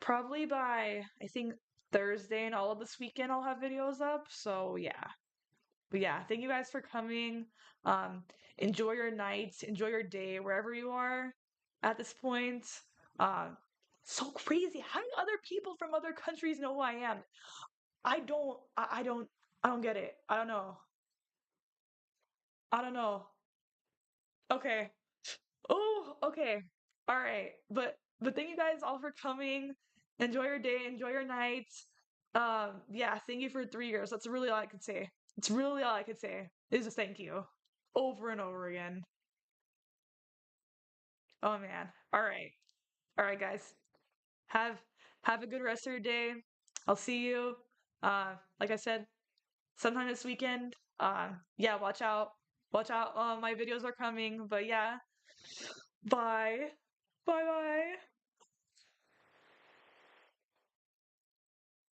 Probably by I think Thursday and all of this weekend I'll have videos up. So yeah. But yeah, thank you guys for coming. Um enjoy your night, enjoy your day wherever you are at this point. Uh so crazy. How do other people from other countries know who I am? I don't get it. I don't know. I don't know. Okay. Oh, okay. All right. But thank you guys all for coming. Enjoy your day, enjoy your night. Yeah, thank you for 3 years. That's really all I could say. It's really all I could say. Is just thank you. Over and over again. Oh man. All right. All right, guys. Have have a good rest of your day. I'll see you. Like I said, sometime this weekend. Yeah, watch out. Watch out. My videos are coming. But yeah, bye. Bye bye.